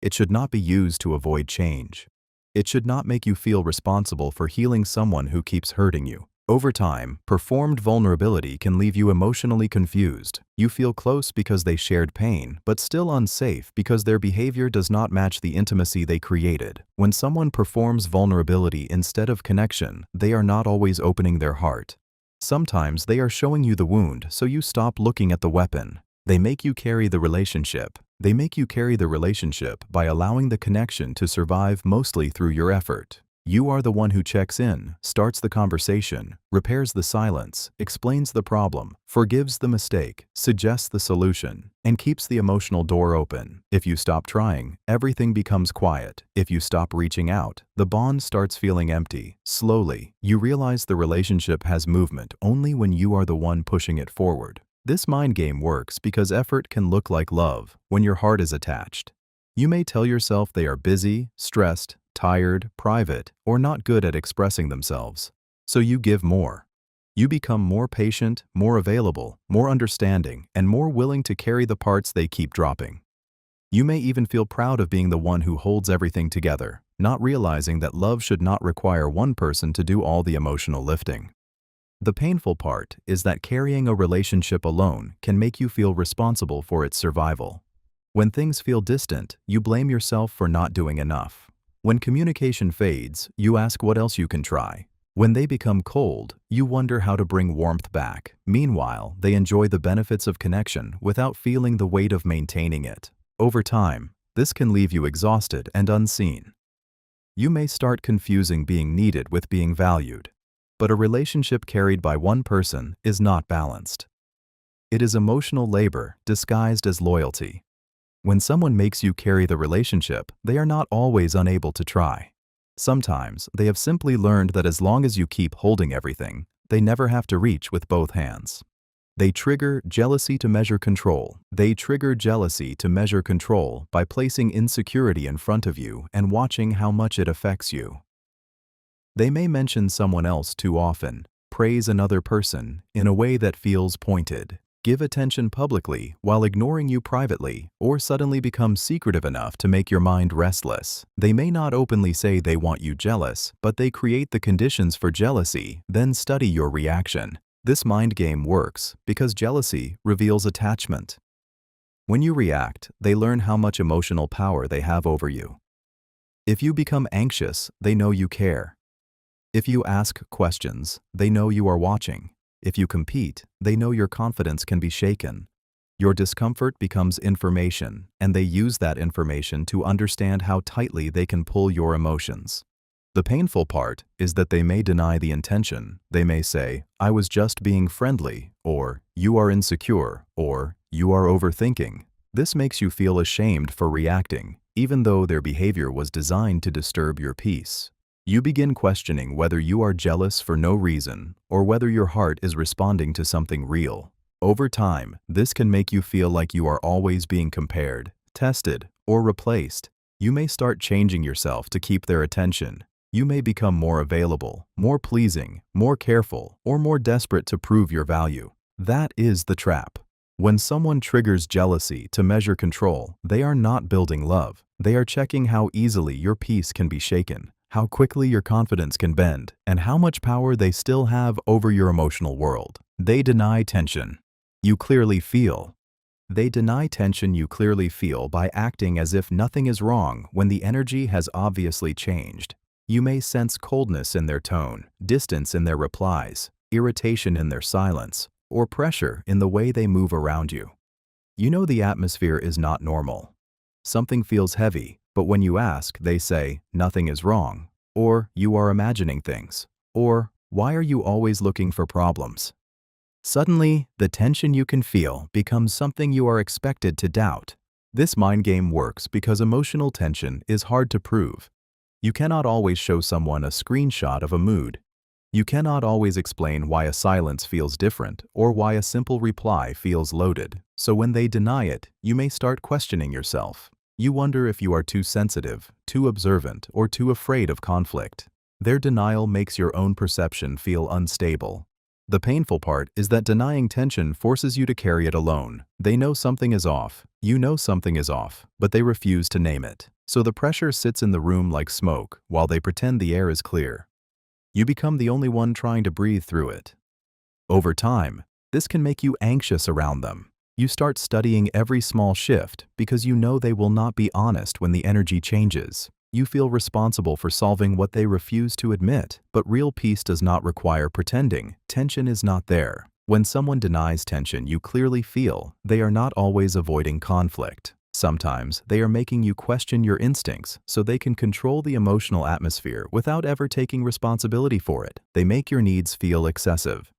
It should not be used to avoid change. It should not make you feel responsible for healing someone who keeps hurting you. Over time, performed vulnerability can leave you emotionally confused. You feel close because they shared pain, but still unsafe because their behavior does not match the intimacy they created. When someone performs vulnerability instead of connection, they are not always opening their heart. Sometimes they are showing you the wound, so you stop looking at the weapon. They make you carry the relationship. They make you carry the relationship by allowing the connection to survive mostly through your effort. You are the one who checks in, starts the conversation, repairs the silence, explains the problem, forgives the mistake, suggests the solution, and keeps the emotional door open. If you stop trying, everything becomes quiet. If you stop reaching out, the bond starts feeling empty. Slowly, you realize the relationship has movement only when you are the one pushing it forward. This mind game works because effort can look like love when your heart is attached. You may tell yourself they are busy, stressed, tired, private, or not good at expressing themselves. So you give more. You become more patient, more available, more understanding, and more willing to carry the parts they keep dropping. You may even feel proud of being the one who holds everything together, not realizing that love should not require one person to do all the emotional lifting. The painful part is that carrying a relationship alone can make you feel responsible for its survival. When things feel distant, you blame yourself for not doing enough. When communication fades, you ask what else you can try. When they become cold, you wonder how to bring warmth back. Meanwhile, they enjoy the benefits of connection without feeling the weight of maintaining it. Over time, this can leave you exhausted and unseen. You may start confusing being needed with being valued. But a relationship carried by one person is not balanced. It is emotional labor disguised as loyalty. When someone makes you carry the relationship, they are not always unable to try. Sometimes they have simply learned that as long as you keep holding everything, they never have to reach with both hands. They trigger jealousy to measure control. They trigger jealousy to measure control by placing insecurity in front of you and watching how much it affects you. They may mention someone else too often, praise another person in a way that feels pointed, give attention publicly while ignoring you privately, or suddenly become secretive enough to make your mind restless. They may not openly say they want you jealous, but they create the conditions for jealousy, then study your reaction. This mind game works because jealousy reveals attachment. When you react, they learn how much emotional power they have over you. If you become anxious, they know you care. If you ask questions, they know you are watching. If you compete, they know your confidence can be shaken. Your discomfort becomes information, and they use that information to understand how tightly they can pull your emotions. The painful part is that they may deny the intention. They may say, "I was just being friendly," or "You are insecure," or "You are overthinking." This makes you feel ashamed for reacting, even though their behavior was designed to disturb your peace. You begin questioning whether you are jealous for no reason or whether your heart is responding to something real. Over time, this can make you feel like you are always being compared, tested, or replaced. You may start changing yourself to keep their attention. You may become more available, more pleasing, more careful, or more desperate to prove your value. That is the trap. When someone triggers jealousy to measure control, they are not building love. They are checking how easily your peace can be shaken, how quickly your confidence can bend, and how much power they still have over your emotional world. They deny tension. You clearly feel. They deny tension you clearly feel by acting as if nothing is wrong when the energy has obviously changed. You may sense coldness in their tone, distance in their replies, irritation in their silence, or pressure in the way they move around you. You know the atmosphere is not normal. Something feels heavy, but when you ask, they say, "Nothing is wrong," or "You are imagining things," or "Why are you always looking for problems?" Suddenly, the tension you can feel becomes something you are expected to doubt. This mind game works because emotional tension is hard to prove. You cannot always show someone a screenshot of a mood. You cannot always explain why a silence feels different or why a simple reply feels loaded. So when they deny it, you may start questioning yourself. You wonder if you are too sensitive, too observant, or too afraid of conflict. Their denial makes your own perception feel unstable. The painful part is that denying tension forces you to carry it alone. They know something is off, you know something is off, but they refuse to name it. So the pressure sits in the room like smoke while they pretend the air is clear. You become the only one trying to breathe through it. Over time, this can make you anxious around them. You start studying every small shift because you know they will not be honest when the energy changes. You feel responsible for solving what they refuse to admit, but real peace does not require pretending. Tension is not there. When someone denies tension, you clearly feel they are not always avoiding conflict. Sometimes they are making you question your instincts so they can control the emotional atmosphere without ever taking responsibility for it. They make your needs feel excessive.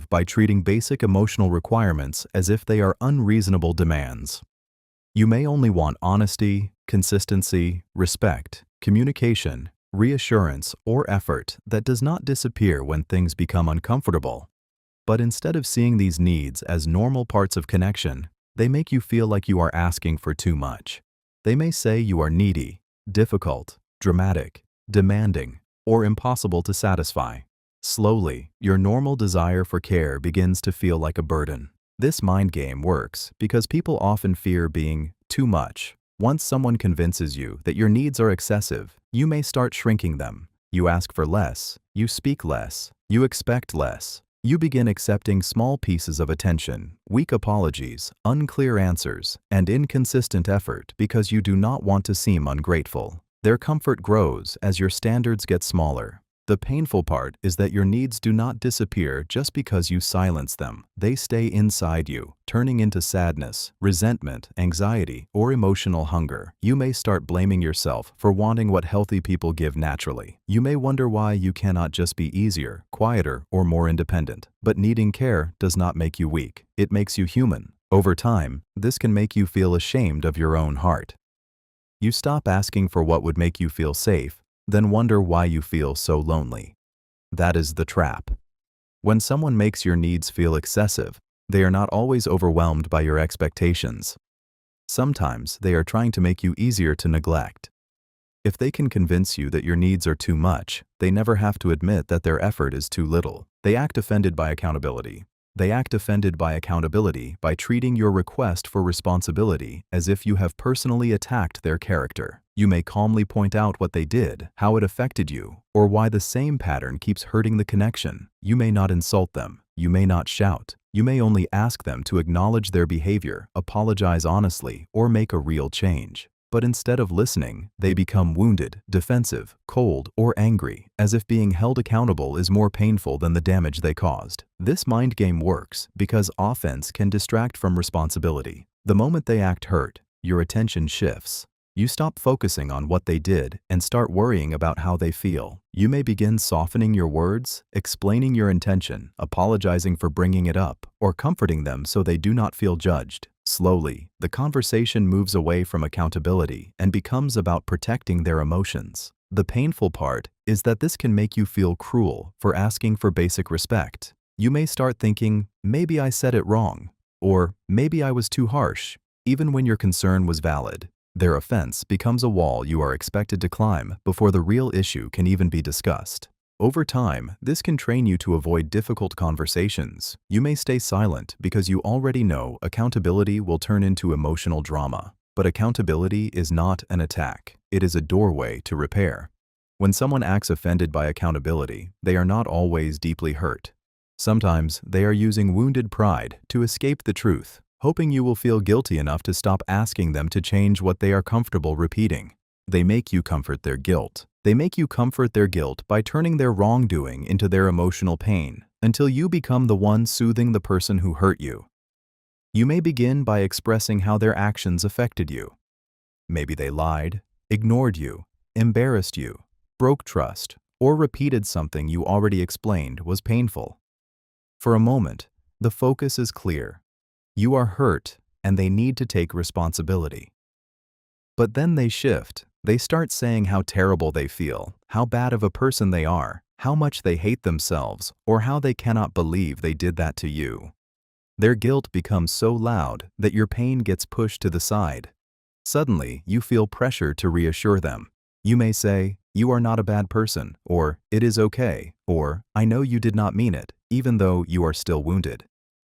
By treating basic emotional requirements as if they are unreasonable demands. You may only want honesty, consistency, respect, communication, reassurance, or effort that does not disappear when things become uncomfortable. But instead of seeing these needs as normal parts of connection, they make you feel like you are asking for too much. They may say you are needy, difficult, dramatic, demanding, or impossible to satisfy. Slowly, your normal desire for care begins to feel like a burden. This mind game works because people often fear being too much. Once someone convinces you that your needs are excessive, you may start shrinking them. You ask for less, you speak less, you expect less. You begin accepting small pieces of attention, weak apologies, unclear answers, and inconsistent effort because you do not want to seem ungrateful. Their comfort grows as your standards get smaller. The painful part is that your needs do not disappear just because you silence them. They stay inside you, turning into sadness, resentment, anxiety, or emotional hunger. You may start blaming yourself for wanting what healthy people give naturally. You may wonder why you cannot just be easier, quieter, or more independent. But needing care does not make you weak. It makes you human. Over time, this can make you feel ashamed of your own heart. You stop asking for what would make you feel safe, then wonder why you feel so lonely. That is the trap. When someone makes your needs feel excessive, they are not always overwhelmed by your expectations. Sometimes they are trying to make you easier to neglect. If they can convince you that your needs are too much, they never have to admit that their effort is too little. They act offended by accountability. By treating your request for responsibility as if you have personally attacked their character. You may calmly point out what they did, how it affected you, or why the same pattern keeps hurting the connection. You may not insult them. You may not shout. You may only ask them to acknowledge their behavior, apologize honestly, or make a real change. But instead of listening, they become wounded, defensive, cold, or angry, as if being held accountable is more painful than the damage they caused. This mind game works because offense can distract from responsibility. The moment they act hurt, your attention shifts. You stop focusing on what they did and start worrying about how they feel. You may begin softening your words, explaining your intention, apologizing for bringing it up, or comforting them so they do not feel judged. Slowly, the conversation moves away from accountability and becomes about protecting their emotions. The painful part is that this can make you feel cruel for asking for basic respect. You may start thinking, maybe I said it wrong, or maybe I was too harsh, even when your concern was valid. Their offense becomes a wall you are expected to climb before the real issue can even be discussed. Over time, this can train you to avoid difficult conversations. You may stay silent because you already know accountability will turn into emotional drama. But accountability is not an attack. It is a doorway to repair. When someone acts offended by accountability, they are not always deeply hurt. Sometimes they are using wounded pride to escape the truth, hoping you will feel guilty enough to stop asking them to change what they are comfortable repeating. They make you comfort their guilt. By turning their wrongdoing into their emotional pain, until you become the one soothing the person who hurt you. You may begin by expressing how their actions affected you. Maybe they lied, ignored you, embarrassed you, broke trust, or repeated something you already explained was painful. For a moment, the focus is clear. You are hurt, and they need to take responsibility. But then they shift. They start saying how terrible they feel, how bad of a person they are, how much they hate themselves, or how they cannot believe they did that to you. Their guilt becomes so loud that your pain gets pushed to the side. Suddenly, you feel pressure to reassure them. You may say, "You are not a bad person," or "It is okay," or "I know you did not mean it," even though you are still wounded.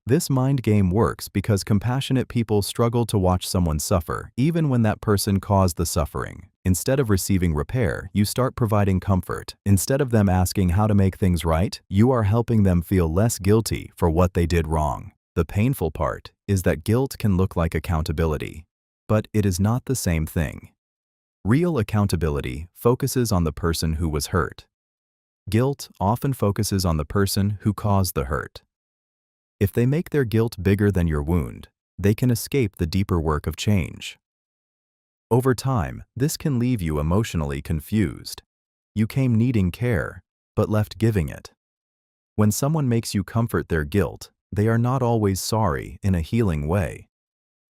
This mind game works because compassionate people struggle to watch someone suffer, even when that person caused the suffering. Instead of receiving repair, you start providing comfort. Instead of them asking how to make things right, you are helping them feel less guilty for what they did wrong. The painful part is that guilt can look like accountability, but it is not the same thing. Real accountability focuses on the person who was hurt. Guilt often focuses on the person who caused the hurt. If they make their guilt bigger than your wound, they can escape the deeper work of change. Over time, this can leave you emotionally confused. You came needing care, but left giving it. When someone makes you comfort their guilt, they are not always sorry in a healing way.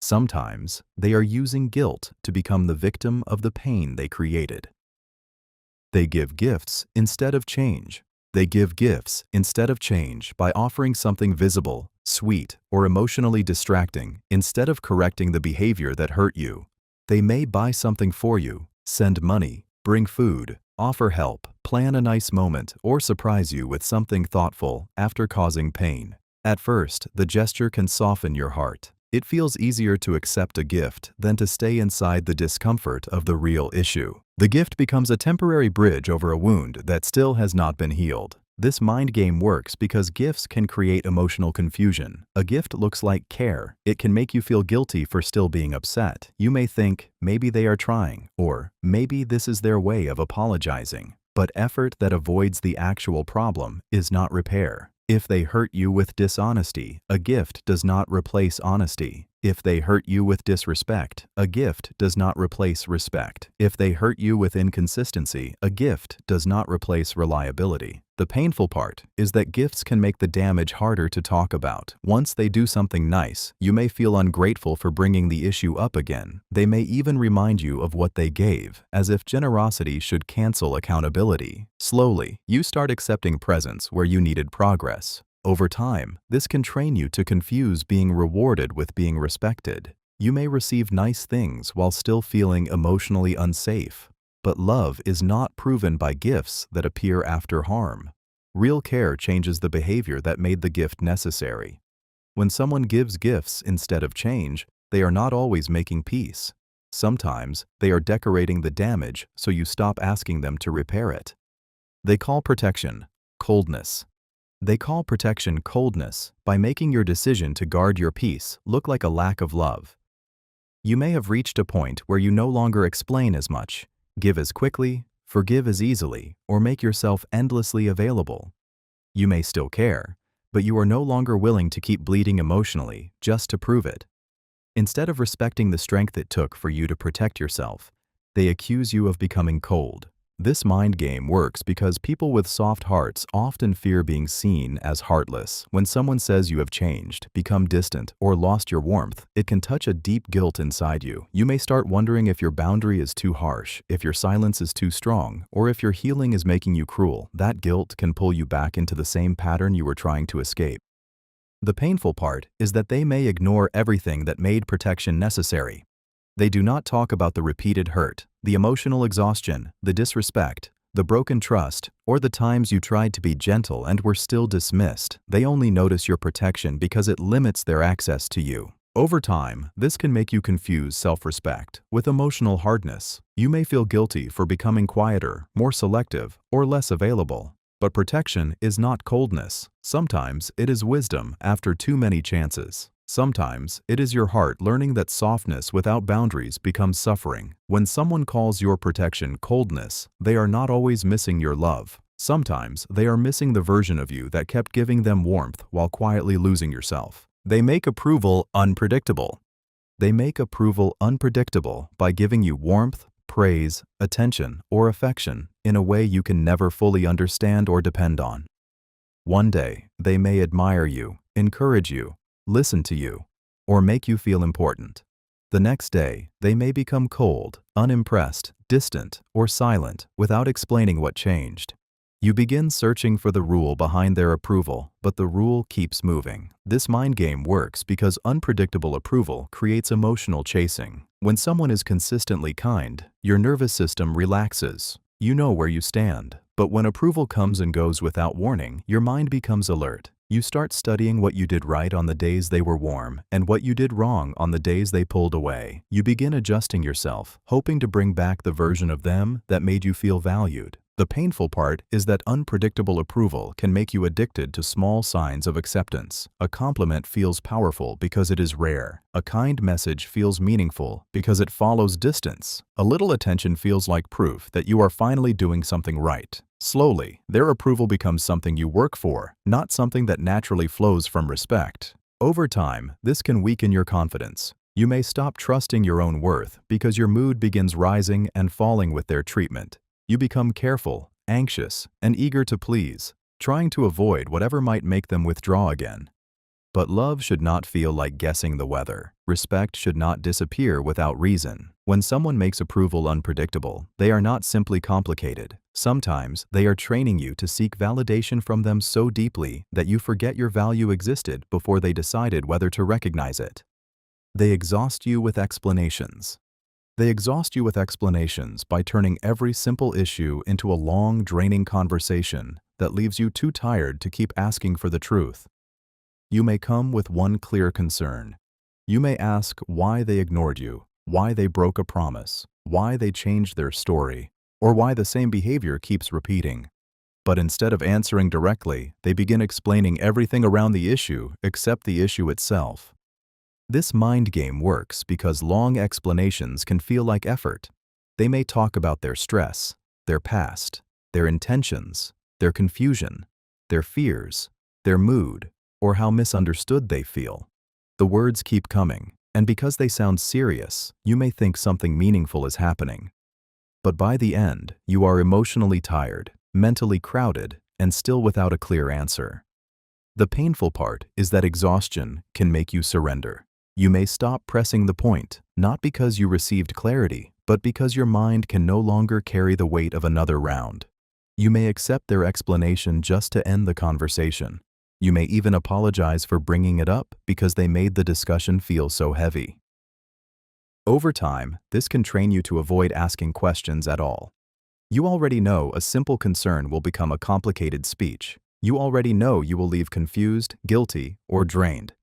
Sometimes, they are using guilt to become the victim of the pain they created. They give gifts instead of change. They give gifts instead of change by offering something visible, sweet, or emotionally distracting instead of correcting the behavior that hurt you. They may buy something for you, send money, bring food, offer help, plan a nice moment, or surprise you with something thoughtful after causing pain. At first, the gesture can soften your heart. It feels easier to accept a gift than to stay inside the discomfort of the real issue. The gift becomes a temporary bridge over a wound that still has not been healed. This mind game works because gifts can create emotional confusion. A gift looks like care. It can make you feel guilty for still being upset. You may think, maybe they are trying, or maybe this is their way of apologizing. But effort that avoids the actual problem is not repair. If they hurt you with dishonesty, a gift does not replace honesty. If they hurt you with disrespect, a gift does not replace respect. If they hurt you with inconsistency, a gift does not replace reliability. The painful part is that gifts can make the damage harder to talk about. Once they do something nice, you may feel ungrateful for bringing the issue up again. They may even remind you of what they gave, as if generosity should cancel accountability. Slowly, you start accepting presents where you needed progress. Over time, this can train you to confuse being rewarded with being respected. You may receive nice things while still feeling emotionally unsafe. But love is not proven by gifts that appear after harm. Real care changes the behavior that made the gift necessary. When someone gives gifts instead of change, they are not always making peace. Sometimes, they are decorating the damage so you stop asking them to repair it. They call protection coldness. They call protection coldness by making your decision to guard your peace look like a lack of love. You may have reached a point where you no longer explain as much, give as quickly, forgive as easily, or make yourself endlessly available. You may still care, but you are no longer willing to keep bleeding emotionally just to prove it. Instead of respecting the strength it took for you to protect yourself, they accuse you of becoming cold. This mind game works because people with soft hearts often fear being seen as heartless. When someone says you have changed, become distant, or lost your warmth, it can touch a deep guilt inside you. You may start wondering if your boundary is too harsh, if your silence is too strong, or if your healing is making you cruel. That guilt can pull you back into the same pattern you were trying to escape. The painful part is that they may ignore everything that made protection necessary. They do not talk about the repeated hurt, the emotional exhaustion, the disrespect, the broken trust, or the times you tried to be gentle and were still dismissed. They only notice your protection because it limits their access to you. Over time, this can make you confuse self-respect with emotional hardness. You may feel guilty for becoming quieter, more selective, or less available. But protection is not coldness. Sometimes it is wisdom after too many chances. Sometimes it is your heart learning that softness without boundaries becomes suffering. When someone calls your protection coldness, they are not always missing your love. Sometimes they are missing the version of you that kept giving them warmth while quietly losing yourself. They make approval unpredictable. They make approval unpredictable by giving you warmth, praise, attention, or affection in a way you can never fully understand or depend on. One day, they may admire you, encourage you, listen to you, or make you feel important. The next day, they may become cold, unimpressed, distant, or silent without explaining what changed. You begin searching for the rule behind their approval, but the rule keeps moving. This mind game works because unpredictable approval creates emotional chasing. When someone is consistently kind, your nervous system relaxes. You know where you stand. But when approval comes and goes without warning, your mind becomes alert. You start studying what you did right on the days they were warm and what you did wrong on the days they pulled away. You begin adjusting yourself, hoping to bring back the version of them that made you feel valued. The painful part is that unpredictable approval can make you addicted to small signs of acceptance. A compliment feels powerful because it is rare. A kind message feels meaningful because it follows distance. A little attention feels like proof that you are finally doing something right. Slowly, their approval becomes something you work for, not something that naturally flows from respect. Over time, this can weaken your confidence. You may stop trusting your own worth because your mood begins rising and falling with their treatment. You become careful, anxious, and eager to please, trying to avoid whatever might make them withdraw again. But love should not feel like guessing the weather. Respect should not disappear without reason. When someone makes approval unpredictable, they are not simply complicated. Sometimes they are training you to seek validation from them so deeply that you forget your value existed before they decided whether to recognize it. They exhaust you with explanations. They exhaust you with explanations by turning every simple issue into a long, draining conversation that leaves you too tired to keep asking for the truth. You may come with one clear concern. You may ask why they ignored you, why they broke a promise, why they changed their story, or why the same behavior keeps repeating. But instead of answering directly, they begin explaining everything around the issue except the issue itself. This mind game works because long explanations can feel like effort. They may talk about their stress, their past, their intentions, their confusion, their fears, their mood, or how misunderstood they feel. The words keep coming, and because they sound serious, you may think something meaningful is happening. But by the end, you are emotionally tired, mentally crowded, and still without a clear answer. The painful part is that exhaustion can make you surrender. You may stop pressing the point, not because you received clarity, but because your mind can no longer carry the weight of another round. You may accept their explanation just to end the conversation. You may even apologize for bringing it up because they made the discussion feel so heavy. Over time, this can train you to avoid asking questions at all. You already know a simple concern will become a complicated speech. You already know you will leave confused, guilty, or drained.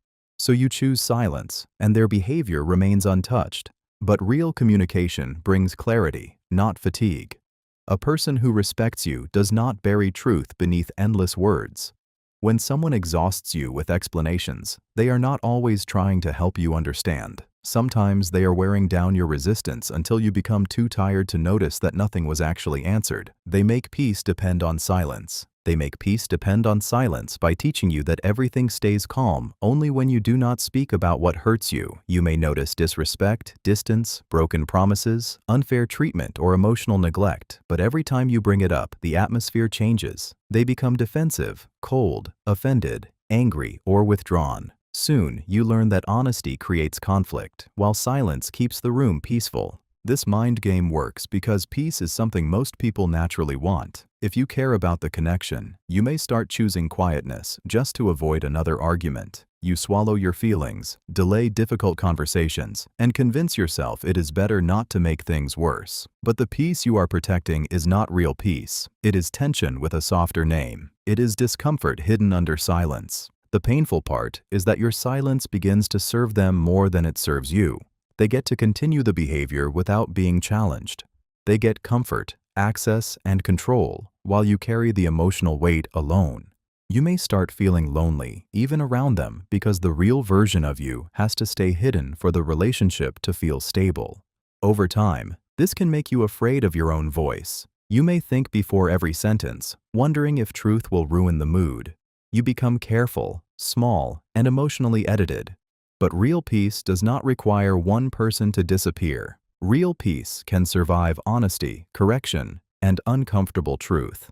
So you choose silence, and their behavior remains untouched. But real communication brings clarity, not fatigue. A person who respects you does not bury truth beneath endless words. When someone exhausts you with explanations, they are not always trying to help you understand. Sometimes they are wearing down your resistance until you become too tired to notice that nothing was actually answered. They make peace depend on silence. They make peace depend on silence by teaching you that everything stays calm only when you do not speak about what hurts you. You may notice disrespect, distance, broken promises, unfair treatment, or emotional neglect, but every time you bring it up, the atmosphere changes. They become defensive, cold, offended, angry, or withdrawn. Soon, you learn that honesty creates conflict, while silence keeps the room peaceful. This mind game works because peace is something most people naturally want. If you care about the connection, you may start choosing quietness just to avoid another argument. You swallow your feelings, delay difficult conversations, and convince yourself it is better not to make things worse. But the peace you are protecting is not real peace. It is tension with a softer name. It is discomfort hidden under silence. The painful part is that your silence begins to serve them more than it serves you. They get to continue the behavior without being challenged. They get comfort, access, and control, while you carry the emotional weight alone. You may start feeling lonely, even around them, because the real version of you has to stay hidden for the relationship to feel stable. Over time, this can make you afraid of your own voice. You may think before every sentence, wondering if truth will ruin the mood. You become careful, small, and emotionally edited. But real peace does not require one person to disappear. Real peace can survive honesty, correction, and uncomfortable truth.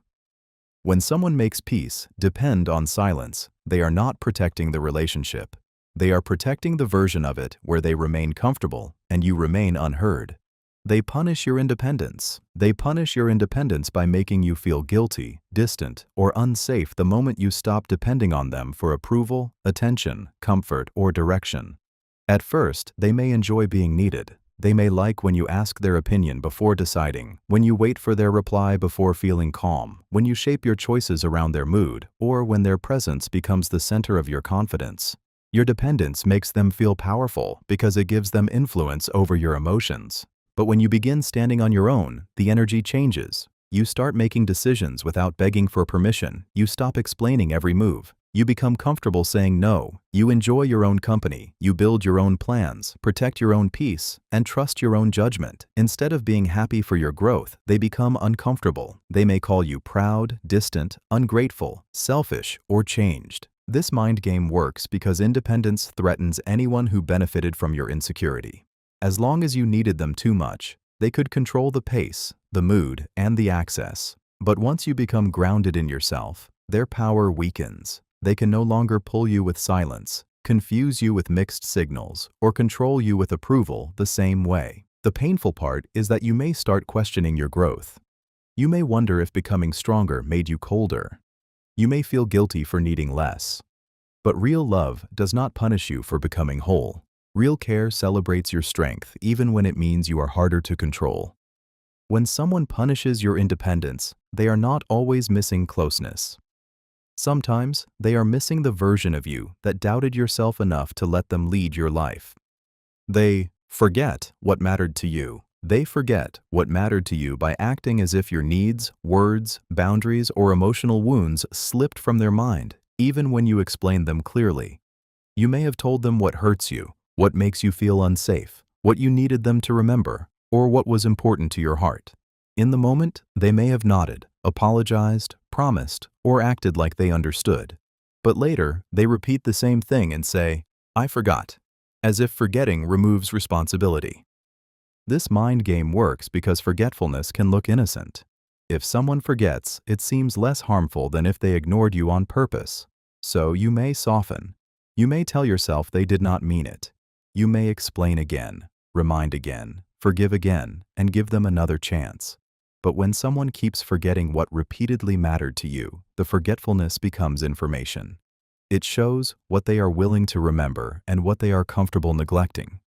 When someone makes peace depend on silence, they are not protecting the relationship. They are protecting the version of it where they remain comfortable and you remain unheard. They punish your independence. They punish your independence by making you feel guilty, distant, or unsafe the moment you stop depending on them for approval, attention, comfort, or direction. At first, they may enjoy being needed. They may like when you ask their opinion before deciding, when you wait for their reply before feeling calm, when you shape your choices around their mood, or when their presence becomes the center of your confidence. Your dependence makes them feel powerful because it gives them influence over your emotions. But when you begin standing on your own, the energy changes. You start making decisions without begging for permission. You stop explaining every move. You become comfortable saying no. You enjoy your own company. You build your own plans, protect your own peace, and trust your own judgment. Instead of being happy for your growth, they become uncomfortable. They may call you proud, distant, ungrateful, selfish, or changed. This mind game works because independence threatens anyone who benefited from your insecurity. As long as you needed them too much, they could control the pace, the mood, and the access. But once you become grounded in yourself, their power weakens. They can no longer pull you with silence, confuse you with mixed signals, or control you with approval the same way. The painful part is that you may start questioning your growth. You may wonder if becoming stronger made you colder. You may feel guilty for needing less. But real love does not punish you for becoming whole. Real care celebrates your strength even when it means you are harder to control. When someone punishes your independence, they are not always missing closeness. Sometimes they are missing the version of you that doubted yourself enough to let them lead your life. They forget what mattered to you. They forget what mattered to you by acting as if your needs, words, boundaries, or emotional wounds slipped from their mind, even when you explained them clearly. You may have told them what hurts you, what makes you feel unsafe, what you needed them to remember, or what was important to your heart. In the moment, they may have nodded, apologized, promised, or acted like they understood. But later, they repeat the same thing and say, "I forgot," as if forgetting removes responsibility. This mind game works because forgetfulness can look innocent. If someone forgets, it seems less harmful than if they ignored you on purpose. So you may soften. You may tell yourself they did not mean it. You may explain again, remind again, forgive again, and give them another chance. But when someone keeps forgetting what repeatedly mattered to you, the forgetfulness becomes information. It shows what they are willing to remember and what they are comfortable neglecting.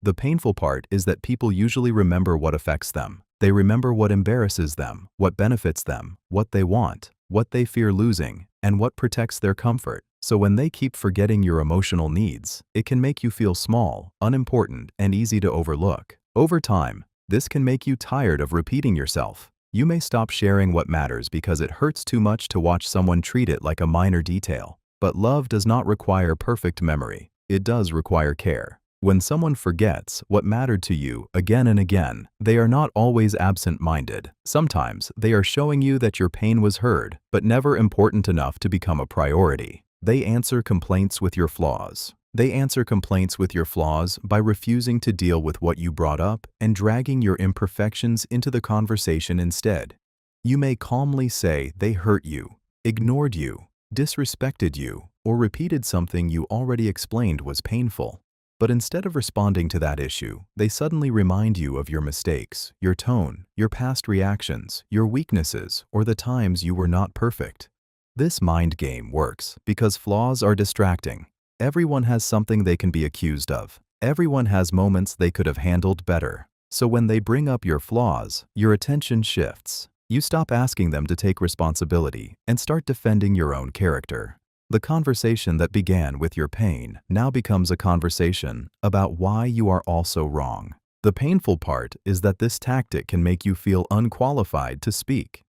The painful part is that people usually remember what affects them. They remember what embarrasses them, what benefits them, what they want, what they fear losing, and what protects their comfort. So when they keep forgetting your emotional needs, it can make you feel small, unimportant, and easy to overlook. Over time, this can make you tired of repeating yourself. You may stop sharing what matters because it hurts too much to watch someone treat it like a minor detail. But love does not require perfect memory. It does require care. When someone forgets what mattered to you again and again, they are not always absent-minded. Sometimes they are showing you that your pain was heard, but never important enough to become a priority. They answer complaints with your flaws. They answer complaints with your flaws by refusing to deal with what you brought up and dragging your imperfections into the conversation instead. You may calmly say they hurt you, ignored you, disrespected you, or repeated something you already explained was painful. But instead of responding to that issue, they suddenly remind you of your mistakes, your tone, your past reactions, your weaknesses, or the times you were not perfect. This mind game works because flaws are distracting. Everyone has something they can be accused of. Everyone has moments they could have handled better. So when they bring up your flaws, your attention shifts. You stop asking them to take responsibility and start defending your own character. The conversation that began with your pain now becomes a conversation about why you are also wrong. The painful part is that this tactic can make you feel unqualified to speak.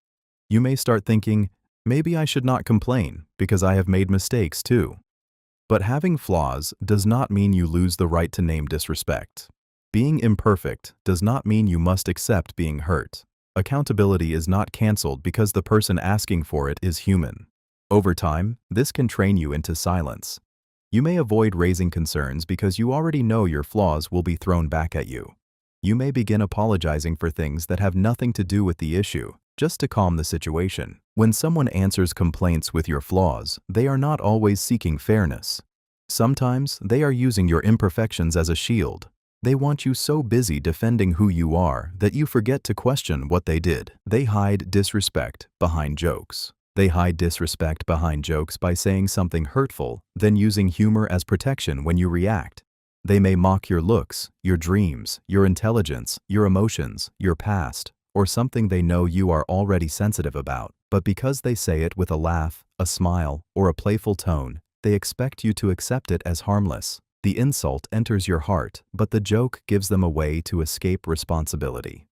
You may start thinking, maybe I should not complain because I have made mistakes too. But having flaws does not mean you lose the right to name disrespect. Being imperfect does not mean you must accept being hurt. Accountability is not canceled because the person asking for it is human. Over time, this can train you into silence. You may avoid raising concerns because you already know your flaws will be thrown back at you. You may begin apologizing for things that have nothing to do with the issue, just to calm the situation. When someone answers complaints with your flaws, they are not always seeking fairness. Sometimes they are using your imperfections as a shield. They want you so busy defending who you are that you forget to question what they did. They hide disrespect behind jokes. They hide disrespect behind jokes by saying something hurtful, then using humor as protection when you react. They may mock your looks, your dreams, your intelligence, your emotions, your past, or something they know you are already sensitive about. But because they say it with a laugh, a smile, or a playful tone, they expect you to accept it as harmless. The insult enters your heart, but the joke gives them a way to escape responsibility.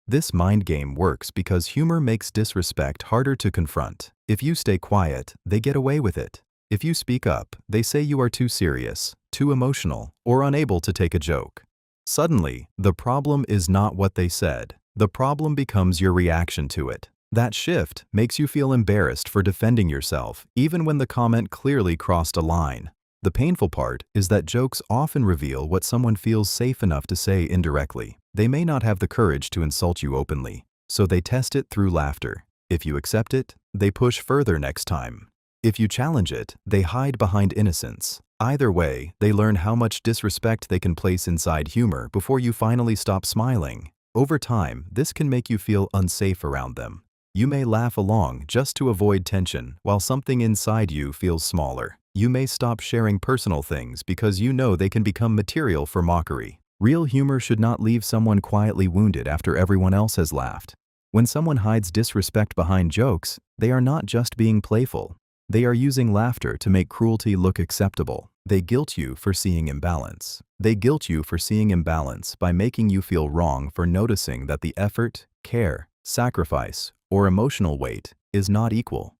This mind game works because humor makes disrespect harder to confront. If you stay quiet, they get away with it. If you speak up, they say you are too serious, too emotional, or unable to take a joke. Suddenly, the problem is not what they said. The problem becomes your reaction to it. That shift makes you feel embarrassed for defending yourself, even when the comment clearly crossed a line. The painful part is that jokes often reveal what someone feels safe enough to say indirectly. They may not have the courage to insult you openly, so they test it through laughter. If you accept it, they push further next time. If you challenge it, they hide behind innocence. Either way, they learn how much disrespect they can place inside humor before you finally stop smiling. Over time, this can make you feel unsafe around them. You may laugh along just to avoid tension, while something inside you feels smaller. You may stop sharing personal things because you know they can become material for mockery. Real humor should not leave someone quietly wounded after everyone else has laughed. When someone hides disrespect behind jokes, they are not just being playful. They are using laughter to make cruelty look acceptable. They guilt you for seeing imbalance. They guilt you for seeing imbalance by making you feel wrong for noticing that the effort, care, sacrifice, or emotional weight is not equal.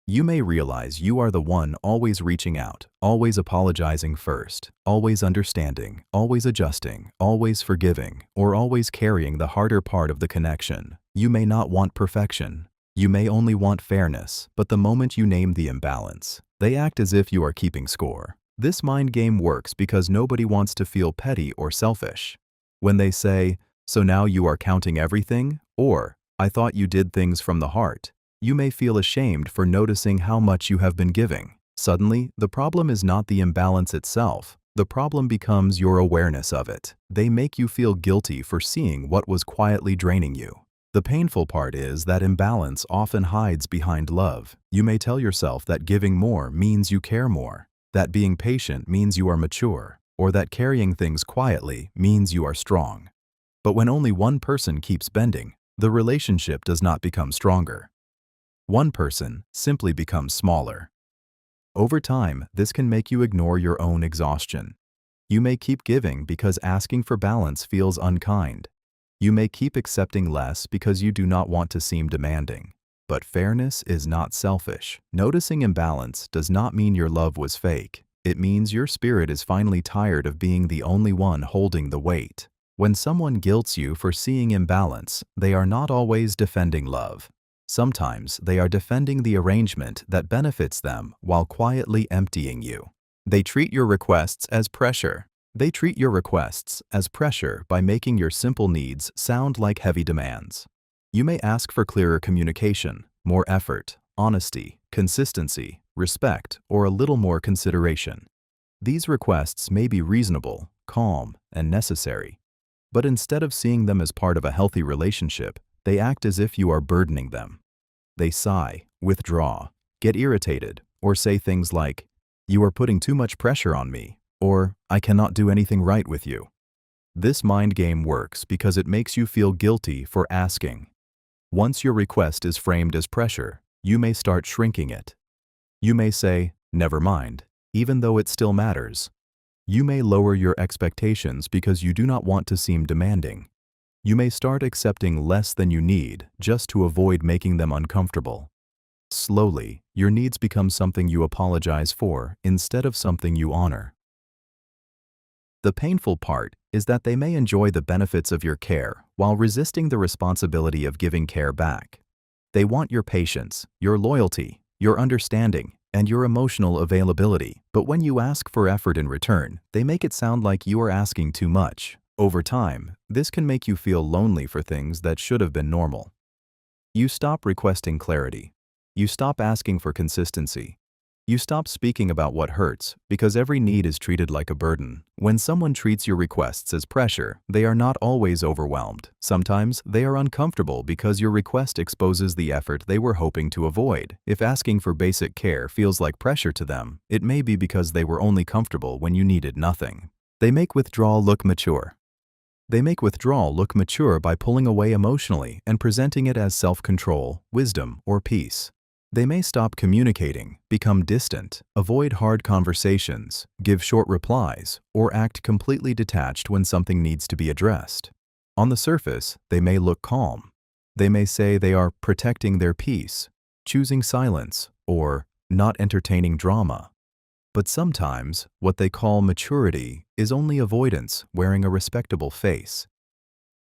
You may realize you are the one always reaching out, always apologizing first, always understanding, always adjusting, always forgiving, or always carrying the harder part of the connection. You may not want perfection. You may only want fairness, but the moment you name the imbalance, they act as if you are keeping score. This mind game works because nobody wants to feel petty or selfish. When they say, "So now you are counting everything," or "I thought you did things from the heart," you may feel ashamed for noticing how much you have been giving. Suddenly, the problem is not the imbalance itself. The problem becomes your awareness of it. They make you feel guilty for seeing what was quietly draining you. The painful part is that imbalance often hides behind love. You may tell yourself that giving more means you care more, that being patient means you are mature, or that carrying things quietly means you are strong. But when only one person keeps bending, the relationship does not become stronger. One person simply becomes smaller. Over time, this can make you ignore your own exhaustion. You may keep giving because asking for balance feels unkind. You may keep accepting less because you do not want to seem demanding. But fairness is not selfish. Noticing imbalance does not mean your love was fake. It means your spirit is finally tired of being the only one holding the weight. When someone guilts you for seeing imbalance, they are not always defending love. Sometimes they are defending the arrangement that benefits them while quietly emptying you. They treat your requests as pressure. They treat your requests as pressure by making your simple needs sound like heavy demands. You may ask for clearer communication, more effort, honesty, consistency, respect, or a little more consideration. These requests may be reasonable, calm, and necessary. But instead of seeing them as part of a healthy relationship, they act as if you are burdening them. They sigh, withdraw, get irritated, or say things like, "You are putting too much pressure on me," or "I cannot do anything right with you." This mind game works because it makes you feel guilty for asking. Once your request is framed as pressure, you may start shrinking it. You may say, "Never mind," even though it still matters. You may lower your expectations because you do not want to seem demanding. You may start accepting less than you need just to avoid making them uncomfortable. Slowly, your needs become something you apologize for instead of something you honor. The painful part is that they may enjoy the benefits of your care while resisting the responsibility of giving care back. They want your patience, your loyalty, your understanding, and your emotional availability. But when you ask for effort in return, they make it sound like you are asking too much. Over time, this can make you feel lonely for things that should have been normal. You stop requesting clarity. You stop asking for consistency. You stop speaking about what hurts because every need is treated like a burden. When someone treats your requests as pressure, they are not always overwhelmed. Sometimes they are uncomfortable because your request exposes the effort they were hoping to avoid. If asking for basic care feels like pressure to them, it may be because they were only comfortable when you needed nothing. They make withdrawal look mature. They make withdrawal look mature by pulling away emotionally and presenting it as self-control, wisdom, or peace. They may stop communicating, become distant, avoid hard conversations, give short replies, or act completely detached when something needs to be addressed. On the surface, they may look calm. They may say they are protecting their peace, choosing silence, or not entertaining drama. But sometimes, what they call maturity is only avoidance wearing a respectable face.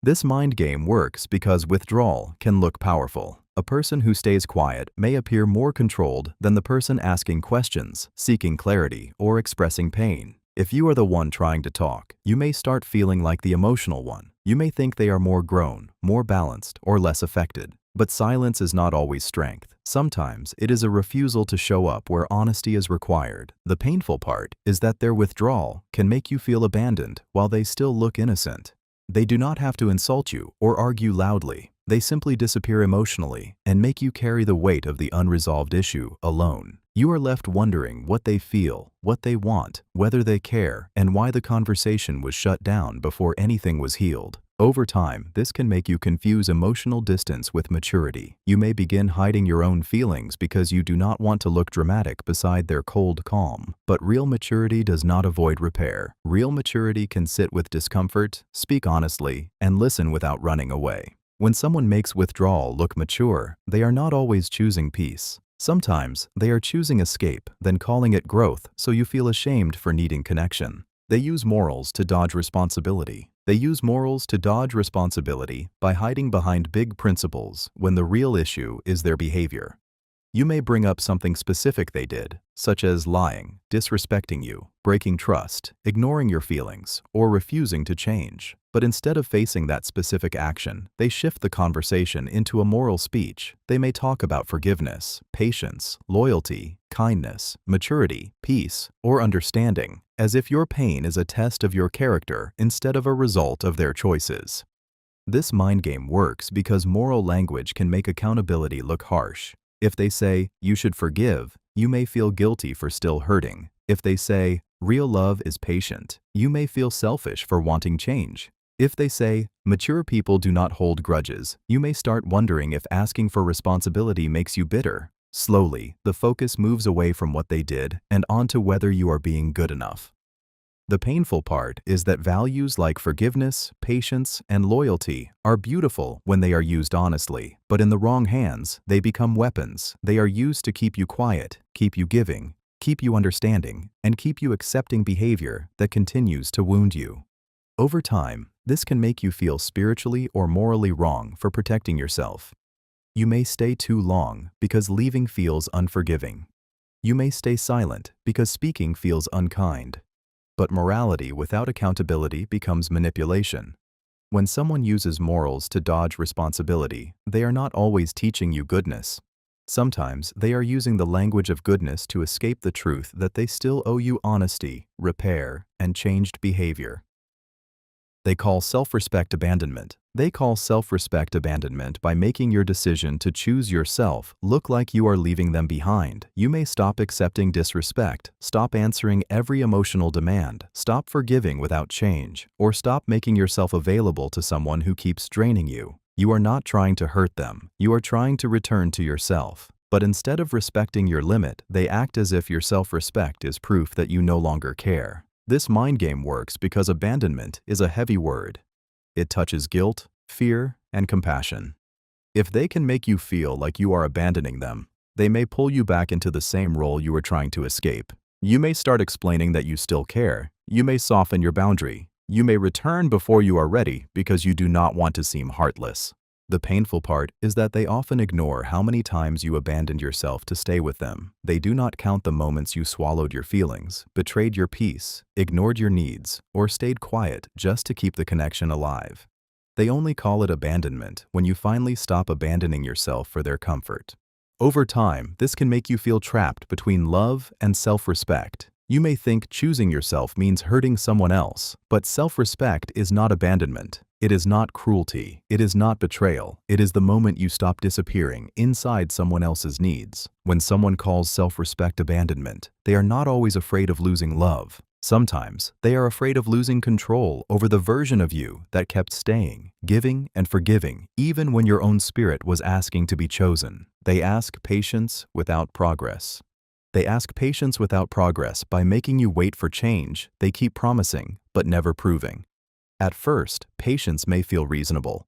This mind game works because withdrawal can look powerful. A person who stays quiet may appear more controlled than the person asking questions, seeking clarity, or expressing pain. If you are the one trying to talk, you may start feeling like the emotional one. You may think they are more grown, more balanced, or less affected. But silence is not always strength. Sometimes it is a refusal to show up where honesty is required. The painful part is that their withdrawal can make you feel abandoned while they still look innocent. They do not have to insult you or argue loudly. They simply disappear emotionally and make you carry the weight of the unresolved issue alone. You are left wondering what they feel, what they want, whether they care, and why the conversation was shut down before anything was healed. Over time, this can make you confuse emotional distance with maturity. You may begin hiding your own feelings because you do not want to look dramatic beside their cold calm. But real maturity does not avoid repair. Real maturity can sit with discomfort, speak honestly, and listen without running away. When someone makes withdrawal look mature, they are not always choosing peace. Sometimes they are choosing escape, then calling it growth so you feel ashamed for needing connection. They use morals to dodge responsibility. They use morals to dodge responsibility by hiding behind big principles when the real issue is their behavior. You may bring up something specific they did, such as lying, disrespecting you, breaking trust, ignoring your feelings, or refusing to change. But instead of facing that specific action, they shift the conversation into a moral speech. They may talk about forgiveness, patience, loyalty, kindness, maturity, peace, or understanding, as if your pain is a test of your character instead of a result of their choices. This mind game works because moral language can make accountability look harsh. If they say, "You should forgive," you may feel guilty for still hurting. If they say, "Real love is patient," you may feel selfish for wanting change. If they say, "Mature people do not hold grudges," you may start wondering if asking for responsibility makes you bitter. Slowly, the focus moves away from what they did and onto whether you are being good enough. The painful part is that values like forgiveness, patience, and loyalty are beautiful when they are used honestly, but in the wrong hands, they become weapons. They are used to keep you quiet, keep you giving, keep you understanding, and keep you accepting behavior that continues to wound you. Over time, this can make you feel spiritually or morally wrong for protecting yourself. You may stay too long because leaving feels unforgiving. You may stay silent because speaking feels unkind. But morality without accountability becomes manipulation. When someone uses morals to dodge responsibility, they are not always teaching you goodness. Sometimes they are using the language of goodness to escape the truth that they still owe you honesty, repair, and changed behavior. They call self-respect abandonment. They call self-respect abandonment by making your decision to choose yourself look like you are leaving them behind. You may stop accepting disrespect, stop answering every emotional demand, stop forgiving without change, or stop making yourself available to someone who keeps draining you. You are not trying to hurt them. You are trying to return to yourself. But instead of respecting your limit, they act as if your self-respect is proof that you no longer care. This mind game works because abandonment is a heavy word. It touches guilt, fear, and compassion. If they can make you feel like you are abandoning them, they may pull you back into the same role you were trying to escape. You may start explaining that you still care. You may soften your boundary. You may return before you are ready because you do not want to seem heartless. The painful part is that they often ignore how many times you abandoned yourself to stay with them. They do not count the moments you swallowed your feelings, betrayed your peace, ignored your needs, or stayed quiet just to keep the connection alive. They only call it abandonment when you finally stop abandoning yourself for their comfort. Over time, this can make you feel trapped between love and self-respect. You may think choosing yourself means hurting someone else, but self-respect is not abandonment. It is not cruelty. It is not betrayal. It is the moment you stop disappearing inside someone else's needs. When someone calls self-respect abandonment, they are not always afraid of losing love. Sometimes, they are afraid of losing control over the version of you that kept staying, giving, and forgiving, even when your own spirit was asking to be chosen. They ask patience without progress. They ask patience without progress by making you wait for change they keep promising but never proving. At first, patience may feel reasonable.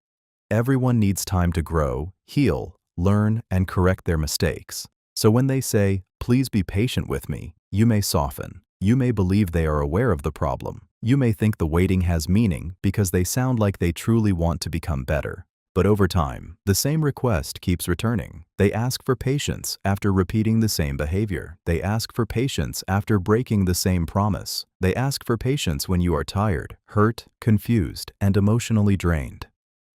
Everyone needs time to grow, heal, learn, and correct their mistakes. So when they say, "Please be patient with me," you may soften. You may believe they are aware of the problem. You may think the waiting has meaning because they sound like they truly want to become better. But over time, the same request keeps returning. They ask for patience after repeating the same behavior. They ask for patience after breaking the same promise. They ask for patience when you are tired, hurt, confused, and emotionally drained.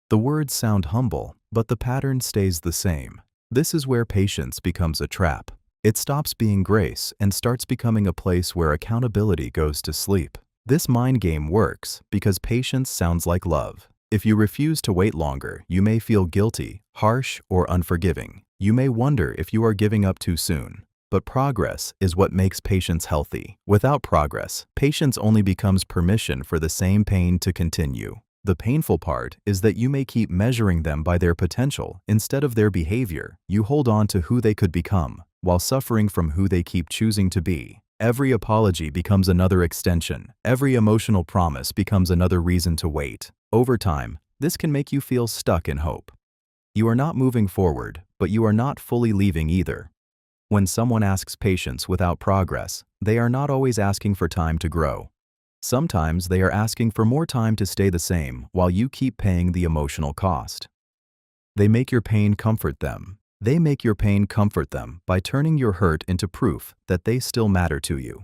The words sound humble, but the pattern stays the same. This is where patience becomes a trap. It stops being grace and starts becoming a place where accountability goes to sleep. This mind game works because patience sounds like love. If you refuse to wait longer, you may feel guilty, harsh, or unforgiving. You may wonder if you are giving up too soon. But progress is what makes patience healthy. Without progress, patience only becomes permission for the same pain to continue. The painful part is that you may keep measuring them by their potential instead of their behavior. You hold on to who they could become, while suffering from who they keep choosing to be. Every apology becomes another extension. Every emotional promise becomes another reason to wait. Over time, this can make you feel stuck in hope. You are not moving forward, but you are not fully leaving either. When someone asks patience without progress, they are not always asking for time to grow. Sometimes they are asking for more time to stay the same while you keep paying the emotional cost. They make your pain comfort them. They make your pain comfort them by turning your hurt into proof that they still matter to you.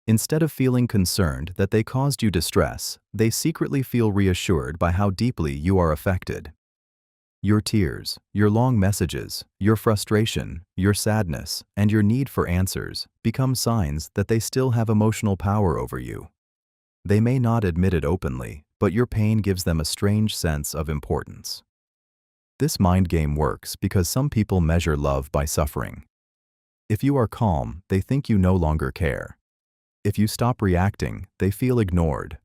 Instead of feeling concerned that they caused you distress, they secretly feel reassured by how deeply you are affected. Your tears, your long messages, your frustration, your sadness, and your need for answers become signs that they still have emotional power over you. They may not admit it openly, but your pain gives them a strange sense of importance. This mind game works because some people measure love by suffering. If you are calm, they think you no longer care. If you stop reacting, they feel ignored.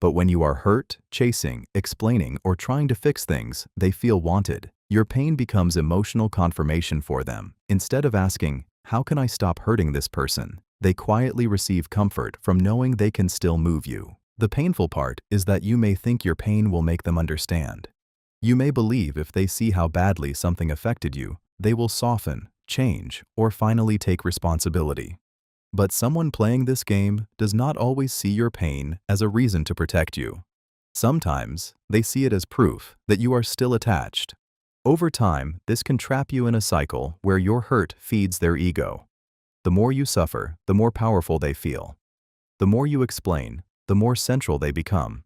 But when you are hurt, chasing, explaining, or trying to fix things, they feel wanted. Your pain becomes emotional confirmation for them. Instead of asking, "How can I stop hurting this person?" they quietly receive comfort from knowing they can still move you. The painful part is that you may think your pain will make them understand. You may believe if they see how badly something affected you, they will soften, change, or finally take responsibility. But someone playing this game does not always see your pain as a reason to protect you. Sometimes, they see it as proof that you are still attached. Over time, this can trap you in a cycle where your hurt feeds their ego. The more you suffer, the more powerful they feel. The more you explain, the more central they become.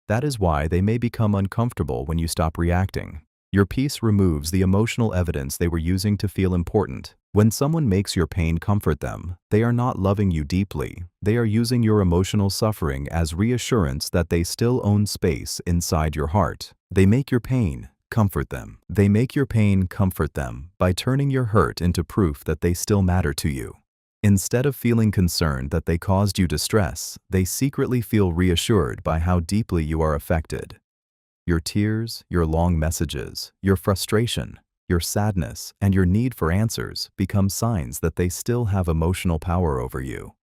That is why they may become uncomfortable when you stop reacting. Your peace removes the emotional evidence they were using to feel important. When someone makes your pain comfort them, they are not loving you deeply. They are using your emotional suffering as reassurance that they still own space inside your heart. They make your pain comfort them. They make your pain comfort them by turning your hurt into proof that they still matter to you. Instead of feeling concerned that they caused you distress, they secretly feel reassured by how deeply you are affected. Your tears, your long messages, your frustration, your sadness, and your need for answers become signs that they still have emotional power over you.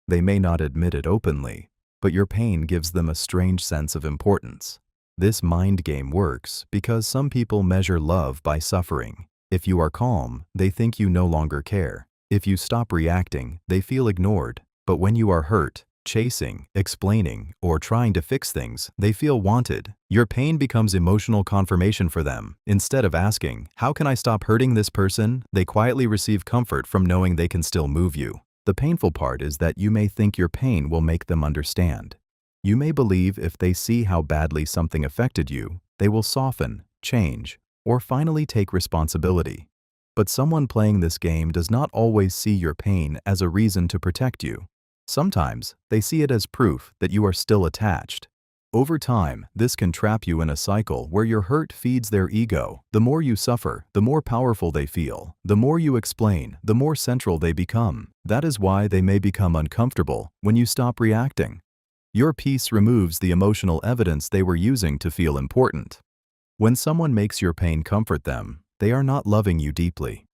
They may not admit it openly, but your pain gives them a strange sense of importance. This mind game works because some people measure love by suffering. If you are calm, they think you no longer care. If you stop reacting, they feel ignored. But when you are hurt, chasing, explaining, or trying to fix things, they feel wanted. Your pain becomes emotional confirmation for them. Instead of asking, "How can I stop hurting this person?" they quietly receive comfort from knowing they can still move you. The painful part is that you may think your pain will make them understand. You may believe if they see how badly something affected you, they will soften, change, or finally take responsibility. But someone playing this game does not always see your pain as a reason to protect you. Sometimes, they see it as proof that you are still attached. Over time, this can trap you in a cycle where your hurt feeds their ego. The more you suffer, the more powerful they feel. The more you explain, the more central they become. That is why they may become uncomfortable when you stop reacting. Your peace removes the emotional evidence they were using to feel important. When someone makes your pain comfort them, they are not loving you deeply.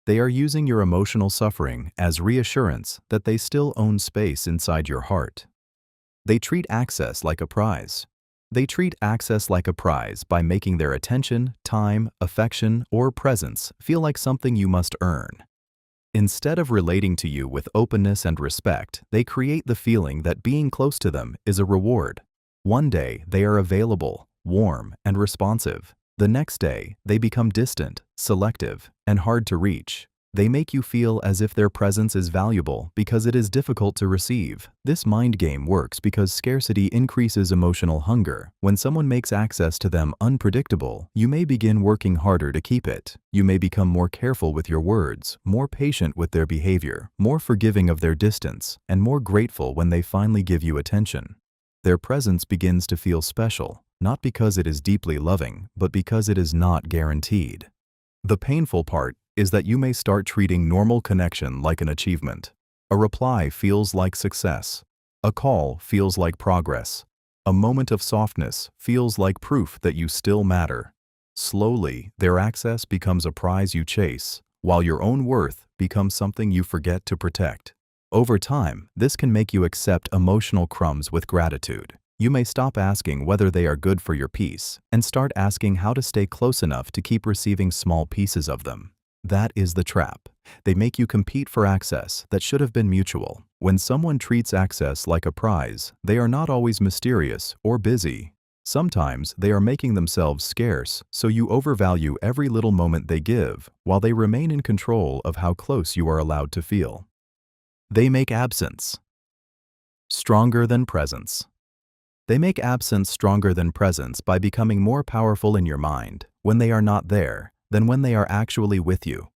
They are using your emotional suffering as reassurance that they still own space inside your heart. They treat access like a prize. They treat access like a prize by making their attention, time, affection, or presence feel like something you must earn. Instead of relating to you with openness and respect, they create the feeling that being close to them is a reward. One day, they are available, warm, and responsive. The next day, they become distant, selective, and hard to reach. They make you feel as if their presence is valuable because it is difficult to receive. This mind game works because scarcity increases emotional hunger. When someone makes access to them unpredictable, you may begin working harder to keep it. You may become more careful with your words, more patient with their behavior, more forgiving of their distance, and more grateful when they finally give you attention. Their presence begins to feel special, not because it is deeply loving, but because it is not guaranteed. The painful part is that you may start treating normal connection like an achievement. A reply feels like success. A call feels like progress. A moment of softness feels like proof that you still matter. Slowly, their access becomes a prize you chase, while your own worth becomes something you forget to protect. Over time, this can make you accept emotional crumbs with gratitude. You may stop asking whether they are good for your peace and start asking how to stay close enough to keep receiving small pieces of them. That is the trap. They make you compete for access that should have been mutual. When someone treats access like a prize, they are not always mysterious or busy. Sometimes they are making themselves scarce, so you overvalue every little moment they give, while they remain in control of how close you are allowed to feel. They make absence stronger than presence. They make absence stronger than presence by becoming more powerful in your mind when they are not there than when they are actually with you.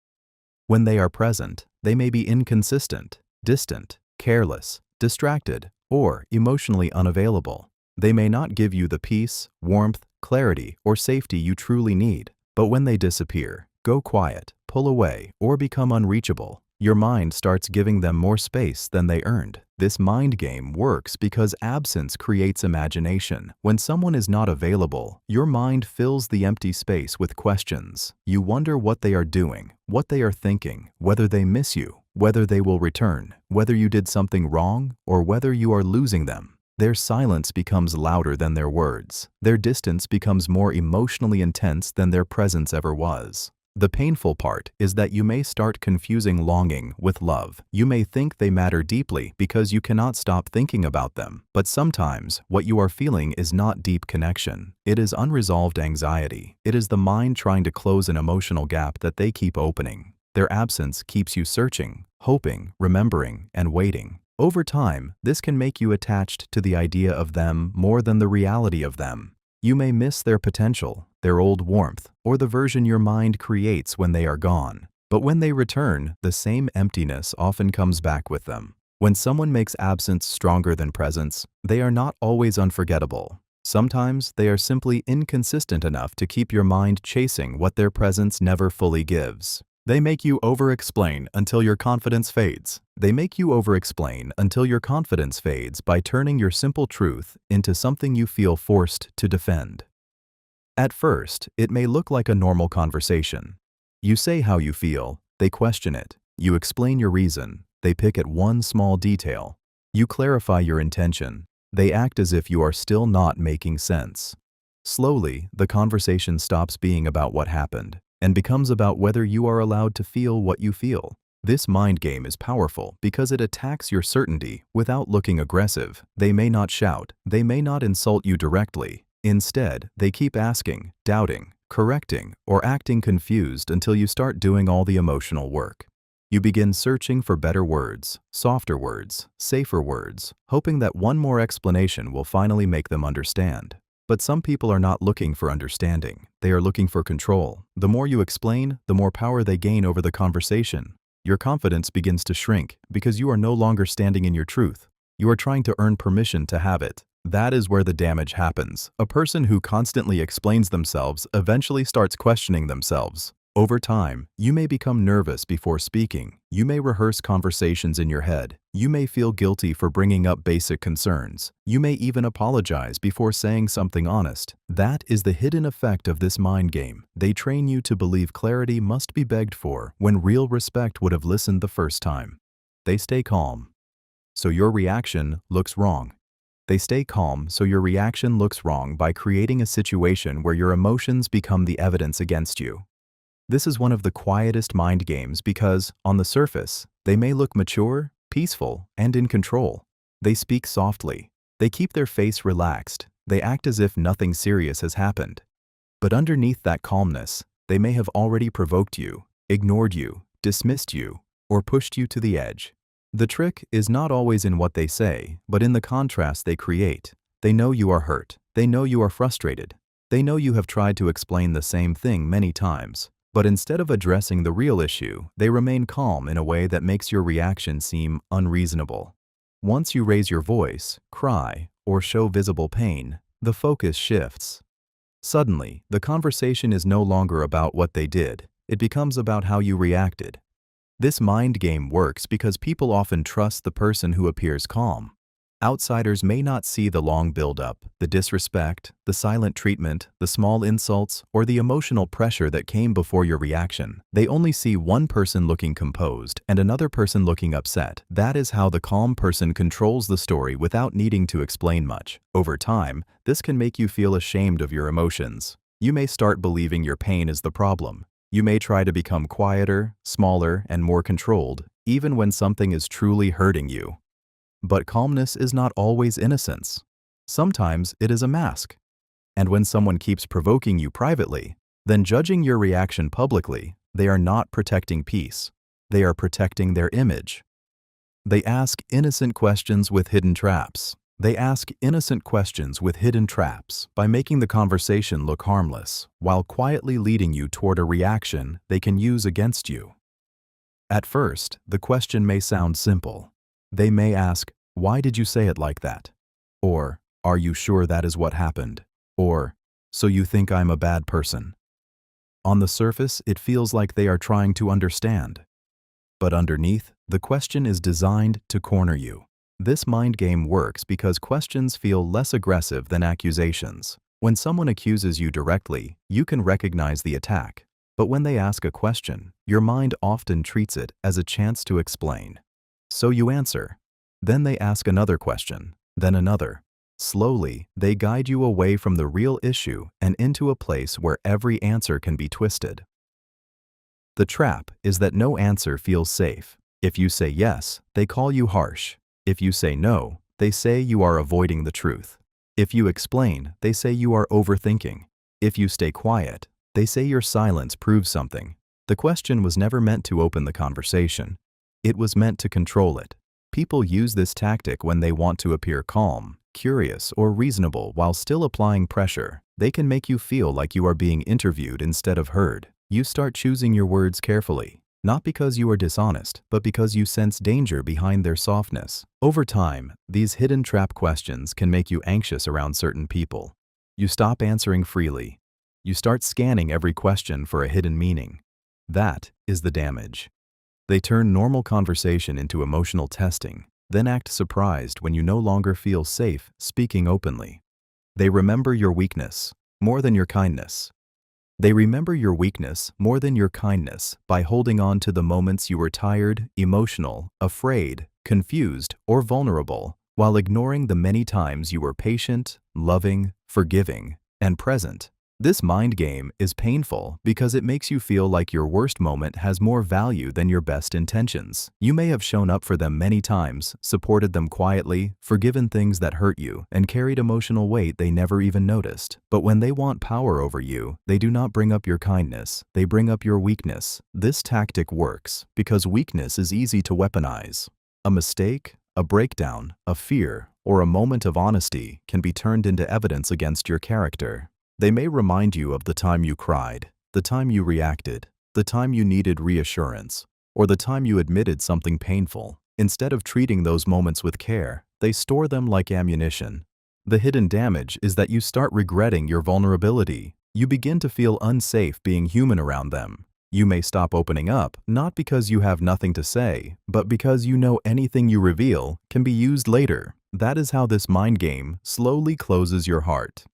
When they are present, they may be inconsistent, distant, careless, distracted, or emotionally unavailable. They may not give you the peace, warmth, clarity, or safety you truly need. But when they disappear, go quiet, pull away, or become unreachable, your mind starts giving them more space than they earned. This mind game works because absence creates imagination. When someone is not available, your mind fills the empty space with questions. You wonder what they are doing, what they are thinking, whether they miss you, whether they will return, whether you did something wrong, or whether you are losing them. Their silence becomes louder than their words. Their distance becomes more emotionally intense than their presence ever was. The painful part is that you may start confusing longing with love. You may think they matter deeply because you cannot stop thinking about them. But sometimes, what you are feeling is not deep connection. It is unresolved anxiety. It is the mind trying to close an emotional gap that they keep opening. Their absence keeps you searching, hoping, remembering, and waiting. Over time, this can make you attached to the idea of them more than the reality of them. You may miss their potential, their old warmth, or the version your mind creates when they are gone. But when they return, the same emptiness often comes back with them. When someone makes absence stronger than presence, they are not always unforgettable. Sometimes they are simply inconsistent enough to keep your mind chasing what their presence never fully gives. They make you over-explain until your confidence fades. They make you over-explain until your confidence fades by turning your simple truth into something you feel forced to defend. At first, it may look like a normal conversation. You say how you feel, they question it. You explain your reason, they pick at one small detail. You clarify your intention, they act as if you are still not making sense. Slowly, the conversation stops being about what happened and becomes about whether you are allowed to feel what you feel. This mind game is powerful because it attacks your certainty without looking aggressive. They may not shout, they may not insult you directly. Instead, they keep asking, doubting, correcting, or acting confused until you start doing all the emotional work. You begin searching for better words, softer words, safer words, hoping that one more explanation will finally make them understand. But some people are not looking for understanding. They are looking for control. The more you explain, the more power they gain over the conversation. Your confidence begins to shrink because you are no longer standing in your truth. You are trying to earn permission to have it. That is where the damage happens. A person who constantly explains themselves eventually starts questioning themselves. Over time, you may become nervous before speaking. You may rehearse conversations in your head. You may feel guilty for bringing up basic concerns. You may even apologize before saying something honest. That is the hidden effect of this mind game. They train you to believe clarity must be begged for when real respect would have listened the first time. They stay calm, so your reaction looks wrong. They stay calm so your reaction looks wrong by creating a situation where your emotions become the evidence against you. This is one of the quietest mind games because, on the surface, they may look mature, peaceful, and in control. They speak softly. They keep their face relaxed. They act as if nothing serious has happened. But underneath that calmness, they may have already provoked you, ignored you, dismissed you, or pushed you to the edge. The trick is not always in what they say, but in the contrast they create. They know you are hurt. They know you are frustrated. They know you have tried to explain the same thing many times. But instead of addressing the real issue, they remain calm in a way that makes your reaction seem unreasonable. Once you raise your voice, cry, or show visible pain, the focus shifts. Suddenly, the conversation is no longer about what they did. It becomes about how you reacted. This mind game works because people often trust the person who appears calm. Outsiders may not see the long build-up, the disrespect, the silent treatment, the small insults, or the emotional pressure that came before your reaction. They only see one person looking composed and another person looking upset. That is how the calm person controls the story without needing to explain much. Over time, this can make you feel ashamed of your emotions. You may start believing your pain is the problem. You may try to become quieter, smaller, and more controlled, even when something is truly hurting you. But calmness is not always innocence. Sometimes it is a mask. And when someone keeps provoking you privately, then judging your reaction publicly, they are not protecting peace. They are protecting their image. They ask innocent questions with hidden traps. They ask innocent questions with hidden traps by making the conversation look harmless, while quietly leading you toward a reaction they can use against you. At first, the question may sound simple. They may ask, "Why did you say it like that?" Or, "Are you sure that is what happened?" Or, "So you think I'm a bad person?" On the surface, it feels like they are trying to understand. But underneath, the question is designed to corner you. This mind game works because questions feel less aggressive than accusations. When someone accuses you directly, you can recognize the attack. But when they ask a question, your mind often treats it as a chance to explain. So you answer. Then they ask another question, then another. Slowly, they guide you away from the real issue and into a place where every answer can be twisted. The trap is that no answer feels safe. If you say yes, they call you harsh. If you say no, they say you are avoiding the truth. If you explain, they say you are overthinking. If you stay quiet, they say your silence proves something. The question was never meant to open the conversation. It was meant to control it. People use this tactic when they want to appear calm, curious, or reasonable while still applying pressure. They can make you feel like you are being interviewed instead of heard. You start choosing your words carefully, not because you are dishonest, but because you sense danger behind their softness. Over time, these hidden trap questions can make you anxious around certain people. You stop answering freely. You start scanning every question for a hidden meaning. That is the damage. They turn normal conversation into emotional testing, then act surprised when you no longer feel safe speaking openly. They remember your weakness more than your kindness. They remember your weakness more than your kindness by holding on to the moments you were tired, emotional, afraid, confused, or vulnerable, while ignoring the many times you were patient, loving, forgiving, and present. This mind game is painful because it makes you feel like your worst moment has more value than your best intentions. You may have shown up for them many times, supported them quietly, forgiven things that hurt you, and carried emotional weight they never even noticed. But when they want power over you, they do not bring up your kindness, they bring up your weakness. This tactic works because weakness is easy to weaponize. A mistake, a breakdown, a fear, or a moment of honesty can be turned into evidence against your character. They may remind you of the time you cried, the time you reacted, the time you needed reassurance, or the time you admitted something painful. Instead of treating those moments with care, they store them like ammunition. The hidden damage is that you start regretting your vulnerability. You begin to feel unsafe being human around them. You may stop opening up, not because you have nothing to say, but because you know anything you reveal can be used later. That is how this mind game slowly closes your heart.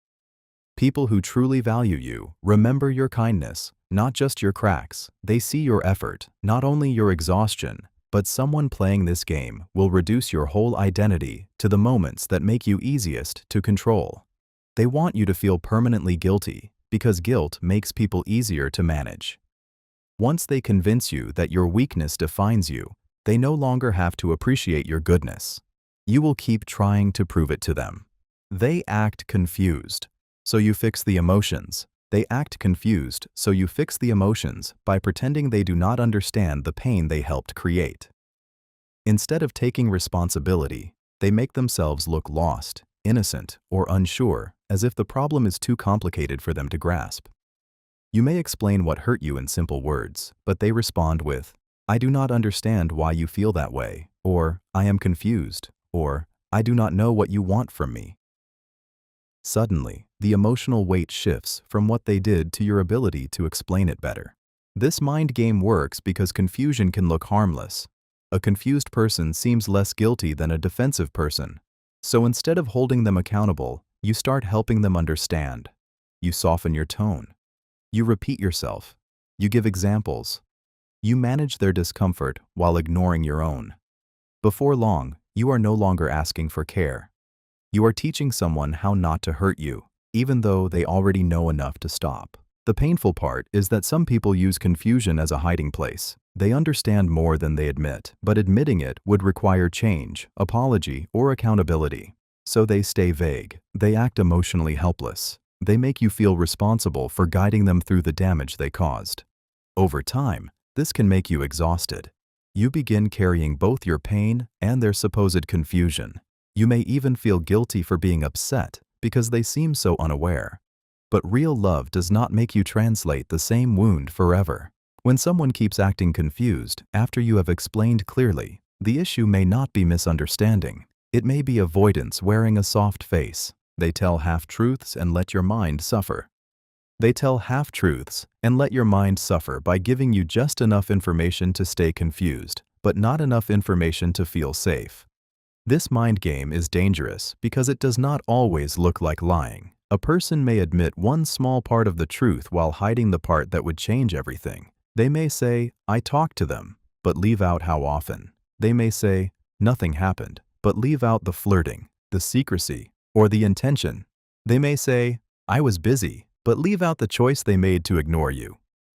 People who truly value you remember your kindness, not just your cracks. They see your effort, not only your exhaustion, but someone playing this game will reduce your whole identity to the moments that make you easiest to control. They want you to feel permanently guilty, because guilt makes people easier to manage. Once they convince you that your weakness defines you, they no longer have to appreciate your goodness. You will keep trying to prove it to them. They act confused, so you fix the emotions. They act confused, so you fix the emotions by pretending they do not understand the pain they helped create. Instead of taking responsibility, they make themselves look lost, innocent, or unsure, as if the problem is too complicated for them to grasp. You may explain what hurt you in simple words, but they respond with, "I do not understand why you feel that way," or "I am confused," or "I do not know what you want from me." Suddenly, the emotional weight shifts from what they did to your ability to explain it better. This mind game works because confusion can look harmless. A confused person seems less guilty than a defensive person. So instead of holding them accountable, you start helping them understand. You soften your tone. You repeat yourself. You give examples. You manage their discomfort while ignoring your own. Before long, you are no longer asking for care. You are teaching someone how not to hurt you, even though they already know enough to stop. The painful part is that some people use confusion as a hiding place. They understand more than they admit, but admitting it would require change, apology, or accountability. So they stay vague. They act emotionally helpless. They make you feel responsible for guiding them through the damage they caused. Over time, this can make you exhausted. You begin carrying both your pain and their supposed confusion. You may even feel guilty for being upset because they seem so unaware. But real love does not make you translate the same wound forever. When someone keeps acting confused after you have explained clearly, the issue may not be misunderstanding. It may be avoidance wearing a soft face. They tell half-truths and let your mind suffer. They tell half-truths and let your mind suffer by giving you just enough information to stay confused, but not enough information to feel safe. This mind game is dangerous because it does not always look like lying. A person may admit one small part of the truth while hiding the part that would change everything. They may say, "I talked to them," but leave out how often. They may say, "Nothing happened," but leave out the flirting, the secrecy, or the intention. They may say, "I was busy," but leave out the choice they made to ignore you.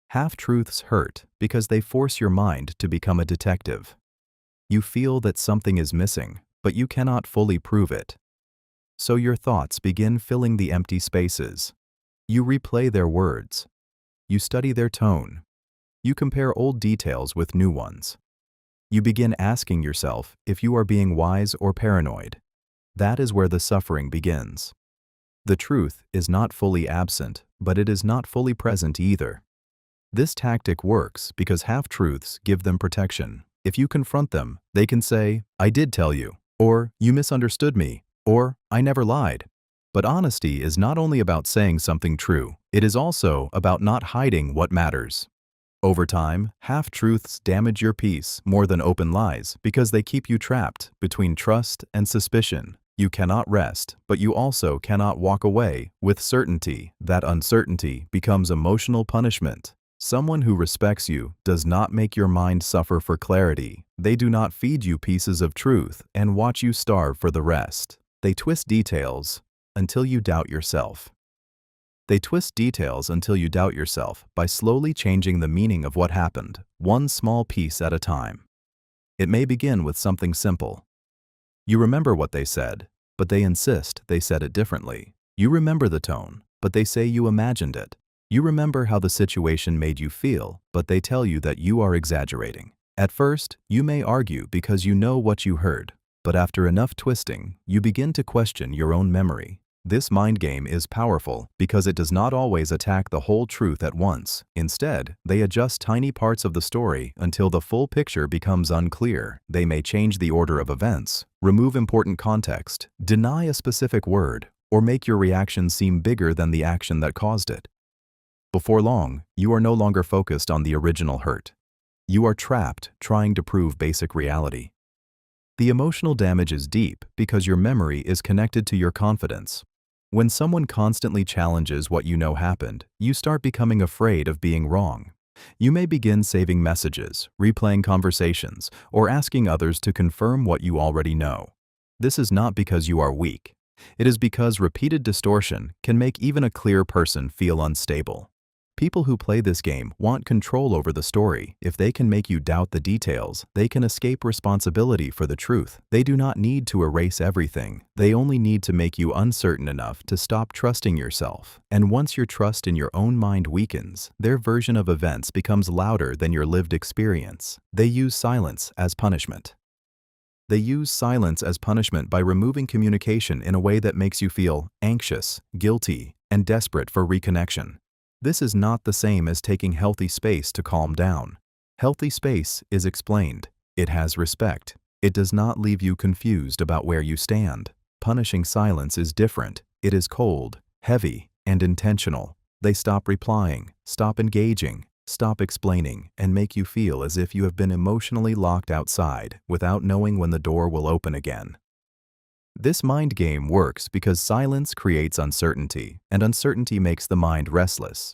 Half-truths hurt because they force your mind to become a detective. You feel that something is missing, but you cannot fully prove it. So your thoughts begin filling the empty spaces. You replay their words. You study their tone. You compare old details with new ones. You begin asking yourself if you are being wise or paranoid. That is where the suffering begins. The truth is not fully absent, but it is not fully present either. This tactic works because half-truths give them protection. If you confront them, they can say, "I did tell you," or "You misunderstood me," or "I never lied." But honesty is not only about saying something true, it is also about not hiding what matters. Over time, half-truths damage your peace more than open lies because they keep you trapped between trust and suspicion. You cannot rest, but you also cannot walk away with certainty. That uncertainty becomes emotional punishment. Someone who respects you does not make your mind suffer for clarity. They do not feed you pieces of truth and watch you starve for the rest. They twist details until you doubt yourself. They twist details until you doubt yourself by slowly changing the meaning of what happened, one small piece at a time. It may begin with something simple. You remember what they said, but they insist they said it differently. You remember the tone, but they say you imagined it. You remember how the situation made you feel, but they tell you that you are exaggerating. At first, you may argue because you know what you heard. But after enough twisting, you begin to question your own memory. This mind game is powerful because it does not always attack the whole truth at once. Instead, they adjust tiny parts of the story until the full picture becomes unclear. They may change the order of events, remove important context, deny a specific word, or make your reaction seem bigger than the action that caused it. Before long, you are no longer focused on the original hurt. You are trapped trying to prove basic reality. The emotional damage is deep because your memory is connected to your confidence. When someone constantly challenges what you know happened, you start becoming afraid of being wrong. You may begin saving messages, replaying conversations, or asking others to confirm what you already know. This is not because you are weak. It is because repeated distortion can make even a clear person feel unstable. People who play this game want control over the story. If they can make you doubt the details, they can escape responsibility for the truth. They do not need to erase everything. They only need to make you uncertain enough to stop trusting yourself. And once your trust in your own mind weakens, their version of events becomes louder than your lived experience. They use silence as punishment. They use silence as punishment by removing communication in a way that makes you feel anxious, guilty, and desperate for reconnection. This is not the same as taking healthy space to calm down. Healthy space is explained. It has respect. It does not leave you confused about where you stand. Punishing silence is different. It is cold, heavy, and intentional. They stop replying, stop engaging, stop explaining, and make you feel as if you have been emotionally locked outside without knowing when the door will open again. This mind game works because silence creates uncertainty, and uncertainty makes the mind restless.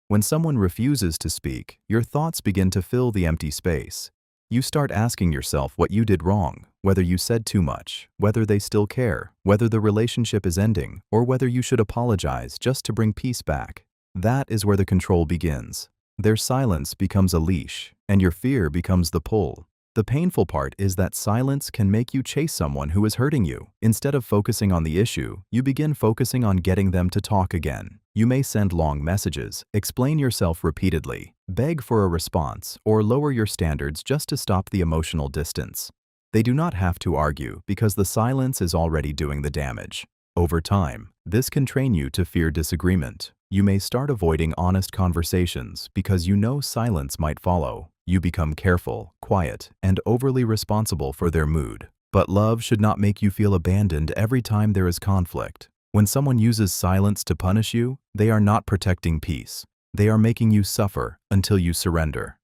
When someone refuses to speak, your thoughts begin to fill the empty space. You start asking yourself what you did wrong, whether you said too much, whether they still care, whether the relationship is ending, or whether you should apologize just to bring peace back. That is where the control begins. Their silence becomes a leash, and your fear becomes the pull. The painful part is that silence can make you chase someone who is hurting you. Instead of focusing on the issue, you begin focusing on getting them to talk again. You may send long messages, explain yourself repeatedly, beg for a response, or lower your standards just to stop the emotional distance. They do not have to argue because the silence is already doing the damage. Over time, this can train you to fear disagreement. You may start avoiding honest conversations because you know silence might follow. You become careful, quiet, and overly responsible for their mood. But love should not make you feel abandoned every time there is conflict. When someone uses silence to punish you, they are not protecting peace. They are making you suffer until you surrender.